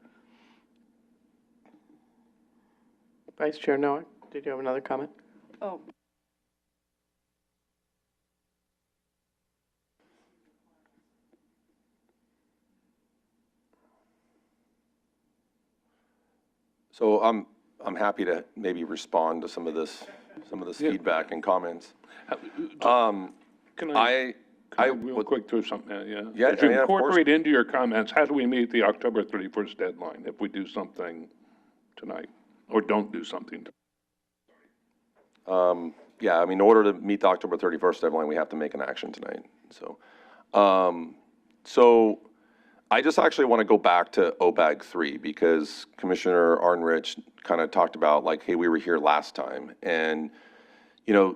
Vice Chair Noack, did you have another comment? Oh. So I'm happy to maybe respond to some of this feedback and comments. Can I real quick throw something out, yeah? Yeah, Could you yeah, of course. incorporate into your comments, how do we meet the October 31st deadline if we do something tonight, or don't do something tonight? Yeah, I mean, in order to meet the October 31st deadline, we have to make an action tonight. So I just actually want to go back to OBAG 3 because Commissioner Arnrich kind of talked about like, hey, we were here last time. And, you know,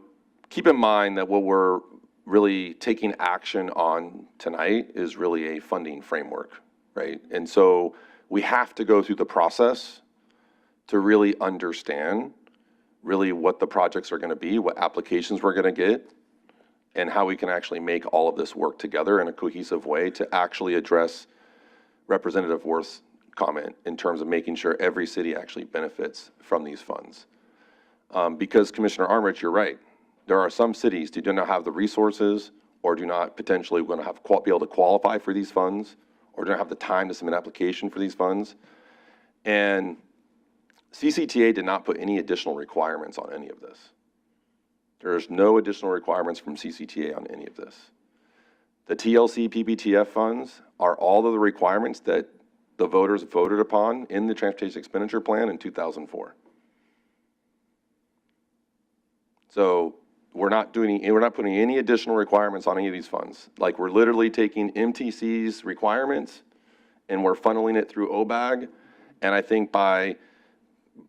keep in mind that what we're really taking action on tonight is really a funding framework, right? And so we have to go through the process to really understand really what the projects are going to be, what applications we're going to get, and how we can actually make all of this work together in a cohesive way to actually address Representative Worth's comment in terms of making sure every city actually benefits from these funds. Because Commissioner Arnrich, you're right. There are some cities that do not have the resources or do not potentially going to have be able to qualify for these funds or don't have the time to submit an application for these funds. And CCTA did not put any additional requirements on any of this. There's no additional requirements from CCTA on any of this. The TLC PPTF funds are all of the requirements that the voters voted upon in the Transportation Expenditure Plan in 2004. So we're not putting any additional requirements on any of these funds. Like we're literally taking MTC's requirements and we're funneling it through OBAG. And I think by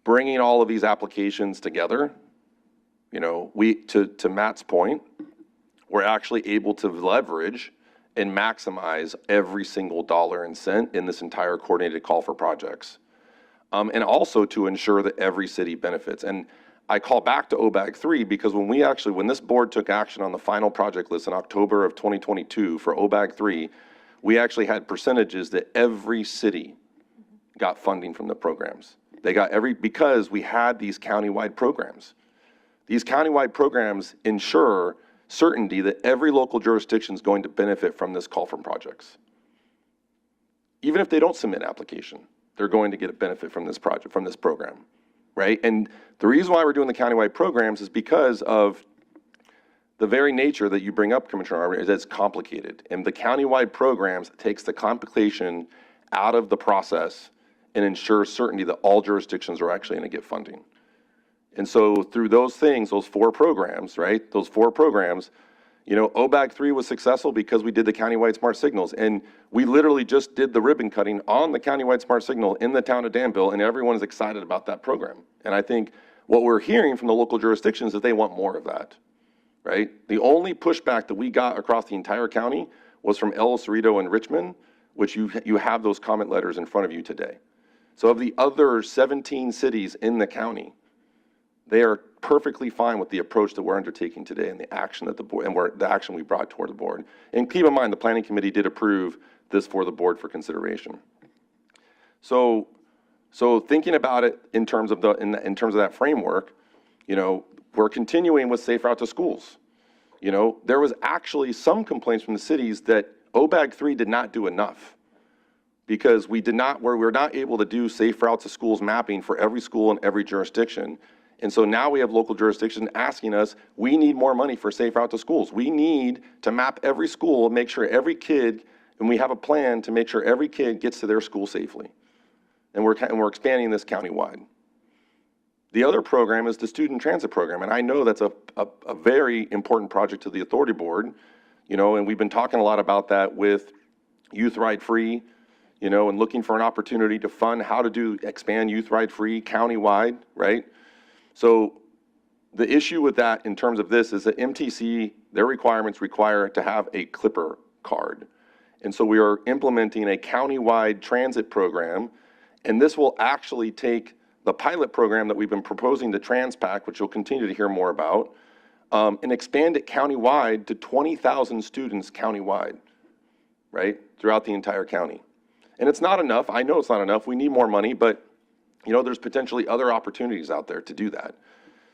bringing all of these applications together, you know, to Matt's point, we're actually able to leverage and maximize every single dollar and cent in this entire coordinated call for projects. And also to ensure that every city benefits. And I call back to OBAG 3 because when this board took action on the final project list in October of 2022 for OBAG 3, we actually had percentages that every city got funding from the programs. They got because we had these countywide programs. These countywide programs ensure certainty that every local jurisdiction is going to benefit from this call from projects. even if they don't submit an application, they're going to get a benefit from this project, from this program, right? And the reason why we're doing the countywide programs is because of the very nature that you bring up, Commissioner Arbor, is that it's complicated. And the countywide programs takes the complication out of the process and ensures certainty that all jurisdictions are actually going to get funding. And so through those things, those 4 programs, right? Those 4 programs, you know, OBAG 3 was successful because we did the countywide smart signals. And we literally just did the ribbon cutting on the countywide smart signal in the town of Danville, and everyone is excited about that program. And I think what we're hearing from the local jurisdictions is they want more of that, right? The only pushback that we got across the entire county was from El Cerrito and Richmond, which you have those comment letters in front of you today. So of the other 17 cities in the county, they are perfectly fine with the approach that we're undertaking today and the action that the board, and the action we brought toward the board. And keep in mind, the planning committee did approve this for the board for consideration. So thinking about it in terms of in terms of that framework, you know, we're continuing with Safe Route to Schools. You know, there was actually some complaints from the cities that OBAG 3 did not do enough because we're not able to do Safe Route to Schools mapping for every school in every jurisdiction. And so now we have local jurisdictions asking us, we need more money for Safe Route to Schools. We need to map every school, make sure every kid, and we have a plan to make sure every kid gets to their school safely. And we're expanding this countywide. The other program is the student transit program. And I know that's a very important project to the authority board, you know, and we've been talking a lot about that with Youth Ride Free, you know, and looking for an opportunity to fund how to expand Youth Ride Free countywide, right? So the issue with that in terms of this is that MTC, their requirements require to have a Clipper card. And so we are implementing a countywide transit program, and this will actually take the pilot program that we've been proposing to Transpac, which you'll continue to hear more about, and expand it countywide to 20,000 students countywide, right, throughout the entire county. And it's not enough. I know it's not enough. We need more money, but you know, there's potentially other opportunities out there to do that.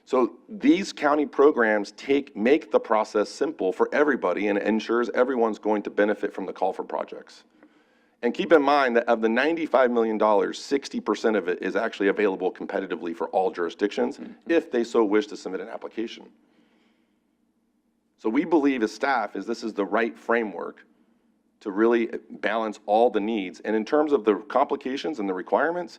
So these county programs make the process simple for everybody and ensures everyone's going to benefit from the call for projects. And keep in mind that of the $95 million, 60% of it is actually available competitively for all jurisdictions if they so wish to submit an application. So we believe as staff this is the right framework to really balance all the needs. And in terms of the complications and the requirements,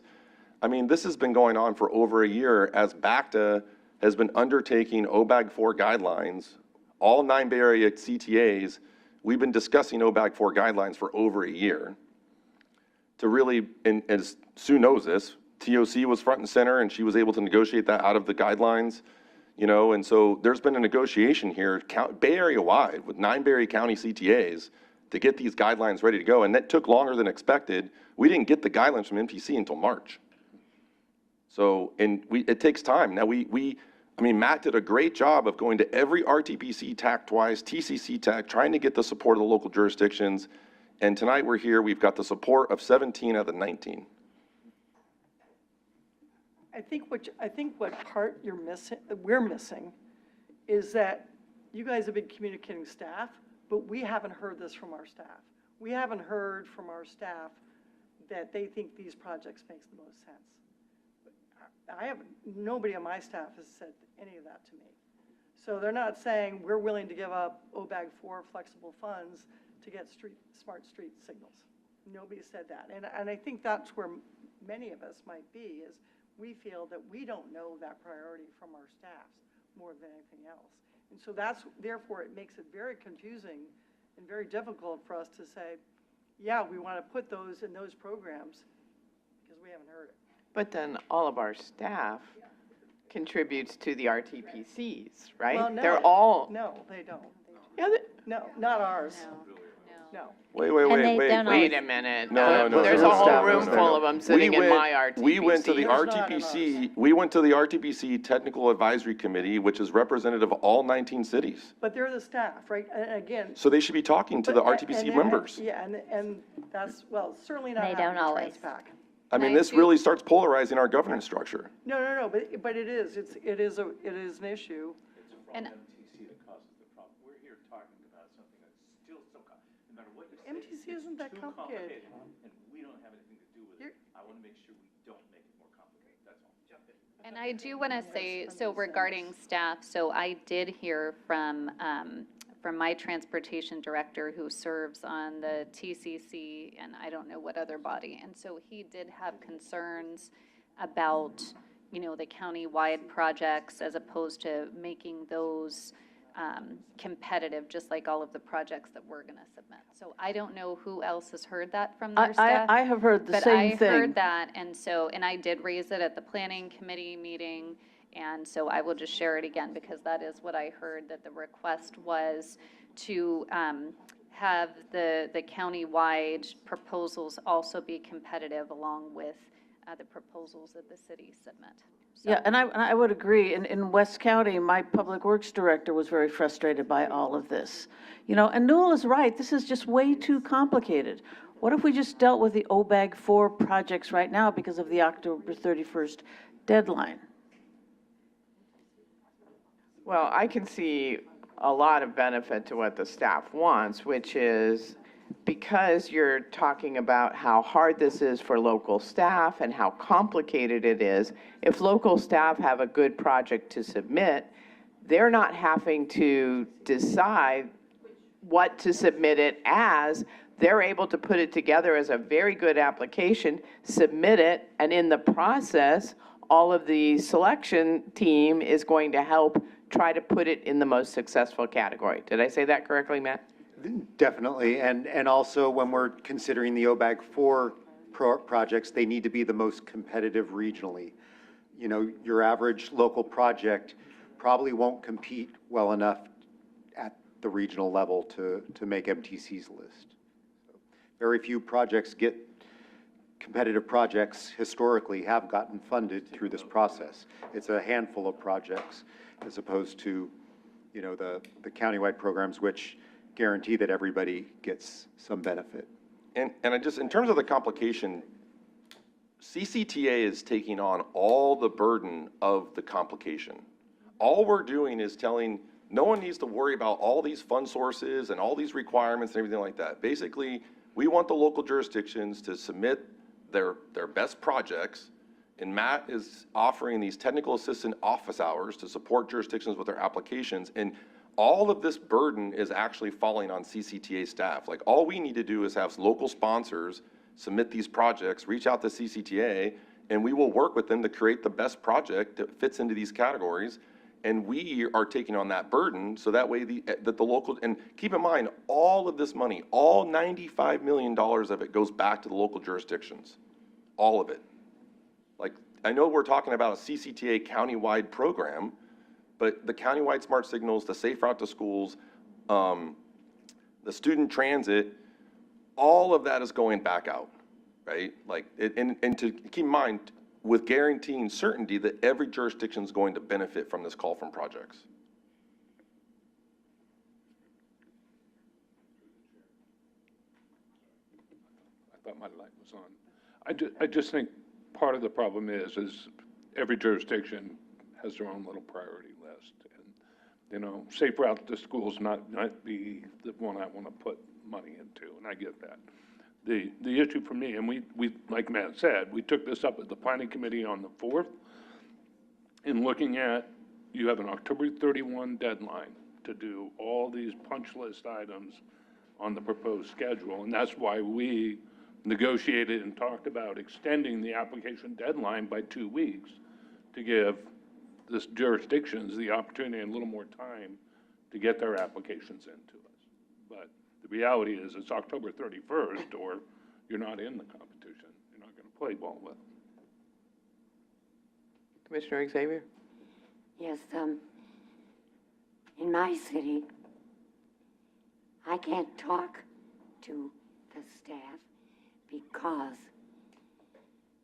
I mean, this has been going on for over a year as BACTA has been undertaking OBAG 4 guidelines. All 9 Bay Area CTAs, we've been discussing OBAG 4 guidelines for over a year to really, and as Sue knows this, TOC was front and center and she was able to negotiate that out of the guidelines, you know, and so there's been a negotiation here, Bay Area wide with 9 Bay Area County CTAs to get these guidelines ready to go. And that took longer than expected. We didn't get the guidelines from MTC until March. So, and it takes time. Now I mean, Matt did a great job of going to every RTPC TAC twice, TCC TAC, trying to get the support of the local jurisdictions. And tonight we're here, we've got the support of 17 out of the 19. I think what part we're missing is that you guys have been communicating staff, but we haven't heard this from our staff. We haven't heard from our staff that they think these projects makes the most sense. Nobody on my staff has said any of that to me. So they're not saying we're willing to give up OBAG 4 flexible funds to get smart street signals. Nobody said that. And I think that's where many of us might be, is we feel that we don't know that priority from our staffs more than anything else. And so therefore it makes it very confusing and very difficult for us to say, yeah, we want to put those in those programs because we haven't heard it. But then all of our staff contributes to the RTPCs, right? Well, no, They're all. No, they don't. Yeah, No, not ours. No. Wait a minute. No. There's a whole room full of them sitting in my RTPC. We went to the There's not in RTPC, we went to the RTPC Technical Advisory Committee, which is representative of all 19 cities. But they're the staff, right? And again. So they should be talking to the RTPC members. Yeah, and that's, well, certainly not They don't happening always. with Transpac. I mean, this really starts polarizing our governance structure. No, but it is an issue. And MTC isn't that complicated. And we don't have anything to do with it. I want to make sure we don't make it more complicated, that's all. And I do want to say, so regarding staff, so I did hear from my transportation director who serves on the TCC, and I don't know what other body. And so he did have concerns about, you know, the county-wide projects as opposed to making those competitive, just like all of the projects that we're going to submit. So I don't know who else has heard that from their staff. I have heard the But same I thing. heard that, and so, and I did raise it at the planning committee meeting, and so I will just share it again, because that is what I heard, that the request was to have the county-wide proposals also be competitive along with the proposals that the cities submit. So- Yeah, and I would agree. In West County, my public works director was very frustrated by all of this. You know, and Newell is right, this is just way too complicated. What if we just dealt with the OBAG 4 projects right now because of the October 31st deadline? Well, I can see a lot of benefit to what the staff wants, which is because you're talking about how hard this is for local staff and how complicated it is, if local staff have a good project to submit, they're not having to decide what to submit it as. They're able to put it together as a very good application, submit it, and in the process, all of the selection team is going to help try to put it in the most successful category. Did I say that correctly, Matt? Definitely, and also when we're considering the OBAG 4 projects, they need to be the most competitive regionally. You know, your average local project probably won't compete well enough at the regional level to make MTC's list. Very few projects get, competitive projects historically have gotten funded through this process. It's a handful of projects as opposed to, you know, the countywide programs, which guarantee that everybody gets some benefit. And I just, in terms of the complication, CCTA is taking on all the burden of the complication. All we're doing is telling, no one needs to worry about all these fund sources and all these requirements and everything like that. Basically, we want the local jurisdictions to submit their best projects, and Matt is offering these technical assistant office hours to support jurisdictions with their applications, and all of this burden is actually falling on CCTA staff. Like, all we need to do is have local sponsors submit these projects, reach out to CCTA, and we will work with them to create the best project that fits into these categories. And we are taking on that burden, so that way that the local, and keep in mind, all of this money, all $95 million of it goes back to the local jurisdictions. All of it. Like, I know we're talking about a CCTA countywide program, but the countywide smart signals, the safe route to schools, the student transit, all of that is going back out, right? Like, and to keep in mind, with guaranteeing certainty that every jurisdiction is going to benefit from this call from projects. I thought my light was on. I just think part of the problem is every jurisdiction has their own little priority list. And, you know, safe route to schools not be the one I want to put money into, and I get that. The issue for me, and we, like Matt said, we took this up at the planning committee on the 4th, in looking at, you have an October 31 deadline to do all these punch list items on the proposed schedule, and that's why we negotiated and talked about extending the application deadline by 2 weeks to give the jurisdictions the opportunity and a little more time to get their applications into us. But the reality is it's October 31st, or you're not in the competition. You're not going to play ball with them. Commissioner Xavier? Yes, in my city, I can't talk to the staff because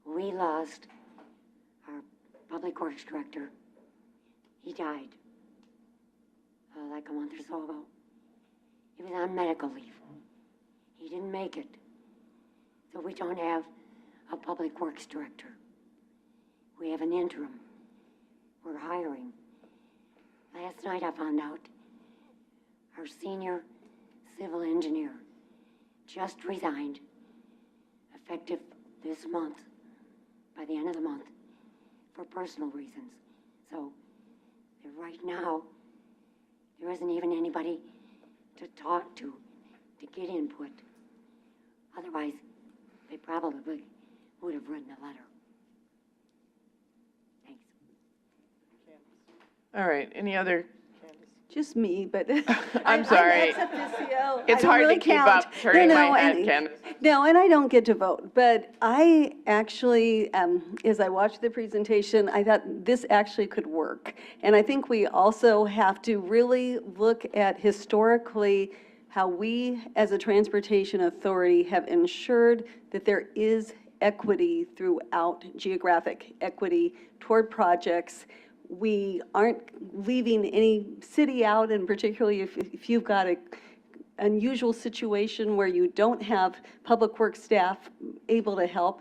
we lost our public works director. He died like a month or so ago. He was on medical leave. He didn't make it. So we don't have a public works director. We have an interim. We're hiring. Last night I found out our senior civil engineer just resigned, effective this month, by the end of the month, for personal reasons. So right now, there isn't even anybody to talk to get input. Otherwise, they probably would have written a letter. Thanks. All right, any other? Just me, but. I'm sorry. I'm ex-officio. It's I don't hard to really keep count. up turning No, my head, and- Candace. No, and I don't get to vote, but I actually, as I watched the presentation, I thought this actually could work. And I think we also have to really look at historically how we, as a transportation authority, have ensured that there is equity throughout, geographic equity toward projects. We aren't leaving any city out, and particularly if you've got a unusual situation where you don't have public works staff able to help,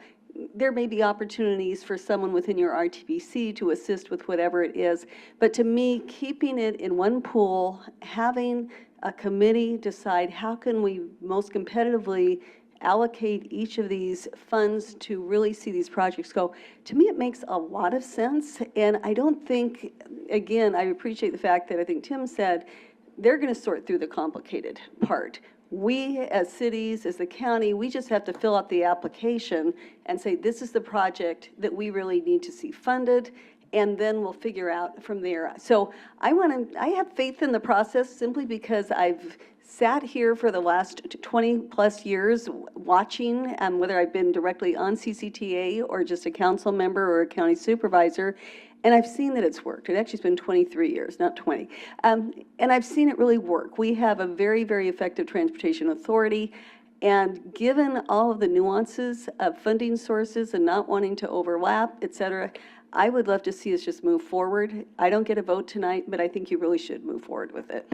there may be opportunities for someone within your RTPC to assist with whatever it is. But to me, keeping it in one pool, having a committee decide how can we most competitively allocate each of these funds to really see these projects go, to me, it makes a lot of sense. And I don't think, again, I appreciate the fact that I think Tim said, they're going to sort through the complicated part. We, as cities, as the county, we just have to fill out the application and say, this is the project that we really need to see funded, and then we'll figure out from there. So I have faith in the process simply because I've sat here for the last 20-plus years watching, whether I've been directly on CCTA or just a council member or a county supervisor, and I've seen that it's worked. It actually has been 23 years, not 20. And I've seen it really work. We have a very, very effective transportation authority. And given all of the nuances of funding sources and not wanting to overlap, et cetera, I would love to see us just move forward. I don't get a vote tonight, but I think you really should move forward with it.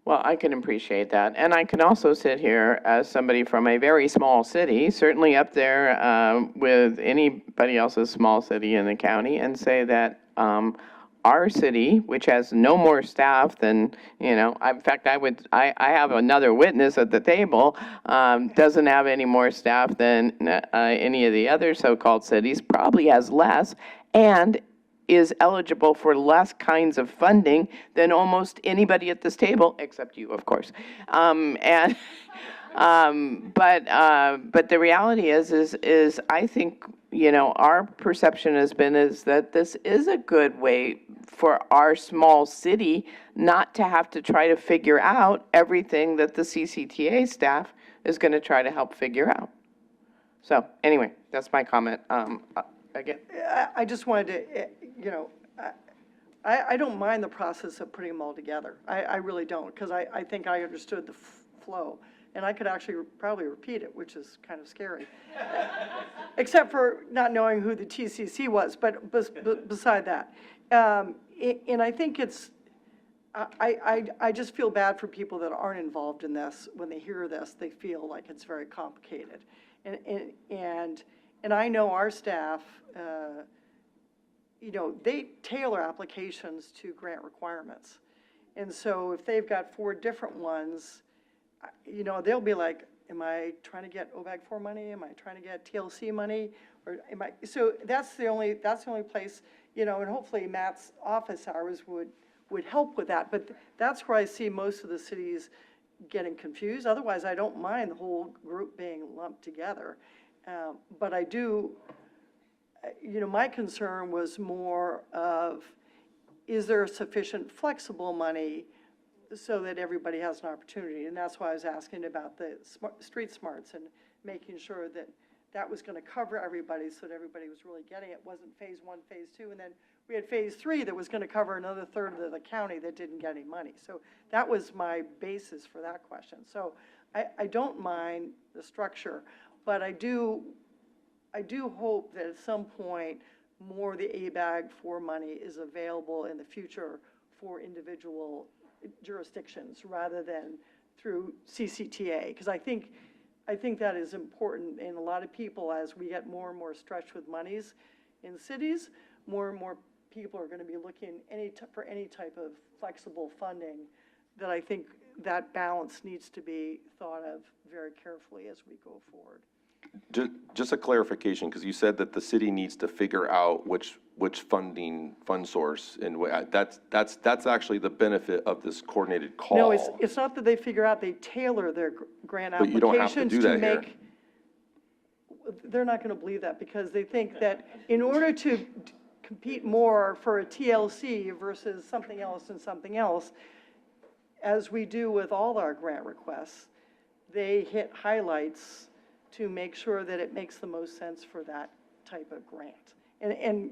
Well, I can appreciate that. And I can also sit here as somebody from a very small city, certainly up there with anybody else's small city in the county, and say that our city, which has no more staff than, in fact, I have another witness at the table, doesn't have any more staff than any of the other so-called cities, probably has less, and is eligible for less kinds of funding than almost anybody at this table, except you, of course. But the reality is I think, our perception has been is that this is a good way for our small city not to have to try to figure out everything that the CCTA staff is going to try to help figure out. So anyway, that's my comment. Again. I just wanted to, I don't mind the process of putting them all together. I really don't, because I think I understood the flow. And I could actually probably repeat it, which is kind of scary. Except for not knowing who the TCC was, but beside that. And I think it's, I just feel bad for people that aren't involved in this. When they hear this, they feel like it's very complicated. And I know our staff, they tailor applications to grant requirements. And so if they've got 4 different ones, they'll be like, am I trying to get OBAG 4 money? Am I trying to get TLC money? Or am I, so that's the only place, and hopefully Matt's office hours would help with that. But that's where I see most of the cities getting confused. Otherwise, I don't mind the whole group being lumped together. But I do, my concern was more of, is there sufficient flexible money so that everybody has an opportunity? And that's why I was asking about the street smarts and making sure that that was going to cover everybody so that everybody was really getting it. It wasn't phase 1, phase 2, and then we had phase 3 that was going to cover another third of the county that didn't get any money. So that was my basis for that question. So I don't mind the structure, but I do hope that at some point more of the ABAG 4 money is available in the future for individual jurisdictions rather than through CCTA, because I think that is important. And a lot of people, as we get more and more stretched with monies in cities, more and more people are going to be looking for any type of flexible funding that I think that balance needs to be thought of very carefully as we go forward. Just a clarification, because you said that the city needs to figure out which fund source, and that's actually the benefit of this coordinated call. No, it's not that they figure out, they tailor their grant But you don't have to applications do to that here. make. They're not going to believe that, because they think that in order to compete more for a TLC versus something else and something else, as we do with all our grant requests, they hit highlights to make sure that it makes the most sense for that type of grant. And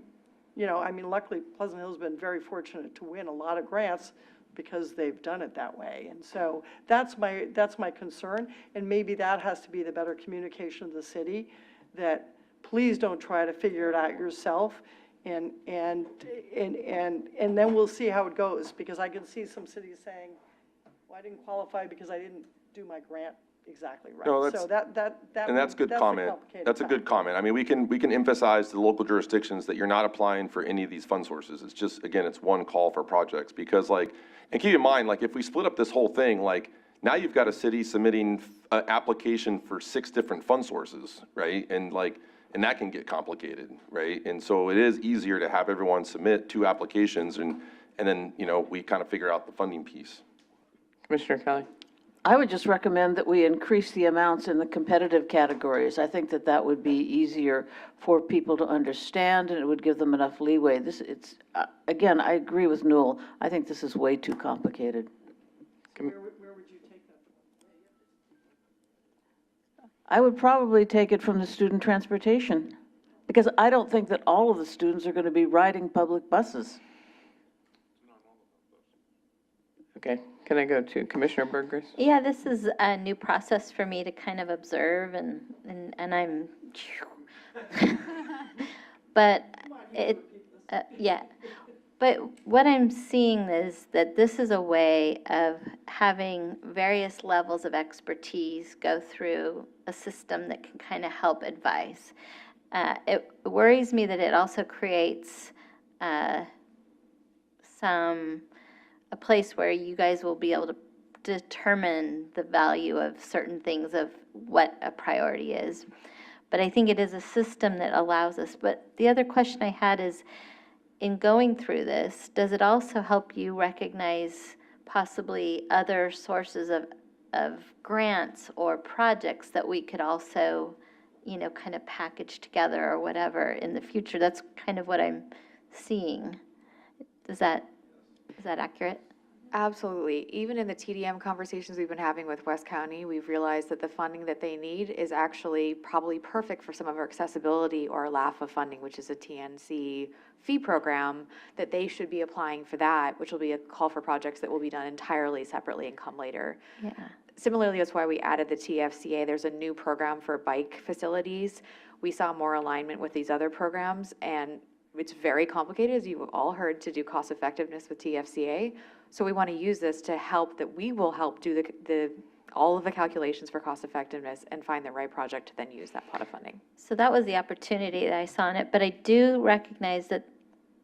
you know, I mean, luckily Pleasant Hill's been very fortunate to win a lot of grants because they've done it that way. And so that's my concern, and maybe that has to be the better communication of the city, that please don't try to figure it out yourself, and then we'll see how it goes, because I can see some cities saying, well, I didn't qualify because I didn't do my grant exactly right. No, So and that's good comment. That's a good comment. I mean, we can emphasize to the local jurisdictions that you're not applying for any of these fund sources. It's just, again, it's one call for projects, because like, and keep in mind, like, if we split up this whole thing, like, now you've got a city submitting an application for 6 different fund sources, right? And like, and that can get complicated, right? And so it is easier to have everyone submit 2 applications, and then, you know, we kind of figure out the funding piece. Commissioner Kelly? I would just recommend that we increase the amounts in the competitive categories. I think that that would be easier for people to understand, and it would give them enough leeway. Again, I agree with Newell. I think this is way too complicated. Where would you take that from? I would probably take it from the student transportation, because I don't think that all of the students are going to be riding public buses. Okay, can I go to Commissioner Burgess? Yeah, this is a new process for me to kind of observe, and I'm, but yeah. But what I'm seeing is that this is a way of having various levels of expertise go through a system that can kind of help advise. It worries me that it also creates a place where you guys will be able to determine the value of certain things, of what a priority is. But I think it is a system that allows us. But the other question I had is, in going through this, does it also help you recognize possibly other sources of grants or projects that we could also, you know, kind of package together or whatever in the future? That's kind of what I'm seeing. Is that accurate? Absolutely. Even in the TDM conversations we've been having with West County, we've realized that the funding that they need is actually probably perfect for some of our accessibility or LAFA funding, which is a TNC fee program, that they should be applying for that, which will be a call for projects that will be done entirely separately and come later. Yeah. Similarly, that's why we added the TFCA. There's a new program for bike facilities. We saw more alignment with these other programs, and it's very complicated, as you've all heard, to do cost effectiveness with TFCA. So we want to use this to help, that we will help do all of the calculations for cost effectiveness and find the right project to then use that pot of funding. So that was the opportunity that I saw in it, but I do recognize that,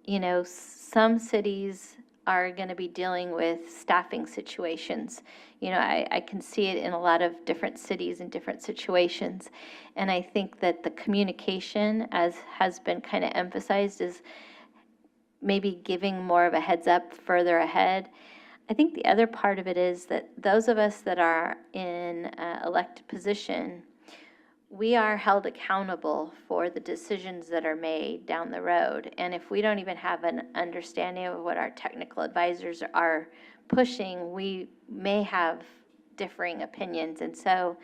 you know, some cities are going to be dealing with staffing situations. You know, I can see it in a lot of different cities and different situations. And I think that the communication, as has been kind of emphasized, is maybe giving more of a heads up further ahead. I think the other part of it is that those of us that are in elected position, we are held accountable for the decisions that are made down the road. And if we don't even have an understanding of what our technical advisors are pushing, we may have differing opinions. And so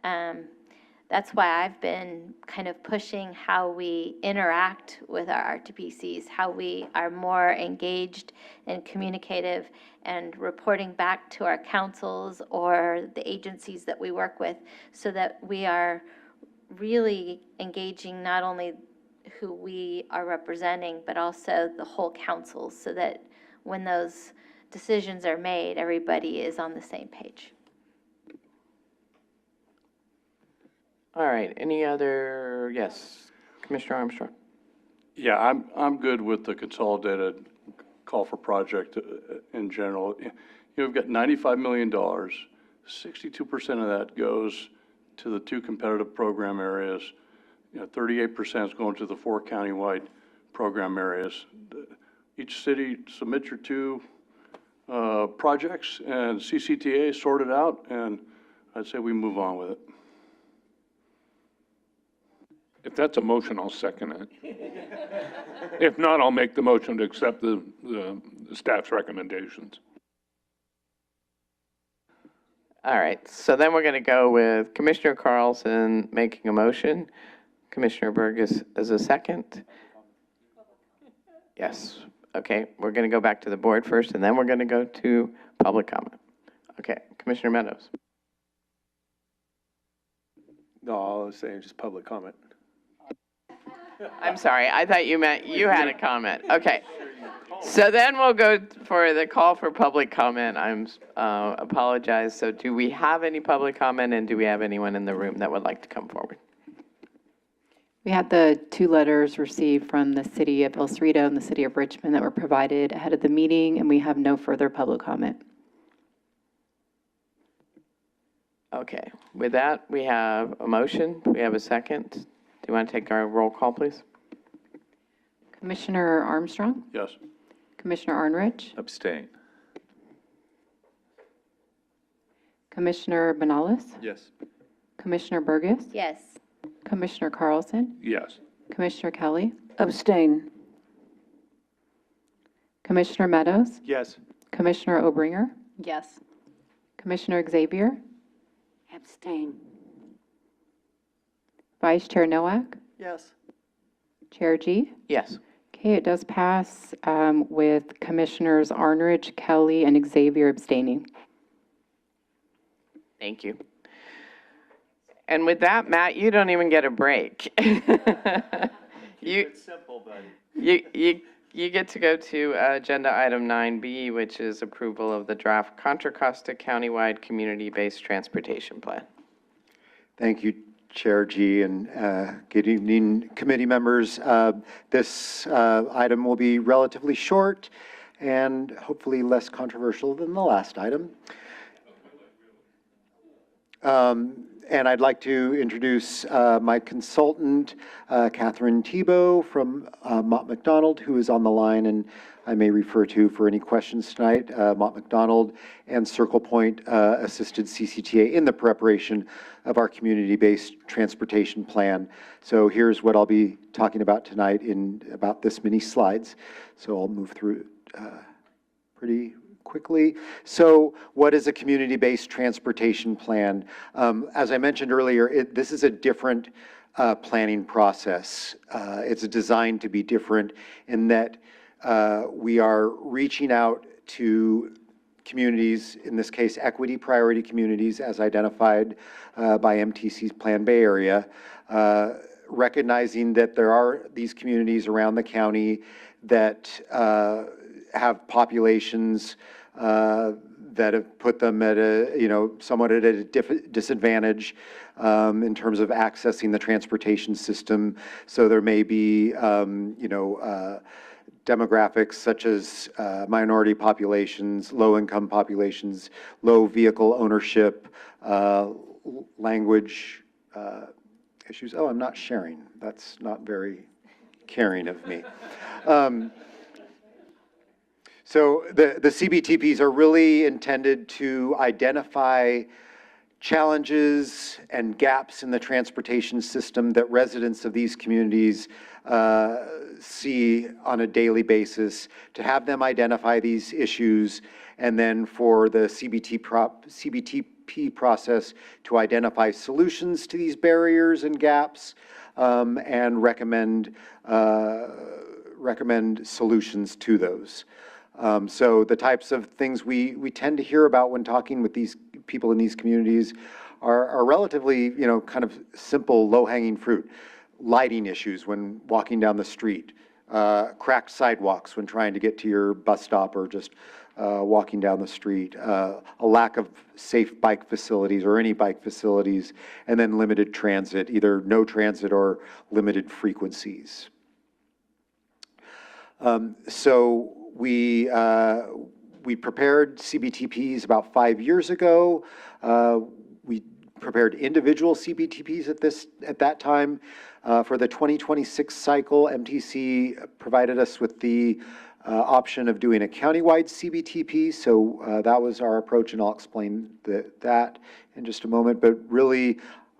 that's why I've been kind of pushing how we interact with our RTPCs, how we are more engaged and communicative and reporting back to our councils or the agencies that we work with, so that we are really engaging not only who we are representing, but also the whole council, so that when those decisions are made, everybody is on the same page. All right, any other, yes, Commissioner Armstrong? Yeah, I'm good with the consolidated call for project in general. You know, we've got $95 million. 62% of that goes to the 2 competitive program areas. You know, 38% is going to the 4 countywide program areas. Each city submit your 2 projects, and CCTA sort it out, and I'd say we move on with it. If that's a motion, I'll second it. If not, I'll make the motion to accept the staff's recommendations. All right, so then we're going to go with Commissioner Carlson making a motion. Commissioner Burgess as a second. Yes, okay, we're going to go back to the board first, and then we're going to go to public comment. Okay, Commissioner Meadows. No, I was saying just public comment. I'm sorry, I thought you meant you had a comment. Okay. So then we'll go for the call for public comment. I'm apologize. So do we have any public comment, and do we have anyone in the room that would like to come forward? We had the 2 letters received from the city of El Cerrito and the city of Richmond that were provided ahead of the meeting, and we have no further public comment. Okay, with that, we have a motion. We have a second. Do you want to take our roll call, please? Commissioner Armstrong? Yes. Commissioner Arnrich? Abstain. Commissioner Banales? Yes. Commissioner Burgess? Yes. Commissioner Carlson? Yes. Commissioner Kelly? Abstain. Commissioner Meadows? Yes. Commissioner Obringer? Yes. Commissioner Xavier? Abstain. Vice Chair Nowak? Yes. Chair G? Yes. Okay, it does pass with Commissioners Arnrich, Kelly, and Xavier abstaining. Thank you. And with that, Matt, you don't even get a break. It's simple, buddy. You get to go to agenda item 9B, which is approval of the draft Contra Costa Countywide Community-Based Transportation Plan. Thank you, Chair G, and good evening, committee members. This item will be relatively short and hopefully less controversial than the last item. And I'd like to introduce my consultant, Catherine Tebow from Mott MacDonald, who is on the line and I may refer to for any questions tonight. Mott MacDonald and Circle Point assisted CCTA in the preparation of our community-based transportation plan. So here's what I'll be talking about tonight in about this many slides. So I'll move through pretty quickly. So what is a community-based transportation plan? As I mentioned earlier, this is a different planning process. It's designed to be different in that we are reaching out to communities, in this case, equity priority communities as identified by MTC's Plan Bay Area, recognizing that there are these communities around the county that have populations that have put them at a, somewhat at a disadvantage in terms of accessing the transportation system. So there may be, demographics such as minority populations, low-income populations, low vehicle ownership, language issues. Oh, I'm not sharing. That's not very caring of me. So the CBTPs are really intended to identify challenges and gaps in the transportation system that residents of these communities see on a daily basis, to have them identify these issues, and then for the CBTP process to identify solutions to these barriers and gaps, and recommend solutions to those. So the types of things we tend to hear about when talking with these people in these communities are relatively, kind of simple, low-hanging fruit. Lighting issues when walking down the street, cracked sidewalks when trying to get to your bus stop or just walking down the street, a lack of safe bike facilities or any bike facilities, and then limited transit, either no transit or limited frequencies. So we We prepared CBTPs about 5 years ago. We prepared individual CBTPs at that time. For the 2026 cycle, MTC provided us with the option of doing a countywide CBTP. So that was our approach, and I'll explain that in just a moment. But really,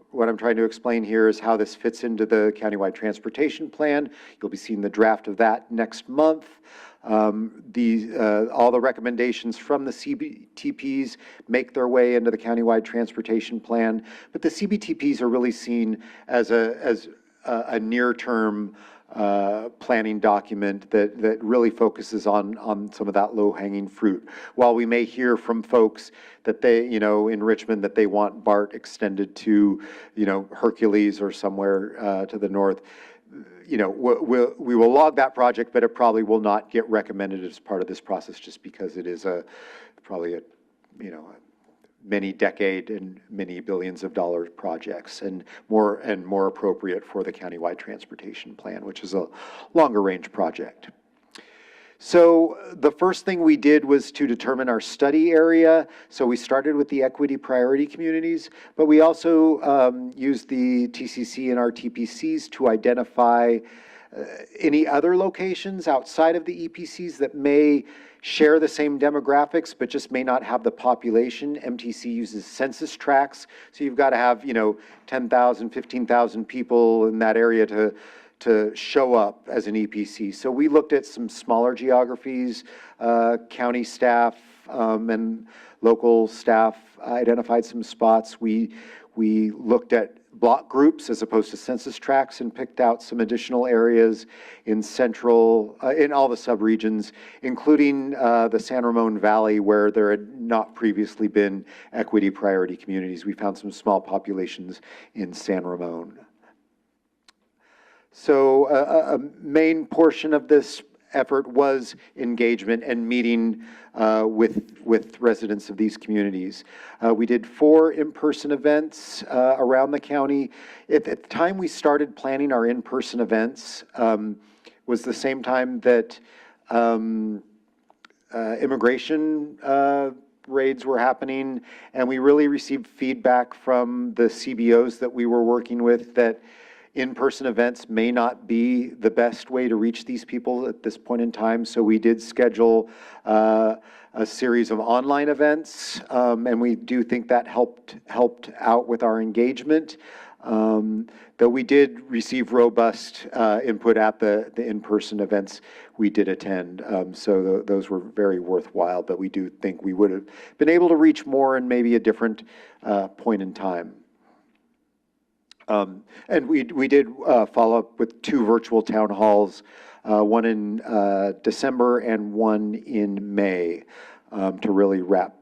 what I'm trying to explain here is how this fits into the countywide transportation plan. You'll be seeing the draft of that next month. All the recommendations from the CBTPs make their way into the countywide transportation plan, but the CBTPs are really seen as a near-term planning document that really focuses on some of that low-hanging fruit. While we may hear from folks that they, in Richmond, that they want BART extended to, Hercules or somewhere to the north, we will log that project, but it probably will not get recommended as part of this process just because it is probably a many decade and many billions of dollars projects, and more appropriate for the countywide transportation plan, which is a longer range project. So the first thing we did was to determine our study area. So we started with the equity priority communities, but we also used the TCC and our TPCs to identify any other locations outside of the EPCs that may share the same demographics, but just may not have the population. MTC uses census tracts, so you've got to have, 10,000, 15,000 people in that area to show up as an EPC. So we looked at some smaller geographies, county staff and local staff identified some spots. We looked at block groups as opposed to census tracts and picked out some additional areas in in all the subregions, including the San Ramon Valley, where there had not previously been equity priority communities. We found some small populations in San Ramon. So a main portion of this effort was engagement and meeting with residents of these communities. We did 4 in-person events around the county. At the time we started planning our in-person events was the same time that immigration raids were happening, and we really received feedback from the CBOs that we were working with that in-person events may not be the best way to reach these people at this point in time. So we did schedule a series of online events, and we do think that helped out with our engagement. Though we did receive robust input at the in-person events we did attend. So those were very worthwhile, but we do think we would have been able to reach more in maybe a different point in time. And we did follow up with 2 virtual town halls, one in December and one in May, to really wrap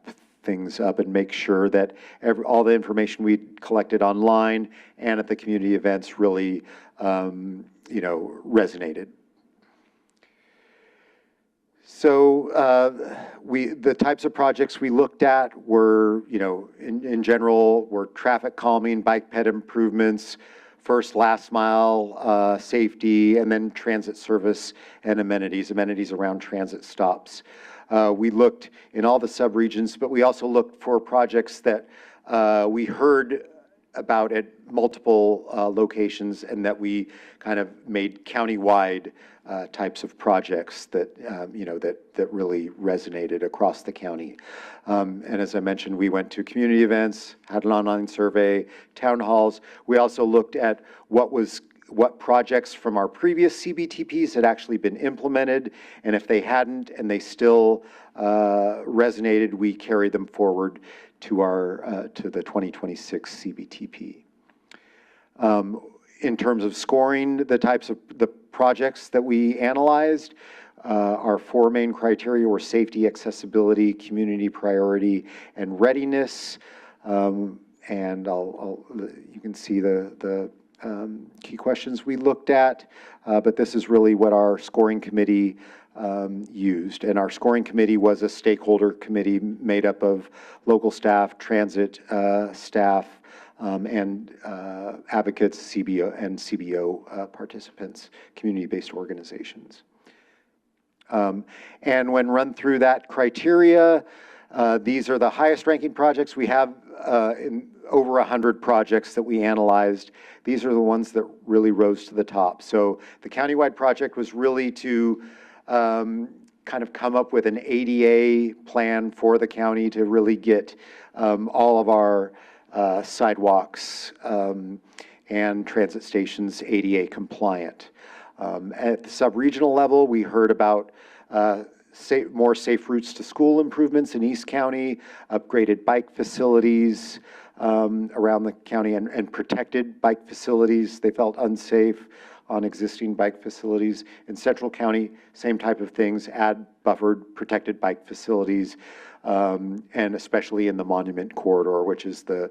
things up and make sure that all the information we collected online and at the community events really, resonated. So the types of projects we looked at were, in general, were traffic calming, bike ped improvements, first, last mile safety, and then transit service and amenities around transit stops. We looked in all the subregions, but we also looked for projects that we heard about at multiple locations and that we kind of made countywide types of projects that, that really resonated across the county. And as I mentioned, we went to community events, had an online survey, town halls. We also looked at what projects from our previous CBTPs had actually been implemented, and if they hadn't and they still resonated, we carried them forward to to the 2026 CBTP. In terms of scoring the types of the projects that we analyzed, our 4 main criteria were safety, accessibility, community priority, and readiness. And you can see the key questions we looked at, but this is really what our scoring committee used. And our scoring committee was a stakeholder committee made up of local staff, transit staff, and advocates, CBO participants, community-based organizations. And when run through that criteria, these are the highest ranking projects. We have over 100 projects that we analyzed. These are the ones that really rose to the top. So the countywide project was really to kind of come up with an ADA plan for the county to really get all of our sidewalks and transit stations ADA compliant. At the sub-regional level, we heard about more safe routes to school improvements in East County, upgraded bike facilities around the county, and protected bike facilities. They felt unsafe on existing bike facilities. In Central County, same type of things, add buffered, protected bike facilities, and especially in the Monument Corridor, which is the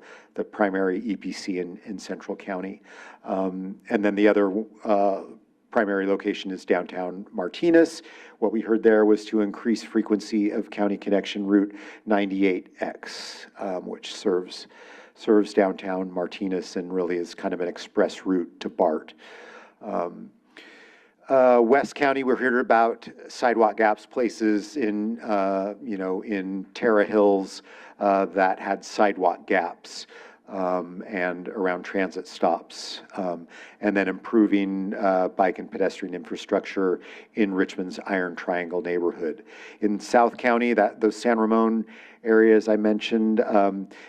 primary EPC in Central County. And then the other primary location is downtown Martinez. What we heard there was to increase frequency of County Connection Route 98X, which serves downtown Martinez and really is kind of an express route to BART. West County, we heard about sidewalk gaps, places in, in Terra Hills that had sidewalk gaps. And around transit stops, and then improving bike and pedestrian infrastructure in Richmond's Iron Triangle neighborhood. In South County, those San Ramon areas I mentioned,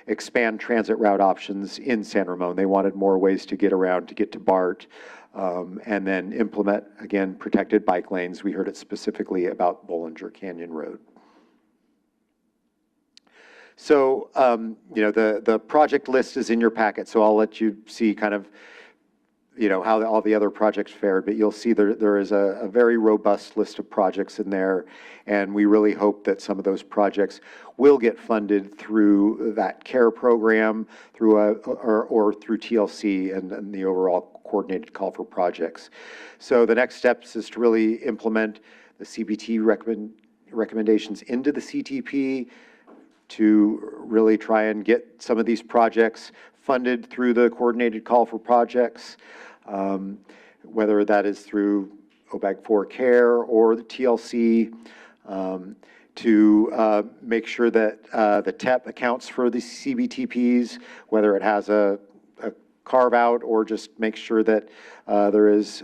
expand transit route options in San Ramon. They wanted more ways to get around, to get to BART, and then implement, again, protected bike lanes. We heard it specifically about Bollinger Canyon Road. So, the project list is in your packet, so I'll let you see kind of, how all the other projects fared, but you'll see there is a very robust list of projects in there, and we really hope that some of those projects will get funded through that CARE program, or through TLC and the overall coordinated call for projects. So the next steps is to really implement the CBT recommendations into the CTP, to really try and get some of these projects funded through the coordinated call for projects, whether that is through OBAG 4 CARE or the TLC, to make sure that the TEP accounts for the CBTPs, whether it has a carve out or just make sure that there is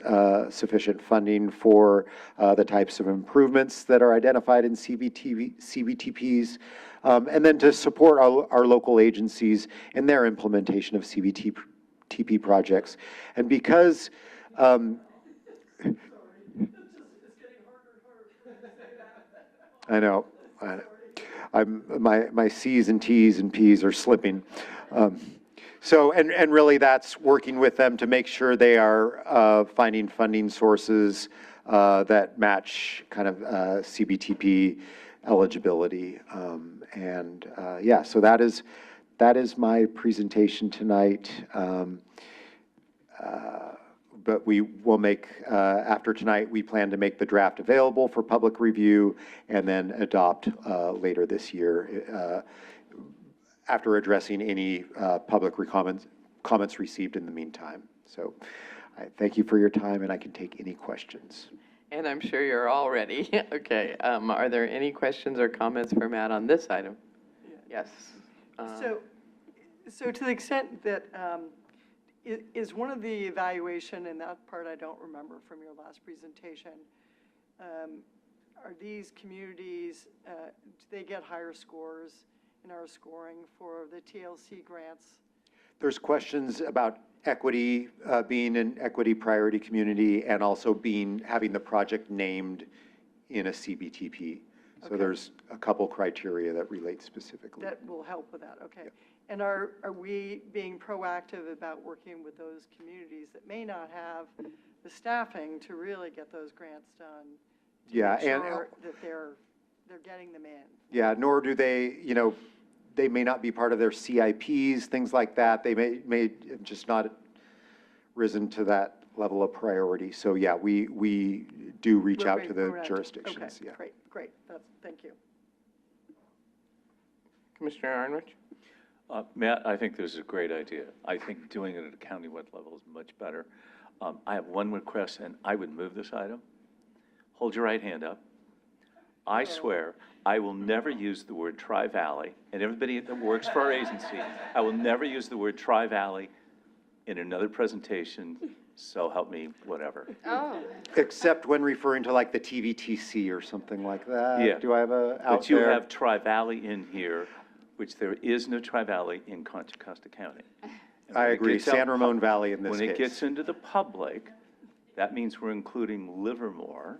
sufficient funding for the types of improvements that are identified in CBTPs. And then to support our local agencies in their implementation of CBTP projects. And because I know, my C's and T's and P's are slipping. So, and really that's working with them to make sure they are finding funding sources that match kind of CBTP eligibility. Yeah, so that is my presentation tonight. But we will make, after tonight, we plan to make the draft available for public review and then adopt later this year after addressing any public comments received in the meantime. So I thank you for your time, and I can take any questions. And I'm sure you're all ready. Okay, are there any questions or comments for Matt on this item? Yes. So to the extent that, is one of the evaluation, and that part I don't remember from your last presentation, are these communities, do they get higher scores in our scoring for the TLC grants? There's questions about equity, being an equity priority community, and also having the project named in a CBTP. So Okay. there's a couple criteria that relate specifically. That will help with that, okay. And are we being proactive about working with those communities that may not have the staffing to really get those grants done? To Yeah, make sure that they're getting them in. Yeah, nor do they, they may not be part of their CIPs, things like that. They may have just not risen to that level of priority. So yeah, we do reach out to the jurisdictions. Okay, Yeah. great, thank you. Commissioner Arnrich? Matt, I think this is a great idea. I think doing it at a countywide level is much better. I have one request, and I would move this item. Hold your right hand up. I swear, I will never use the word Tri-Valley, and everybody that works for our agency, I will never use the word Tri-Valley in another presentation, so help me, whatever. Oh. Except when referring to like the TVTC or something like that. Yeah. Do I have a out But you there? have Tri-Valley in here, which there is no Tri-Valley in Contra Costa County. And I when it agree, gets out San Ramon Valley in this When it case. gets into the public, that means we're including Livermore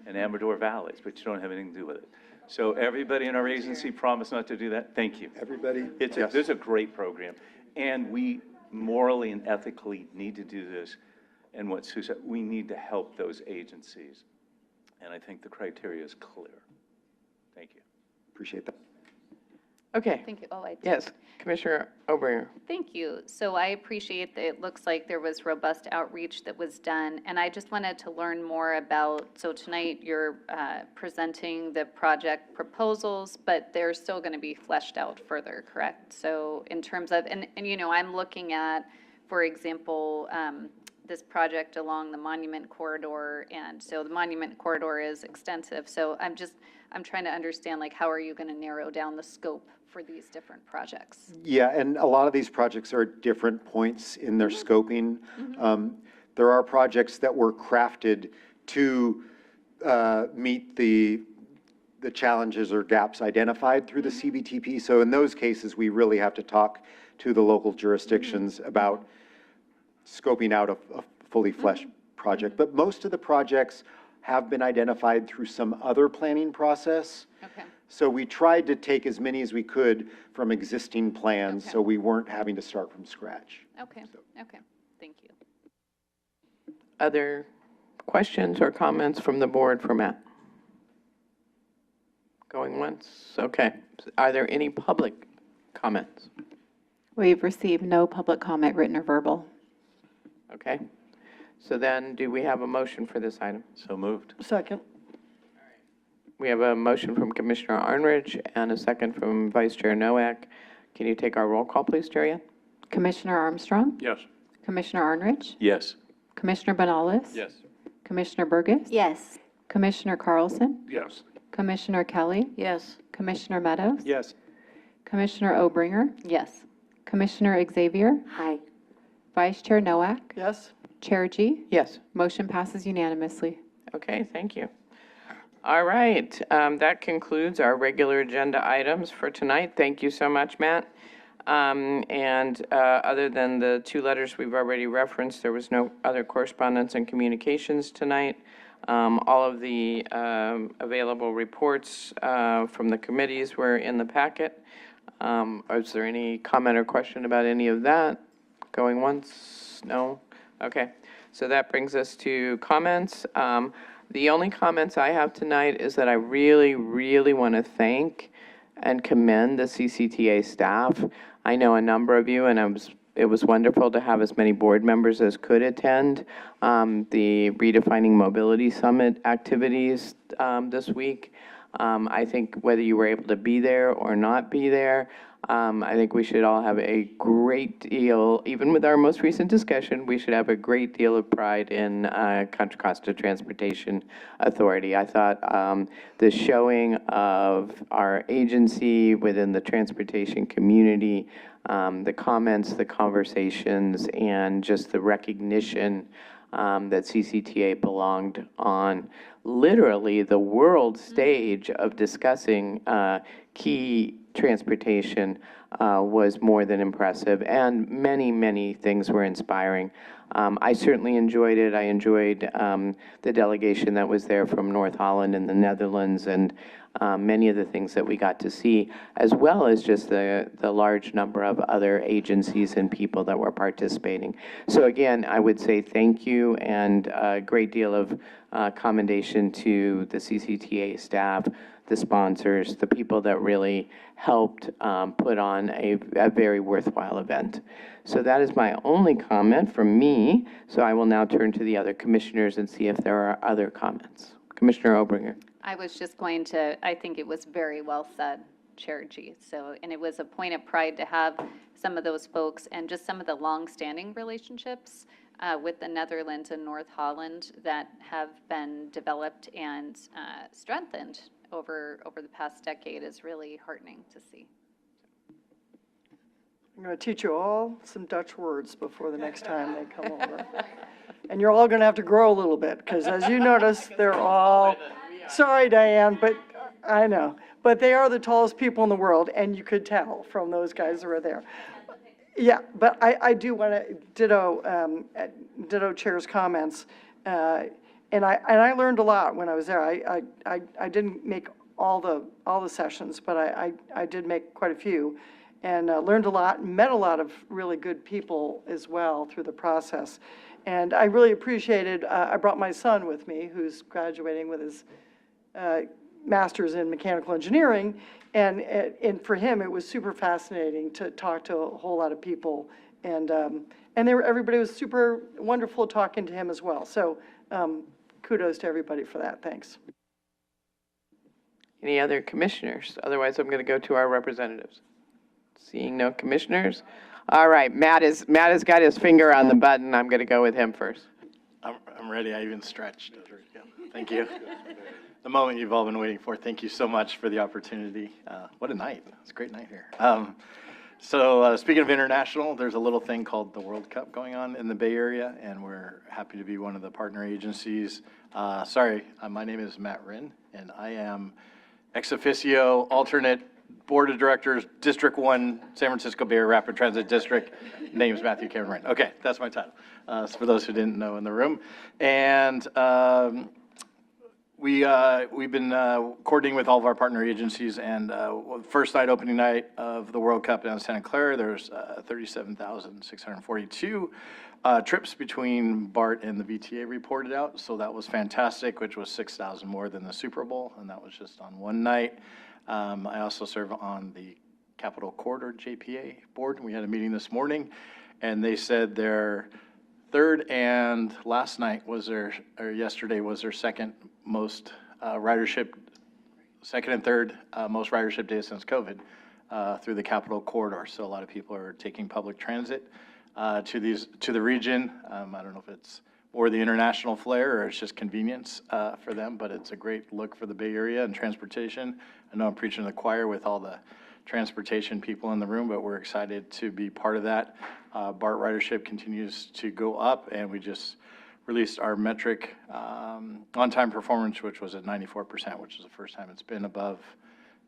and Amador Valleys, but you don't have anything to do with it. So everybody in our agency promise not to do that? Thank you. Everybody? It's Yes. This is a great program, and we morally and ethically need to do this. And what Sue said, we need to help those agencies. And I think the criteria is clear. Thank you. Appreciate that. Okay. Thank you. Oh, I did. Yes, Commissioner Obringer. Thank you. So I appreciate that it looks like there was robust outreach that was done, and I just wanted to learn more about, so tonight you're presenting the project proposals, but they're still going to be fleshed out further, correct? So in terms of, and you know, I'm looking at, for example, this project along the Monument Corridor, and so the Monument Corridor is extensive, so I'm trying to understand, like, how are you going to narrow down the scope for these different projects? Yeah, and a lot of these projects are at different points in their scoping. There are projects that were crafted to meet the challenges or gaps identified through the CBTP. So in those cases, we really have to talk to the local jurisdictions about scoping out a fully fleshed project. But most of the projects have been identified through some other planning process. Okay. So we tried to take as many as we could from existing plans, so we weren't having to start from scratch. Okay, okay, thank you. Other questions or comments from the board for Matt? Going once? Okay. Are there any public comments? We've received no public comment, written or verbal. Okay. So then, do we have a motion for this item? So moved. Second. We have a motion from Commissioner Arnridge and a second from Vice Chair Noack. Can you take our roll call, please, Jerry Ann? Commissioner Armstrong? Yes. Commissioner Arnridge? Yes. Commissioner Banales? Yes. Commissioner Burgess? Yes. Commissioner Carlson? Yes. Commissioner Kelly? Yes. Commissioner Meadows? Yes. Commissioner Obringer? Yes. Commissioner Xavier? Hi. Vice Chair Noack? Yes? Chair G? Yes. Motion passes unanimously. Okay, thank you. All right, that concludes our regular agenda items for tonight. Thank you so much, Matt. Other than the two letters we've already referenced, there was no other correspondence and communications tonight. All of the available reports from the committees were in the packet. Is there any comment or question about any of that? Going once? No? Okay. So that brings us to comments. The only comments I have tonight is that I really, really want to thank and commend the CCTA staff. I know a number of you, and it was wonderful to have as many board members as could attend the Redefining Mobility Summit activities this week. I think whether you were able to be there or not be there, I think we should all have a great deal, even with our most recent discussion, we should have a great deal of pride in Contra Costa Transportation Authority. I thought the showing of our agency within the transportation community, the comments, the conversations, and just the recognition that CCTA belonged on literally the world stage of discussing key transportation was more than impressive, and many, many things were inspiring. I certainly enjoyed it. I enjoyed the delegation that was there from North Holland and the Netherlands, and many of the things that we got to see, as well as just the large number of other agencies and people that were participating. So again, I would say thank you, and a great deal of commendation to the CCTA staff, the sponsors, the people that really helped put on a very worthwhile event. So that is my only comment from me. So I will now turn to the other commissioners and see if there are other comments. Commissioner Obringer. I was just going to, I think it was very well said, Chair G. So, and it was a point of pride to have some of those folks and just some of the long-standing relationships with the Netherlands and North Holland that have been developed and strengthened over the past decade is really heartening to see. I'm going to teach you all some Dutch words before the next time they come over. And you're all going to have to grow a little bit, because as you notice, they're all, sorry, Diane, but I know. But they are the tallest people in the world, and you could tell from those guys that were there. Yeah, but I do want to ditto Chair's comments. And I learned a lot when I was there. I didn't make all the sessions, but I did make quite a few, and learned a lot, met a lot of really good people as well through the process. And I really appreciated, I brought my son with me, who's graduating with his master's in mechanical engineering, and for him, it was super fascinating to talk to a whole lot of people, and everybody was super wonderful talking to him as well. So kudos to everybody for that. Thanks. Any other commissioners? Otherwise, I'm going to go to our representatives. Seeing no commissioners. All right, Matt has got his finger on the button. I'm going to go with him first. I'm ready. I even stretched. Thank you. The moment you've all been waiting for. Thank you so much for the opportunity. What a night. It's a great night here. So speaking of international, there's a little thing called the World Cup going on in the Bay Area, and we're happy to be one of the partner agencies. My name is Matt Rinn, and I am ex officio alternate Board of Directors, District 1, San Francisco Bay Area Rapid Transit District. Name's Matthew Cameron Rinn. Okay, that's my title. So for those who didn't know in the room. And we've been coordinating with all of our partner agencies, and first night, opening night of the World Cup down in Santa Clara, there's 37,642 trips between BART and the VTA reported out, so that was fantastic, which was 6,000 more than the Super Bowl, and that was just on one night. I also serve on the Capital Corridor JPA board. We had a meeting this morning, and they said their third and last night was yesterday was their second most ridership, second and third most ridership days since COVID through the Capital Corridor. So a lot of people are taking public transit to the region. I don't know if it's more the international flair or it's just convenience for them, but it's a great look for the Bay Area and transportation. I know I'm preaching to the choir with all the transportation people in the room, but we're excited to be part of that. BART ridership continues to go up, and we just released our metric on-time performance, which was at 94%, which is the first time it's been above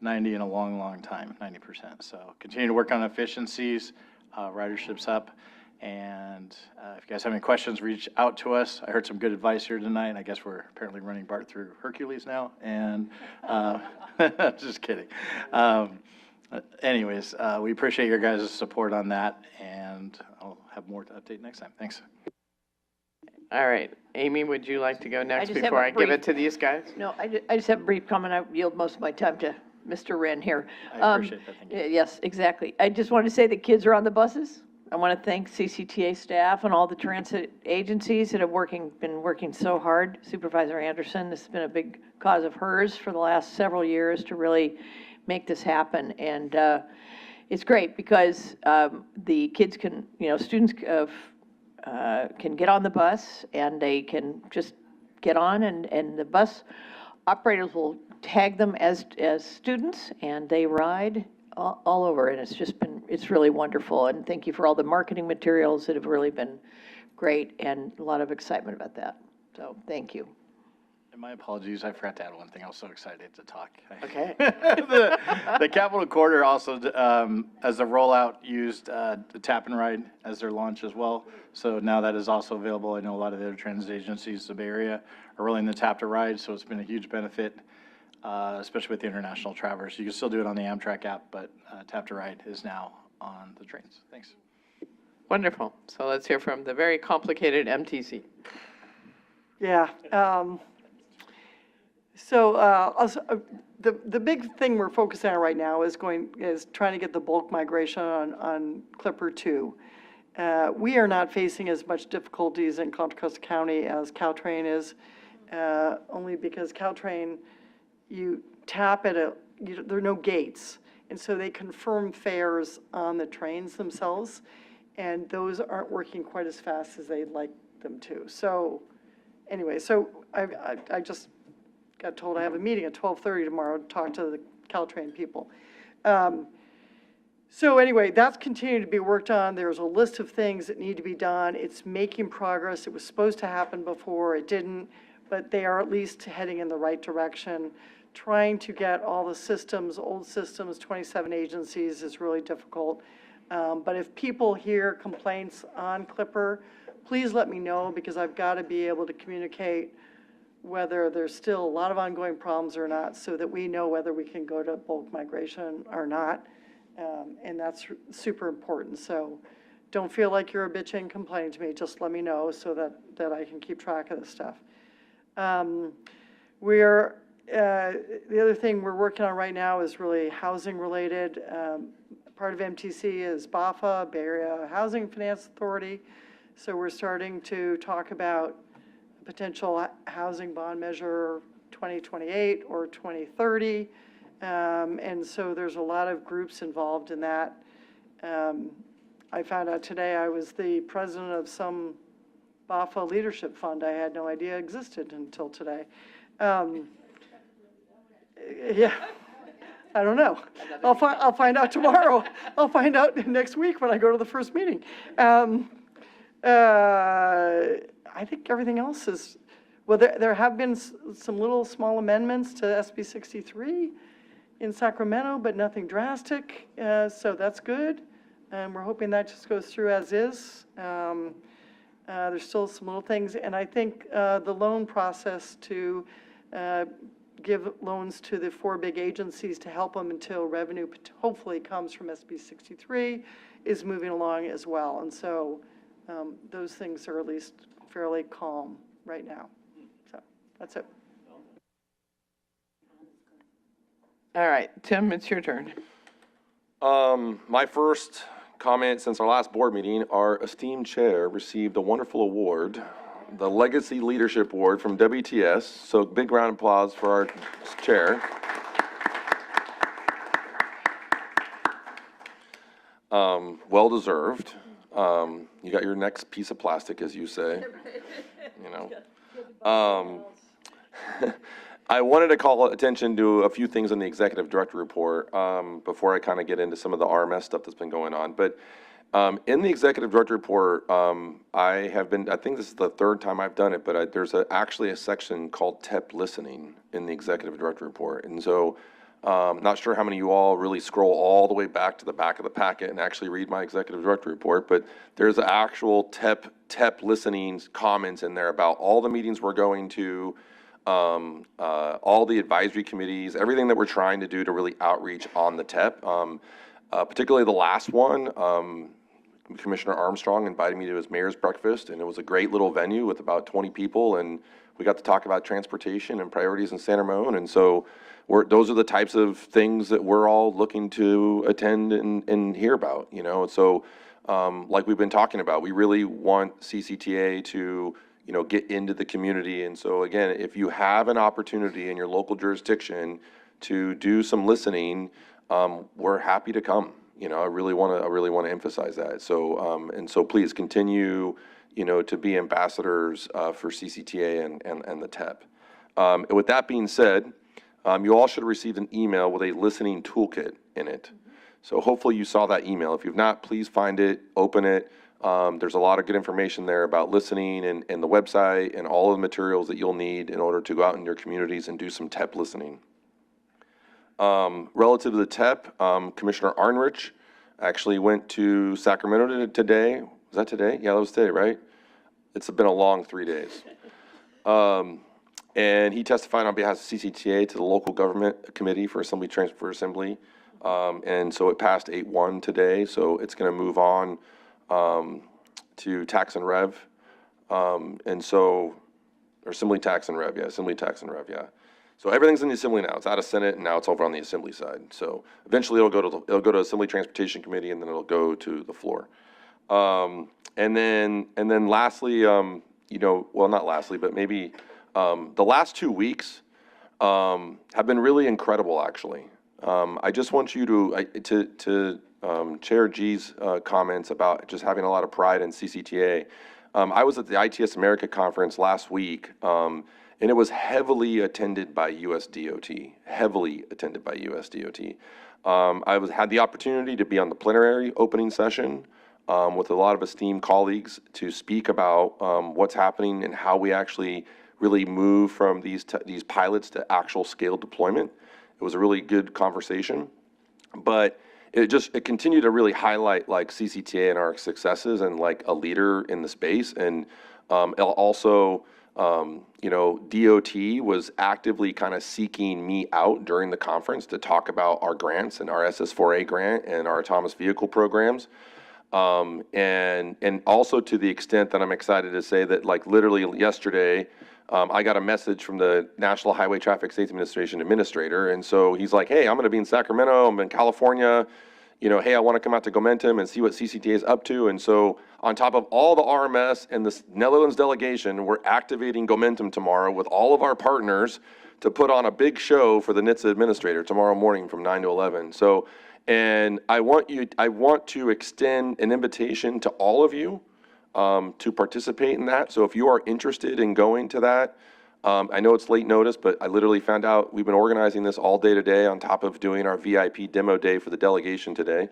90 in a long, long time, 90%. So continue to work on efficiencies, ridership's up. And if you guys have any questions, reach out to us. I heard some good advice here tonight. I guess we're apparently running BART through Hercules now. And just kidding. Anyways, we appreciate your guys' support on that. And I'll have more to update next time. Thanks. All right. Amy, would you like to go next just have before a I give brief- it to these guys? No, I just have a brief comment. I yield most of my time to Mr. Wren here. I appreciate that. Thank you. Yes, exactly. I just want to say the kids are on the buses. I want to thank CCTA staff and all the transit agencies that have been working so hard. Supervisor Anderson, this has been a big cause of hers for the last several years to really make this happen. And it's great because the kids can, students can get on the bus and they can just get on, and the bus operators will tag them as students, and they ride all over, and it's really wonderful. And thank you for all the marketing materials that have really been great, and a lot of excitement about that. So thank you. And my apologies, I forgot to add one thing. I was so excited to talk. Okay. The Capital Corridor also, as a rollout, used the Tap and Ride as their launch as well. So now that is also available. I know a lot of the other transit agencies in the Bay Area are rolling the Tap to Ride, so it's been a huge benefit, especially with the international travelers. You can still do it on the Amtrak app, but Tap to Ride is now on the trains. Thanks. Wonderful. So let's hear from the very complicated MTC. Yeah. The big thing we're focusing on right now is trying to get the bulk migration on Clipper 2. We are not facing as much difficulties in Contra Costa County as Caltrain is, only because Caltrain, you tap at there are no gates, and so they confirm fares on the trains themselves, and those aren't working quite as fast as they'd like them to. So anyway, I just got told I have a meeting at 12:30 tomorrow to talk to the Caltrain people. So anyway, that's continuing to be worked on. There's a list of things that need to be done. It's making progress. It was supposed to happen before, it didn't, but they are at least heading in the right direction. Trying to get all the systems, old systems, 27 agencies is really difficult. But if people hear complaints on Clipper, please let me know, because I've got to be able to communicate whether there's still a lot of ongoing problems or not, so that we know whether we can go to bulk migration or not. And that's super important. So don't feel like you're a bitch and complaining to me. Just let me know so that I can keep track of this stuff. The other thing we're working on right now is really housing related. Part of MTC is BAFA, Bay Area Housing Finance Authority. So we're starting to talk about potential housing bond measure 2028 or 2030. And so there's a lot of groups involved in that. I found out today I was the president of some BAFA leadership fund I had no idea existed until today. Yeah, I don't know. I'll find out tomorrow. I'll find out next week when I go to the first meeting. I think everything else is, well, there have been some little small amendments to SB 63 in Sacramento, but nothing drastic, so that's good. And we're hoping that just goes through as is. There's still some little things, and I think the loan process to give loans to the 4 big agencies to help them until revenue hopefully comes from SB 63 is moving along as well. And so those things are at least fairly calm right now. So that's it. All right, Tim, it's your turn. My first comment since our last board meeting, our esteemed chair received a wonderful award, the Legacy Leadership Award from WTS. So big round of applause for our chair. Well deserved. You got your next piece of plastic, as you say. You know. I wanted to call attention to a few things in the executive director report before I kind of get into some of the RMS stuff that's been going on. But in the executive director report, I think this is the 3rd time I've done it, but there's actually a section called TEP listening in the executive director report. And so not sure how many of you all really scroll all the way back to the back of the packet and actually read my executive director report, but there's actual TEP listening comments in there about all the meetings we're going to, all the advisory committees, everything that we're trying to do to really outreach on the TEP. Particularly the last one, Commissioner Armstrong invited me to his mayor's breakfast, and it was a great little venue with about 20 people, and we got to talk about transportation and priorities in San Ramon. And so those are the types of things that we're all looking to attend and hear about, you know. And so like we've been talking about, we really want CCTA to, you know, get into the community. And so again, if you have an opportunity in your local jurisdiction to do some listening, we're happy to come. You know, I really want to emphasize that. So and so please continue, you know, to be ambassadors for CCTA and the TEP. With that being said, you all should have received an email with a listening toolkit in it. So hopefully you saw that email. If you've not, please find it, open it. There's a lot of good information there about listening and the website and all of the materials that you'll need in order to go out in your communities and do some TEP listening. Relative to the TEP, Commissioner Arnrich actually went to Sacramento today. Was that today? Yeah, that was today, right? It's been a long 3 days. And he testified on behalf of CCTA to the local government committee for Assembly Transfer Assembly. And so it passed 8-1 today. So it's going to move on to Tax and Rev. And so, or Assembly Tax and Rev, yeah, Assembly Tax and Rev, yeah. So everything's in the Assembly now. It's out of Senate, and now it's over on the Assembly side. So eventually it'll go to Assembly Transportation Committee, and then it'll go to the floor. And then lastly, you know, well, not lastly, but maybe the last 2 weeks have been really incredible, actually. I just want you to Chair G's comments about just having a lot of pride in CCTA. I was at the ITS America conference last week, and it was heavily attended by USDOT, heavily attended by USDOT. Had the opportunity to be on the plenary opening session with a lot of esteemed colleagues to speak about what's happening and how we actually really move from these pilots to actual scale deployment. It was a really good conversation, but it continued to really highlight like CCTA and our successes and like a leader in the space. And also, DOT was actively kind of seeking me out during the conference to talk about our grants and our SS4A grant and our autonomous vehicle programs. And also to the extent that I'm excited to say that like literally yesterday, I got a message from the National Highway Traffic Safety Administration administrator. And so he's like, hey, I'm going to be in Sacramento. I'm in California. Hey, I want to come out to Gomentum and see what CCTA is up to. And so on top of all the RMS and the Netherlands delegation, we're activating Gomentum tomorrow with all of our partners to put on a big show for the NHTSA administrator tomorrow morning from 9 to 11. So, and I want to extend an invitation to all of you to participate in that. So if you are interested in going to that, I know it's late notice, but I literally found out we've been organizing this all day today on top of doing our VIP demo day for the delegation today.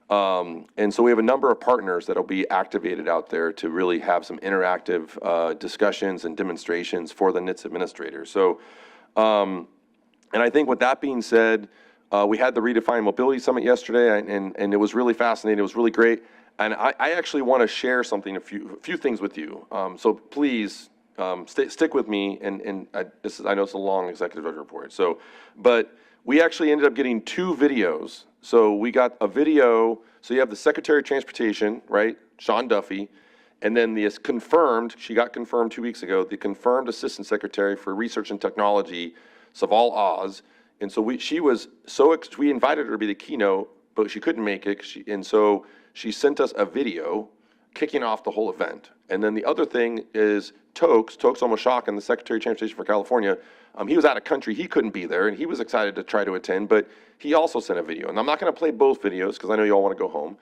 And so we have a number of partners that'll be activated out there to really have some interactive discussions and demonstrations for the NHTSA administrators. So, and I think with that being said, we had the Redefined Mobility Summit yesterday, and it was really fascinating. It was really great. And I actually want to share something, a few things with you. So please stick with me. And I know it's a long executive director report. So, but we actually ended up getting 2 videos. So we got a video. So you have the Secretary of Transportation, right, Sean Duffy, and then the she got confirmed 2 weeks ago, the confirmed Assistant Secretary for Research and Technology, Saval Oz. And so we invited her to be the keynote, but she couldn't make it. And so she sent us a video kicking off the whole event. And then the other thing is Tokes Omashaka, the Secretary of Transportation for California. He was out of country. He couldn't be there, and he was excited to try to attend, but he also sent a video. And I'm not going to play both videos because I know you all want to go home.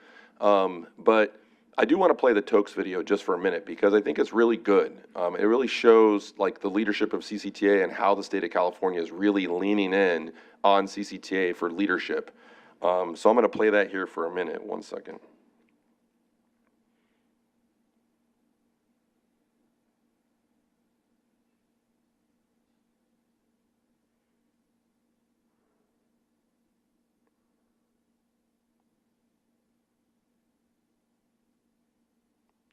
But I do want to play the Tokes video just for a minute because I think it's really good. It really shows like the leadership of CCTA and how the state of California is really leaning in on CCTA for leadership. So I'm going to play that here for a minute. 1 second.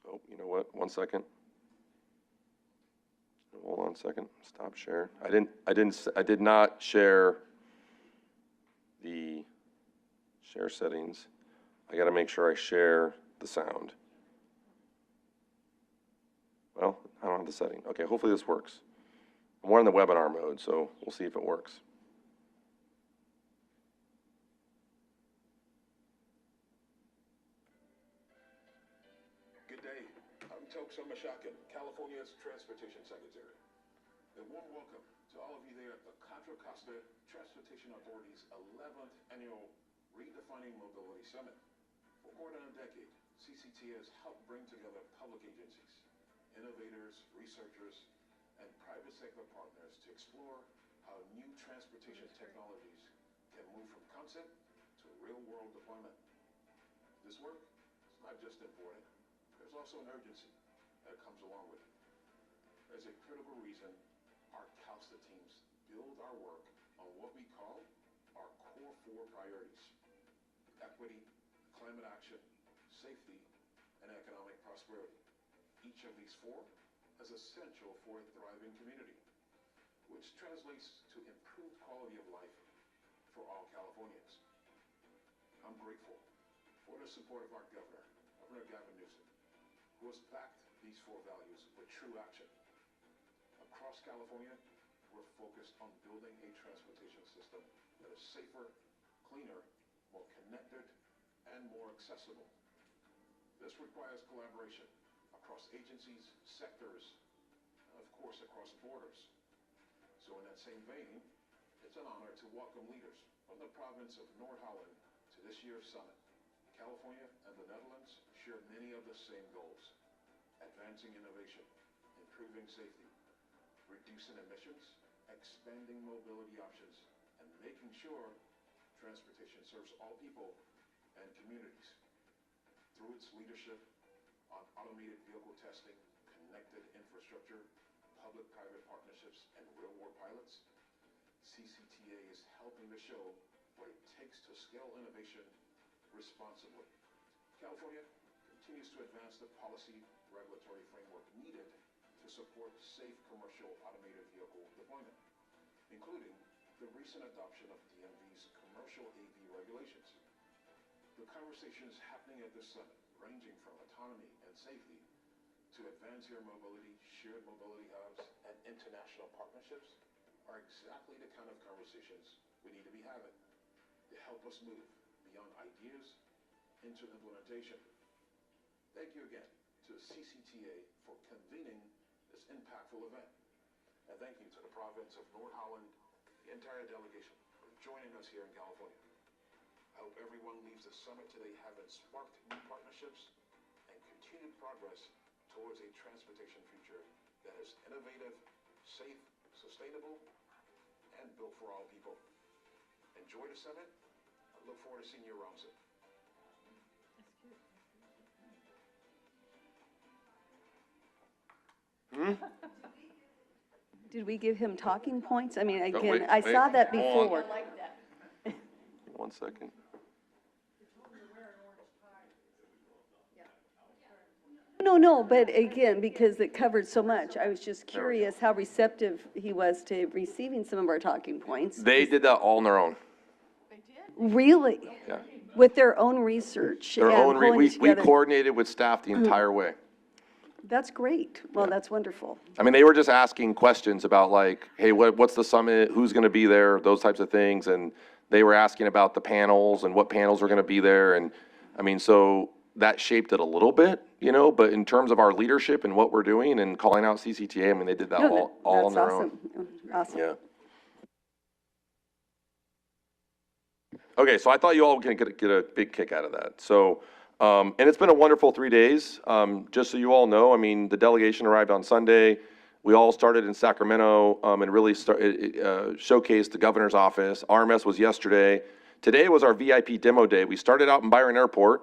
Oh, you know what? 1 second. Hold on a second. Stop share. I did not share the share settings. I got to make sure I share the sound. Well, I don't have the setting. Okay, hopefully this works. We're in the webinar mode, so we'll see if it works. Good day. I'm Tokes Omashaka, California's Transportation Secretary. A warm welcome to all of you there at the Contra Costa Transportation Authority's 11th Annual Redefining Mobility Summit. For more than a decade, CCTA has helped bring together public agencies, innovators, researchers, and private sector partners to explore how new transportation technologies can move from concept to real-world deployment. This work is not just important. There's also an urgency that comes along with it. There's a critical reason our CalSTA teams build our work on what we call our core 4 priorities: equity, climate action, safety, and economic prosperity. Each of these 4 is essential for a thriving community, which translates to improved quality of life for all Californians. I'm grateful for the support of our Governor, Governor Gavin Newsom, who has backed these 4 values with true action. Across California, we're focused on building a transportation system that is safer, cleaner, more connected, and more accessible. This requires collaboration across agencies, sectors, and of course across borders. So in that same vein, it's an honor to welcome leaders from the province of North Holland to this year's summit. California and the Netherlands share many of the same goals: advancing innovation, improving safety, reducing emissions, expanding mobility options, and making sure transportation serves all people and communities. Through its leadership on automated vehicle testing, connected infrastructure, public-private partnerships, and real-world pilots, CCTA is helping to show what it takes to scale innovation responsibly. California continues to advance the policy regulatory framework needed to support safe commercial automated vehicle deployment, including the recent adoption of DMV's commercial AV regulations. The conversations happening at this summit, ranging from autonomy and safety to advanced air mobility, shared mobility hubs, and international partnerships, are exactly the kind of conversations we need to be having to help us move beyond ideas into implementation. Thank you again to CCTA for convening this impactful event. And thank you to the province of North Holland, the entire delegation, for joining us here in California. I hope everyone leaves the summit today having sparked new partnerships and continued progress towards a transportation future that is innovative, safe, sustainable, and built for all people. Enjoy the summit. I look forward to seeing you around soon. Did we give him talking points? I mean, Oh, again, wait, I wait, saw that hold on. before. 1 second. No, but again, because it covered so much, I was just curious how receptive he was to receiving some of our talking points. They did that all on their own. Really? Yeah. With their own research Their and own, pulling we it together. coordinated with staff the entire way. That's great. Well, that's wonderful. I mean, they were just asking questions about like, hey, what's the summit? Who's going to be there? Those types of things. And they were asking about the panels and what panels were going to be there. And I mean, so that shaped it a little bit, you know, but in terms of our leadership and what we're doing and calling out CCTA, I mean, they did that No, all on that's their own. Awesome. Yeah. Okay, so I thought you all were going to get a big kick out of that. So, and it's been a wonderful 3 days. Just so you all know, I mean, the delegation arrived on Sunday. We all started in Sacramento and really showcased the governor's office. RMS was yesterday. Today was our VIP demo day. We started out in Byron Airport,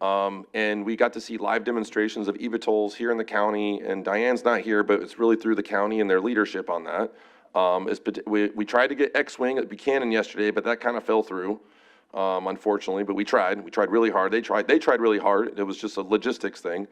and we got to see live demonstrations of eVTOLs here in the county. And Diane's not here, but it's really through the county and their leadership on that. We tried to get X-Wing at Buchanan yesterday, but that kind of fell through, unfortunately. But we tried really hard. They tried really hard. It was just a logistics thing.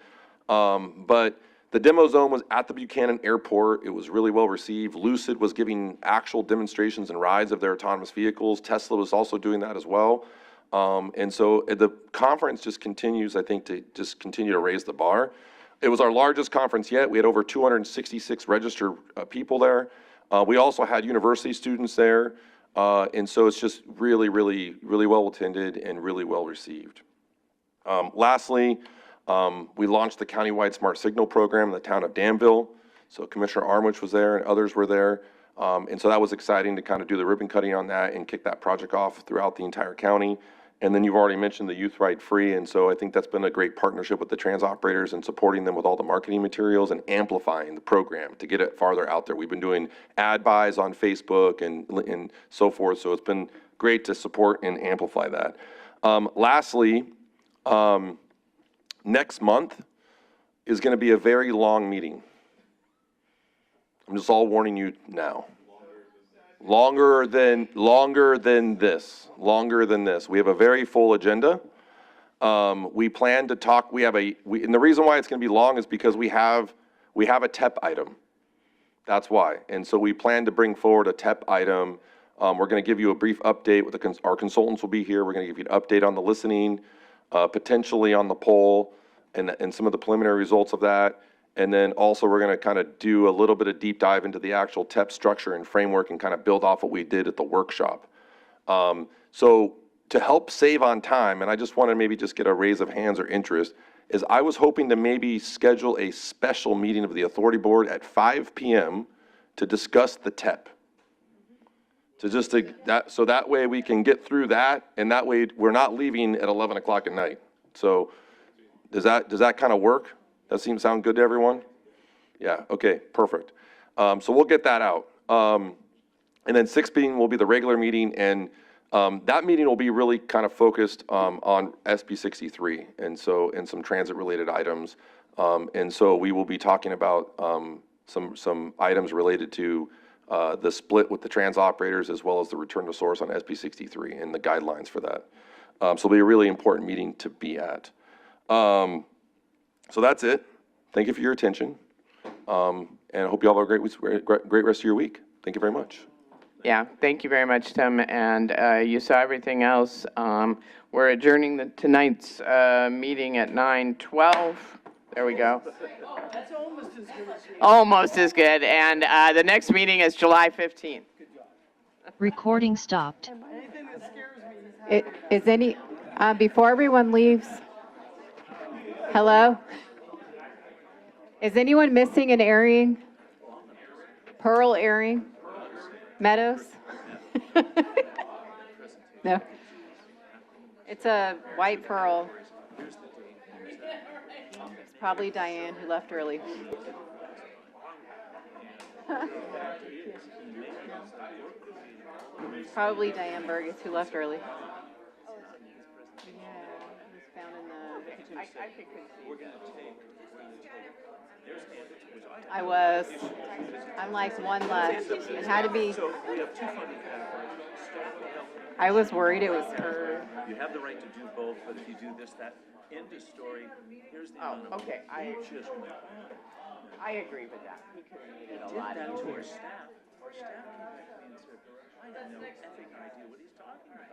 But the demo zone was at the Buchanan Airport. It was really well received. Lucid was giving actual demonstrations and rides of their autonomous vehicles. Tesla was also doing that as well. And so the conference just continues, I think, to just continue to raise the bar. It was our largest conference yet. We had over 266 registered people there. We also had university students there. And so it's just really, really, really well attended and really well received. Lastly, we launched the countywide Smart Signal program in the town of Danville. So Commissioner Armwich was there and others were there. And so that was exciting to kind of do the ribbon cutting on that and kick that project off throughout the entire county. And then you've already mentioned the Youth Ride Free. And so I think that's been a great partnership with the trans operators and supporting them with all the marketing materials and amplifying the program to get it farther out there. We've been doing ad buys on Facebook and so forth. So it's been great to support and amplify that. Lastly, next month is going to be a very long meeting. I'm just all warning you now. Longer than this. We have a very full agenda. We plan to talk, and the reason why it's going to be long is because we have a TEP item. That's why. And so we plan to bring forward a TEP item. We're going to give you a brief update with our consultants will be here. We're going to give you an update on the listening, potentially on the poll and some of the preliminary results of that. And then also we're going to kind of do a little bit of deep dive into the actual TEP structure and framework and kind of build off what we did at the workshop. So to help save on time, and I just want to maybe just get a raise of hands or interest, is I was hoping to maybe schedule a special meeting of the authority board at 5 p.m. to discuss the TEP. So that way we can get through that, and that way we're not leaving at 11 o'clock at night. So does that kind of work? That sound good to everyone? Yeah, okay, perfect. So we'll get that out. And then 6 will be the regular meeting, and that meeting will be really kind of focused on SB 63 and some transit-related items. And so we will be talking about some items related to the split with the trans operators as well as the return to source on SB 63 and the guidelines for that. So it'll be a really important meeting to be at. So that's it. Thank you for your attention. And I hope you all have a great rest of your week. Thank you very much. Yeah, thank you very much, Tim. And you saw everything else. We're adjourning tonight's meeting at 9:12. There we go. That's almost as good as you. Almost as good. And the next meeting is July 15th. Recording stopped. Anything that scares me is having Is any, before everyone leaves, hello? Is anyone missing an earring? Pearl earring? Meadows? No. It's a white pearl. It's probably Diane who left early. Probably Diane Burgess who left early. Yeah, it was found in the kitchen. I was. I'm like one left. It had to be. I was worried it was her. You have the right to do both, but if you do this, that, end of story, here's the amount of. Okay, I agree with that. He could have made it a lot easier. Our staff came back to me and said, I have no effing idea what he's talking about.